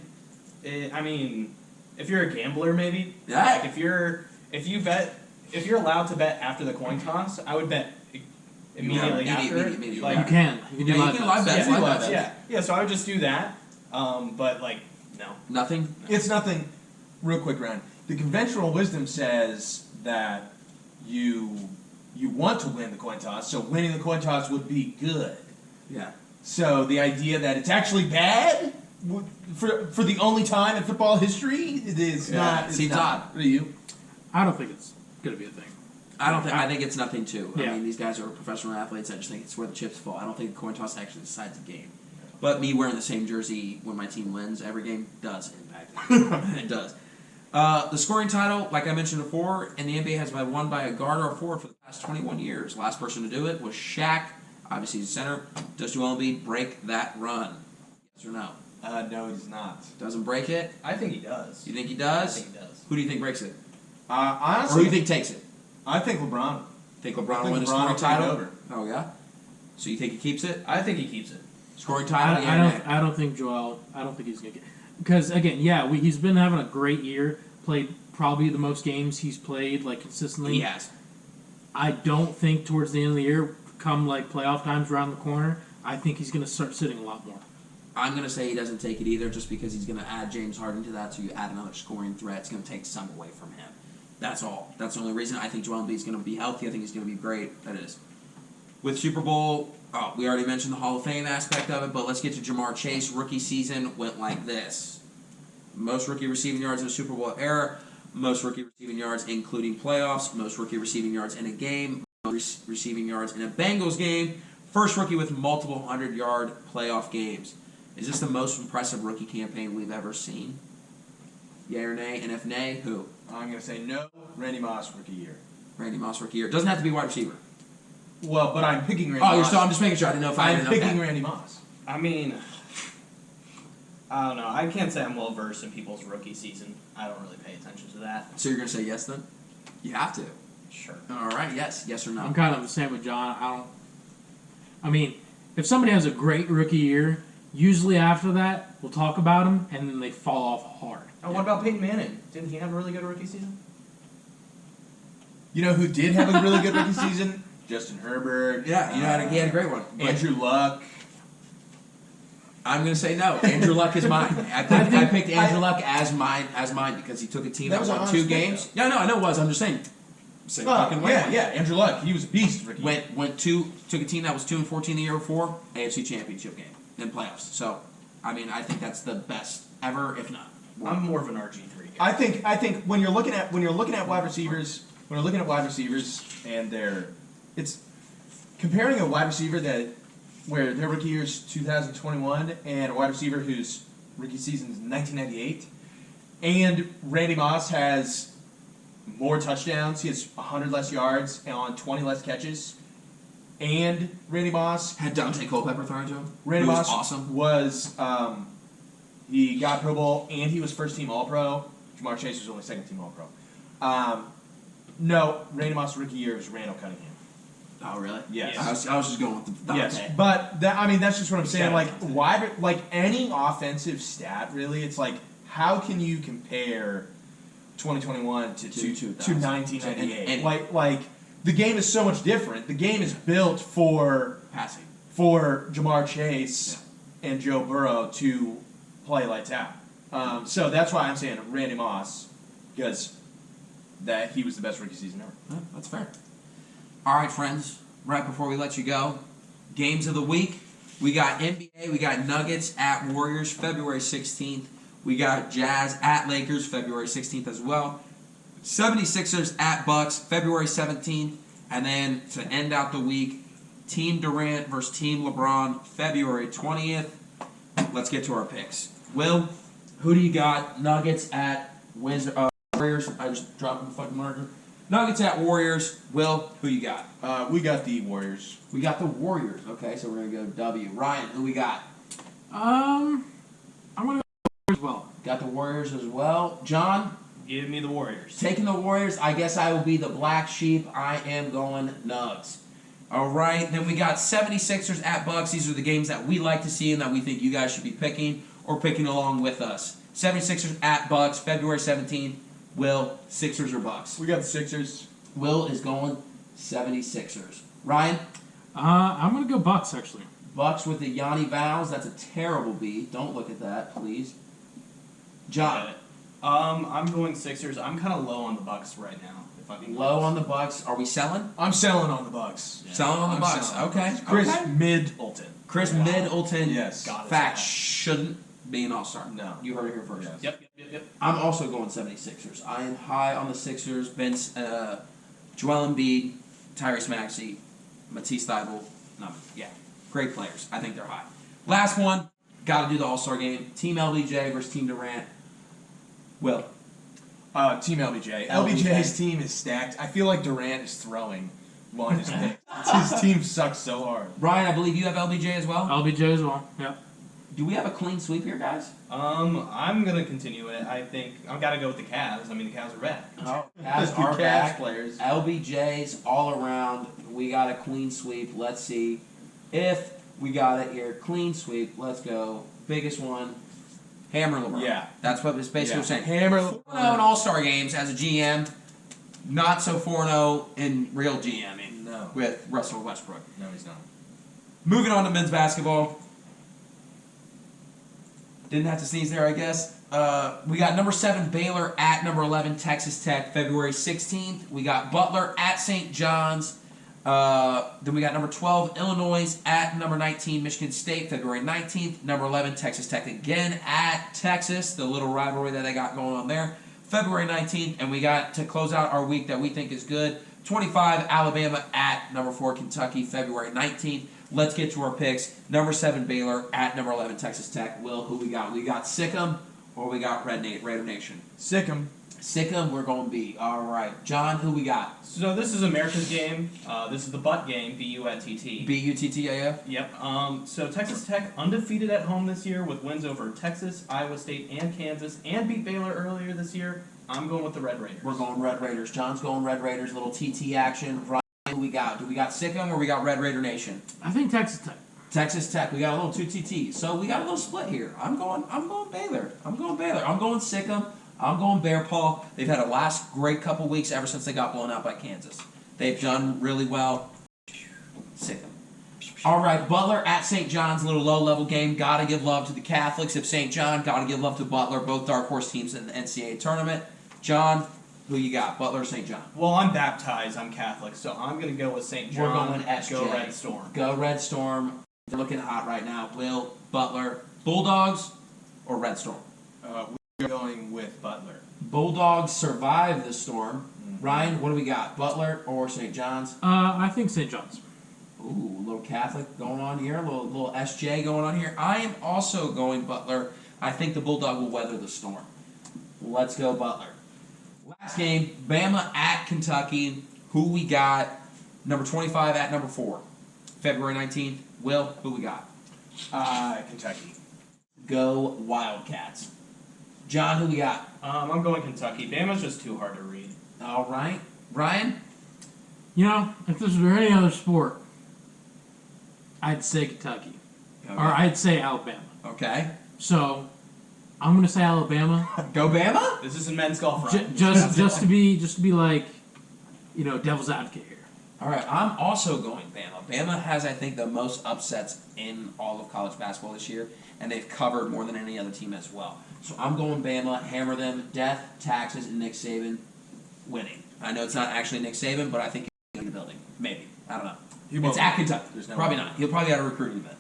I mean, if you're a gambler, maybe. Yeah. Like if you're allowed to bet after the coin toss, I would bet immediately Yeah, after. immediately, Like, yeah. You can. You can do Yeah, you live can bets. live bet. yeah, Live live bet. bet. yeah. So I would just do that. But no. Nothing. It's nothing. Real quick, Ryan. The conventional wisdom says that you want to win the coin toss, so winning the coin toss would be good. Yeah. So the idea that it's actually bad for the only time in football history is not. Seems not. odd. What do you? I don't think it's gonna be a thing. I think it's nothing too. I Yeah. mean, these guys are professional athletes. I just think it's where the chips fall. I don't think the coin toss actually decides the game. But me wearing the same jersey when my team wins every game does impact it. It does. The scoring title, like I mentioned before, in the NBA has been won by a guard or a forward for the past 21 years. Last person to do it was Shaq. Obviously, he's a center. Does Joel Embiid break that run? Yes or no? No, he's not. Doesn't break it? I think he does. You think he I does? think he does. Who do you think breaks it? Or Honestly, who do you think takes it? I think LeBron. Think I LeBron think win the LeBron scoring will take it title? over. Oh yeah. So you think he keeps it? I think he keeps it. Scoring title? Yeah, man. I don't think Joel. I don't think he's gonna get. Because again, yeah, he's been having a great year. Played probably the most games he's played consistently. He has. I don't think towards the end of the year, come playoff times around the corner, I think he's gonna start sitting a lot more. I'm going to say he doesn't take it either just because he's going to add James Harden to that, so you add another scoring threat. It's going to take some away from him. That's all. That's the only reason. I think Joel Embiid's going to be healthy. I think he's going to be great. That is. With Super Bowl, we already mentioned the Hall of Fame aspect of it, but let's get to Jamar Chase. Rookie season went like this. Most rookie receiving yards in the Super Bowl era, most rookie receiving yards including playoffs, most rookie receiving yards in a game, most receiving yards in a Bengals game, first rookie with multiple 100-yard playoff games. Is this the most impressive rookie campaign we've ever seen? Yay or nay? And if nay, who? I'm going to say no. Randy Moss rookie year. Randy Moss rookie year. Doesn't have to be wide receiver. Well, but I'm picking Randy Oh, Moss. I'm just making sure. I didn't know if I I'm didn't know picking that. Randy Moss. I mean, I don't know. I can't say I'm well versed in people's rookie season. I don't really pay attention to that. So you're going to say yes then? You have to. Sure. All right, yes. Yes or no? I'm kind of the same with John. I mean, if somebody has a great rookie year, usually after that we'll talk about him, and then they fall off hard. Oh, what about Peyton Manning? Didn't he have a really good rookie season? You know who did have a really good rookie season? Justin Herbert. Yeah, he had a great one. But Andrew Luck. I'm gonna say no. Andrew Luck is mine. I picked Andrew Luck as mine because he took a team that was an won honest 2 pick, games. though. Yeah, no, I know it was. I'm just saying. Same fucking way. Yeah, Andrew Luck. He was a beast. Ricky. Took a team that was 2-14 the year before, AFC Championship game in playoffs. So, I mean, I think that's the best ever, if not. I'm more of an RG3 guy. I think when you're looking at wide receivers, and it's comparing a wide receiver where their rookie year is 2021 and a wide receiver whose rookie season is 1998, and Randy Moss has more touchdowns, he has 100 less yards and on 20 less catches, and Randy Moss Had Dante Culpepper thrown to him. Randy Who Moss was awesome. was he got Pro Bowl and he was first team All Pro. Jamar Chase was only second team All Pro. No, Randy Moss rookie year was Randall Cunningham. Oh, really? Yes. I was just going with the Dante. Yes, but that's just what I'm saying. Yeah. Like any offensive stat, really, it's like how can you compare 2021 to 1998? And- like the game is so much different. The game is built for Passing. Jamar Chase and Joe Burrow to play lights out. So that's why I'm saying Randy Moss, because that he was the best rookie season ever. Yeah, that's fair. All right, friends. Right before we let you go, games of the week. We got NBA. We got Nuggets at Warriors February 16th. We got Jazz at Lakers February 16th as well. 76ers at Bucks February 17th. And then to end out the week, Team Durant versus Team LeBron February 20th. Let's get to our picks. Will, who do you got? Nuggets at Warriors. I just dropped the fucking marker. Nuggets at Warriors. Will, who you got? We got the Warriors. We got the Warriors. Okay, so we're gonna go W. Ryan, who we got? I'm gonna go as well. Got the Warriors as well. John, Give me the Warriors. taking the Warriors. I guess I will be the black sheep. I am going Nugs. All right, then we got 76ers at Bucks. These are the games that we like to see and that we think you guys should be picking or picking along with us. 76ers at Bucks, February 17th. Will, Sixers or Bucks? We got the Sixers. Will is going 76ers. Ryan? I'm gonna go Bucks actually. Bucks with the Yanni Vowels. That's a terrible beat. Don't look at that, please. John? I'm going Sixers. I'm kind of low on the Bucks right now. If I can. Low on the Bucks. Are we selling? I'm selling on the Bucks. Yeah. Selling on the I'm Bucks. selling. Okay. Chris Okay. Middleton. Chris Wow. Middleton. Yes. Got it. Fact shouldn't be an all-star. No. You heard it here first. Yes. Yep. I'm also going 76ers. I am high on the Sixers. Joel Embiid, Tyrese Maxey, Matisse Thybulle. Great players. I think they're high. Last one. Got to do the All-Star game. Team LBJ versus Team Durant. Will. Team LBJ. LBJ's team is stacked. I feel like Durant is throwing on his pick. His team sucks so hard. Ryan, I believe you have LBJ as well. LBJ as well. Yeah. Do we have a clean sweep here, guys? I'm gonna continue it. I think I've got to go with the Cavs. I mean, the Cavs are back. Cavs The are Cavs back. players. LBJ's all around. We got a clean sweep. Let's see if we got it here. Clean sweep. Let's go. Biggest one. Hammer LeBron. Yeah. That's what it's basically saying. Hammer 4-0 in All-Star games as a GM. Not so 4-0 in real GMing No. with Russell Westbrook. No, he's not. Moving on to men's basketball. Didn't have to sneeze there, I guess. We got number 7 Baylor at number 11 Texas Tech, February 16th. We got Butler at St. John's. Then we got number 12 Illinois at number 19 Michigan State, February 19th. Number 11 Texas Tech again at Texas, the little rivalry that they got going on there, February 19th. And we got to close out our week that we think is good, 25 Alabama at number 4 Kentucky, February 19th. Let's get to our picks. Number 7 Baylor at number 11 Texas Tech. Will, who we got? We got Sikkim or we got Raider Nation? Sikkim. Sikkim, we're going B. All right. John, who we got? So this is America's game. This is the butt game. BU at TT. B-U-T-T-A-F? Yep. So Texas Tech undefeated at home this year with wins over Texas, Iowa State, and Kansas, and beat Baylor earlier this year. I'm going with the Red Raiders. We're going Red Raiders. John's going Red Raiders. Little TT action. Ryan, who we got? Do we got Sikkim or we got Red Raider Nation? I think Texas Tech. Texas Tech. We got a little 2 TTs. So we got a little split here. I'm going Baylor. I'm going Sikkim. I'm going Bear Paw. They've had a last great couple weeks ever since they got blown out by Kansas. They've done really well. All right, Butler at St. John's, a little low-level game. Got to give love to the Catholics of St. John. Got to give love to Butler, both dark horse teams in the NCAA tournament. John, who you got, Butler or St. John? Well, I'm baptized. I'm Catholic, so I'm going to go with St. John. We're going SJ. Go Red Storm. Go Red Storm. They're looking hot right now. Will, Butler, Bulldogs, or Red Storm? We're going with Butler. Bulldogs survive the storm. Ryan, what do we got? Butler or St. John's? I think St. John's. Ooh, a little Catholic going on here, a little SJ going on here. I am also going Butler. I think the Bulldog will weather the storm. Let's go Butler. Last game, Bama at Kentucky. Who we got? Number 25 at number 4. February 19th. Will, who we got? Kentucky. Go Wildcats. John, who we got? I'm going Kentucky. Bama's just too hard to read. All right. Ryan? You know, if this were any other sport, I'd say Kentucky. Okay. Or I'd say Alabama. Okay. So, I'm going to say Alabama. Go Bama? This is a men's golf round. just to be like, you know, devil's advocate here. All right, I'm also going Bama. Bama has, I think, the most upsets in all of college basketball this year, and they've covered more than any other team as well. So I'm going Bama, hammer them, death, taxes, and Nick Saban winning. I know it's not actually Nick Saban, but I think he's in the building. Maybe. I don't know. It's at Kentucky. Probably not. He'll probably have a recruiting event.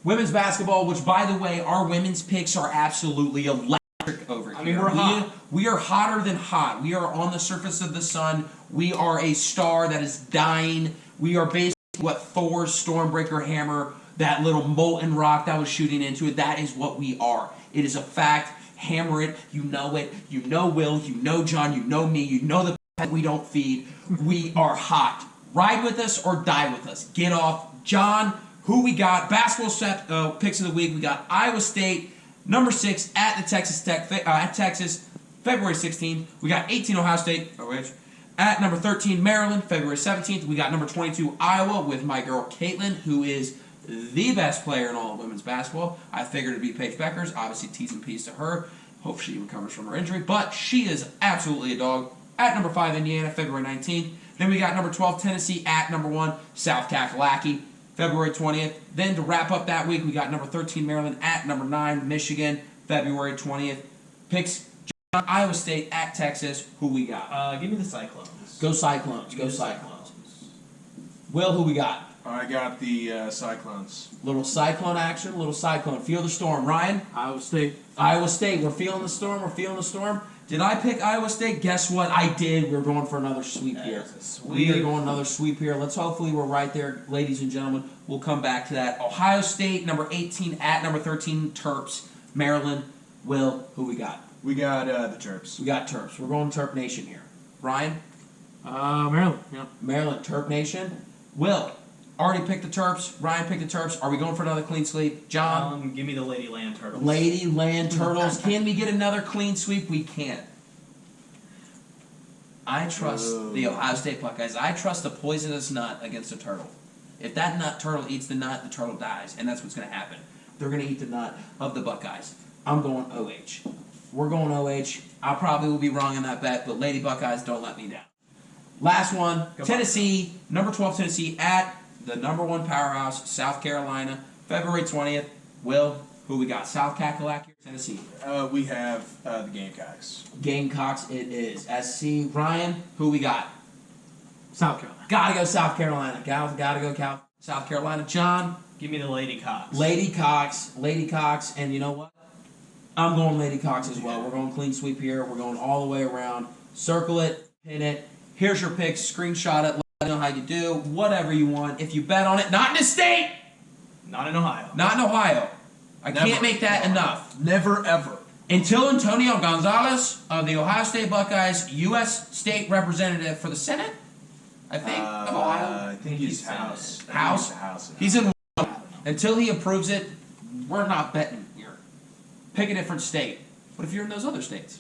Women's basketball, which, by the way, our women's picks are absolutely electric over here. I mean, we're hot. We are hotter than hot. We are on the surface of the sun. We are a star that is dying. We are basically what Thor's Stormbreaker hammer, that little molten rock that was shooting into it, that is what we are. It is a fact. Hammer it. You know it. You know Will. You know John. You know me. You know the pet we don't feed. We are hot. Ride with us or die with us. Get off. John, who we got? Basketball picks of the week. We got Iowa State, number 6 at the Texas Tech, at Texas, February 16th. We got 18 Ohio State, at number 13 Maryland, February 17th. We got number 22 Iowa with my girl Caitlin, who is the best player in all of women's basketball. I figured it'd be Paige Beckers. Obviously, T's and P's to her. Hope she recovers from her injury, but she is absolutely a dog. At number 5 Indiana, February 19th. Then we got number 12 Tennessee at number 1 South Kakalaki, February 20th. Then to wrap up that week, we got number 13 Maryland at number 9 Michigan, February 20th. Picks Iowa State at Texas. Who we got? Give me the Cyclones. Go Cyclones. Go Cyclones. Will, who we got? I got the Cyclones. Little Cyclone action, little Cyclone. Feel the storm. Ryan? Iowa State. Iowa State. We're feeling the storm. We're feeling the storm. Did I pick Iowa State? Guess what? I did. We're going for another sweep here. We are going another sweep here. Let's hopefully we're right there, ladies and gentlemen. We'll come back to that. Ohio State, number 18 at number 13, Terps. Maryland. Will, who we got? We got the Terps. We got Terps. We're going Terp Nation here. Ryan? Maryland. Yeah. Maryland, Terp Nation. Will, already picked the Terps. Ryan picked the Terps. Are we going for another clean sweep? John? Give me the Lady Land Turtles. Lady Land Turtles. Can we get another clean sweep? We can. I trust the Ohio State Buckeyes. I trust the poisonous nut against a turtle. If that turtle eats the nut, the turtle dies, and that's what's going to happen. They're going to eat the nut of the Buckeyes. I'm going OH. We're going OH. I probably will be wrong in that bet, but Lady Buckeyes, don't let me down. Last one, Tennessee, number 12 Tennessee at the number 1 powerhouse, South Carolina, February 20th. Will, who we got? South Kakalaki or Tennessee? We have the Gamecocks. Gamecocks it is. SC. Ryan, who we got? South Carolina. Gotta go South Carolina. Gotta go South Carolina. John? Give me the Lady Cox. Lady Cox. Lady Cox. And you know what? I'm going Lady Cox as well. We're going clean sweep here. We're going all the way around. Circle it. Pin it. Here's your picks. Screenshot it. Let me know how you do. Whatever you want. If you bet on it. Not in the state! Not in Ohio. Not in Ohio. I can't make that enough. Never, ever. Until Antonio Gonzalez of the Ohio State Buckeyes, U.S. State Representative for the Senate, I think, of Ohio. I think he's House. House? He's in. Until he approves it, we're not betting here. Pick a different state. But if you're in those other states,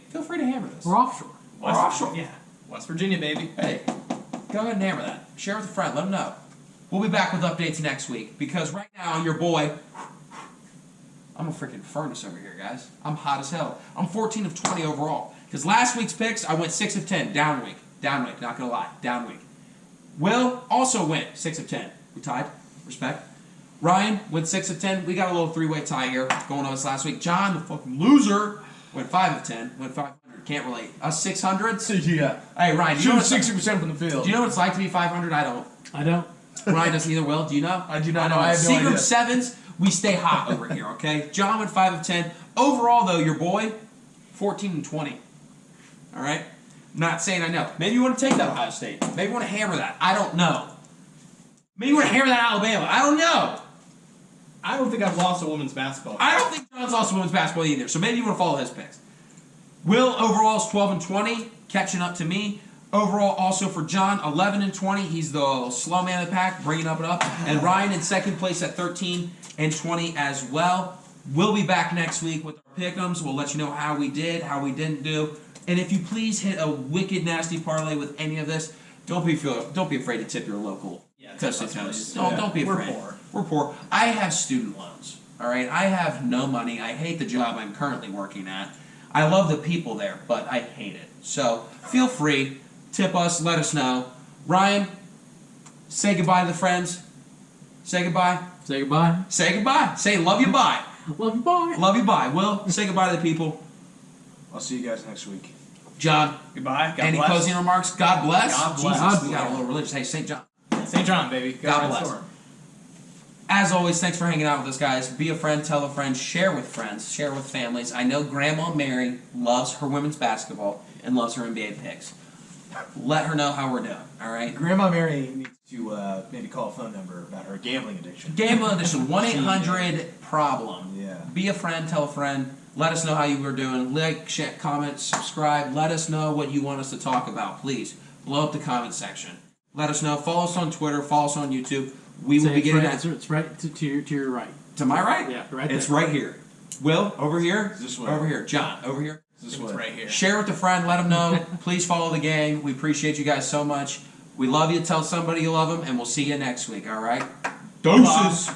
feel free to hammer this. We're offshore. We're offshore. Yeah. West Virginia, baby. Hey, go ahead and hammer that. Share with a friend. Let them know. We'll be back with updates next week because right now, your boy, I'm a freaking furnace over here, guys. I'm hot as hell. I'm 14 of 20 overall. Because last week's picks, I went 6 of 10. Down week. Not going to lie. Down week. Will also went 6 of 10. We tied. Respect. Ryan went 6 of 10. We got a little three-way tie here going on us last week. John, the fucking loser, went 5 of 10. Went 500. Can't relate. Us 600. Yeah. Hey Ryan, do you know what 60% from the field. Do you know what it's like to be 500? I don't. I don't. Ryan doesn't either. Will, do you know? I do not know. I have no Secret idea. sevens, we stay hot over here. Okay. John went 5 of 10. Overall, though, your boy, 14 and 20. All right. Not saying I know. Maybe you want to take that Ohio State. Maybe you want to hammer that. I don't know. Maybe you want to hammer that Alabama. I don't know. I don't think I've lost a women's basketball. I don't think John's lost women's basketball either. So maybe you want to follow his picks. Will overall is 12 and 20, catching up to me. Overall, also for John, 11 and 20. He's the slow man of the pack, bringing up and up. And Ryan in second place at 13 and 20 as well. We'll be back next week with our pick'ems. We'll let you know how we did, how we didn't do. And if you please hit a wicked nasty parlay with any of this, don't be afraid to tip your local Coast to Coast. Don't be afraid. We're poor. I have student loans. All right, I have no money. I hate the job I'm currently working at. I love the people there, but I hate it. So feel free, tip us, let us know. Ryan, say goodbye to the friends. Say goodbye. Say goodbye. Say goodbye. Say love you bye. Love you, bye. Love you bye. Will, say goodbye to the people. I'll see you guys next week. John, Goodbye. God any bless. closing remarks? God bless. God bless. Jesus, we got a little religious. Hey, St. John. St. John, baby. God bless. Storm. As always, thanks for hanging out with us, guys. Be a friend, tell a friend, share with friends, share with families. I know Grandma Mary loves her women's basketball and loves her NBA picks. Let her know how we're doing, all right? Grandma Mary needs to maybe call a phone number about her gambling addiction. Gambling Edition, 1-800-PROBLEM. Yeah. Be a friend, tell a friend. Let us know how you were doing. Like, share, comment, subscribe. Let us know what you want us to talk about. Please, blow up the comment section. Let us know. Follow us on Twitter. Follow us on YouTube. We will be getting that. It's right to your right. To my right? Yeah, right It's there. right here. Will, over here. This way. Over here. John, over here. This It's way. right here. Share with a friend. Let them know. Please follow the gang. We appreciate you guys so much. We love you. Tell somebody you love them, and we'll see you next week, all right? Doses.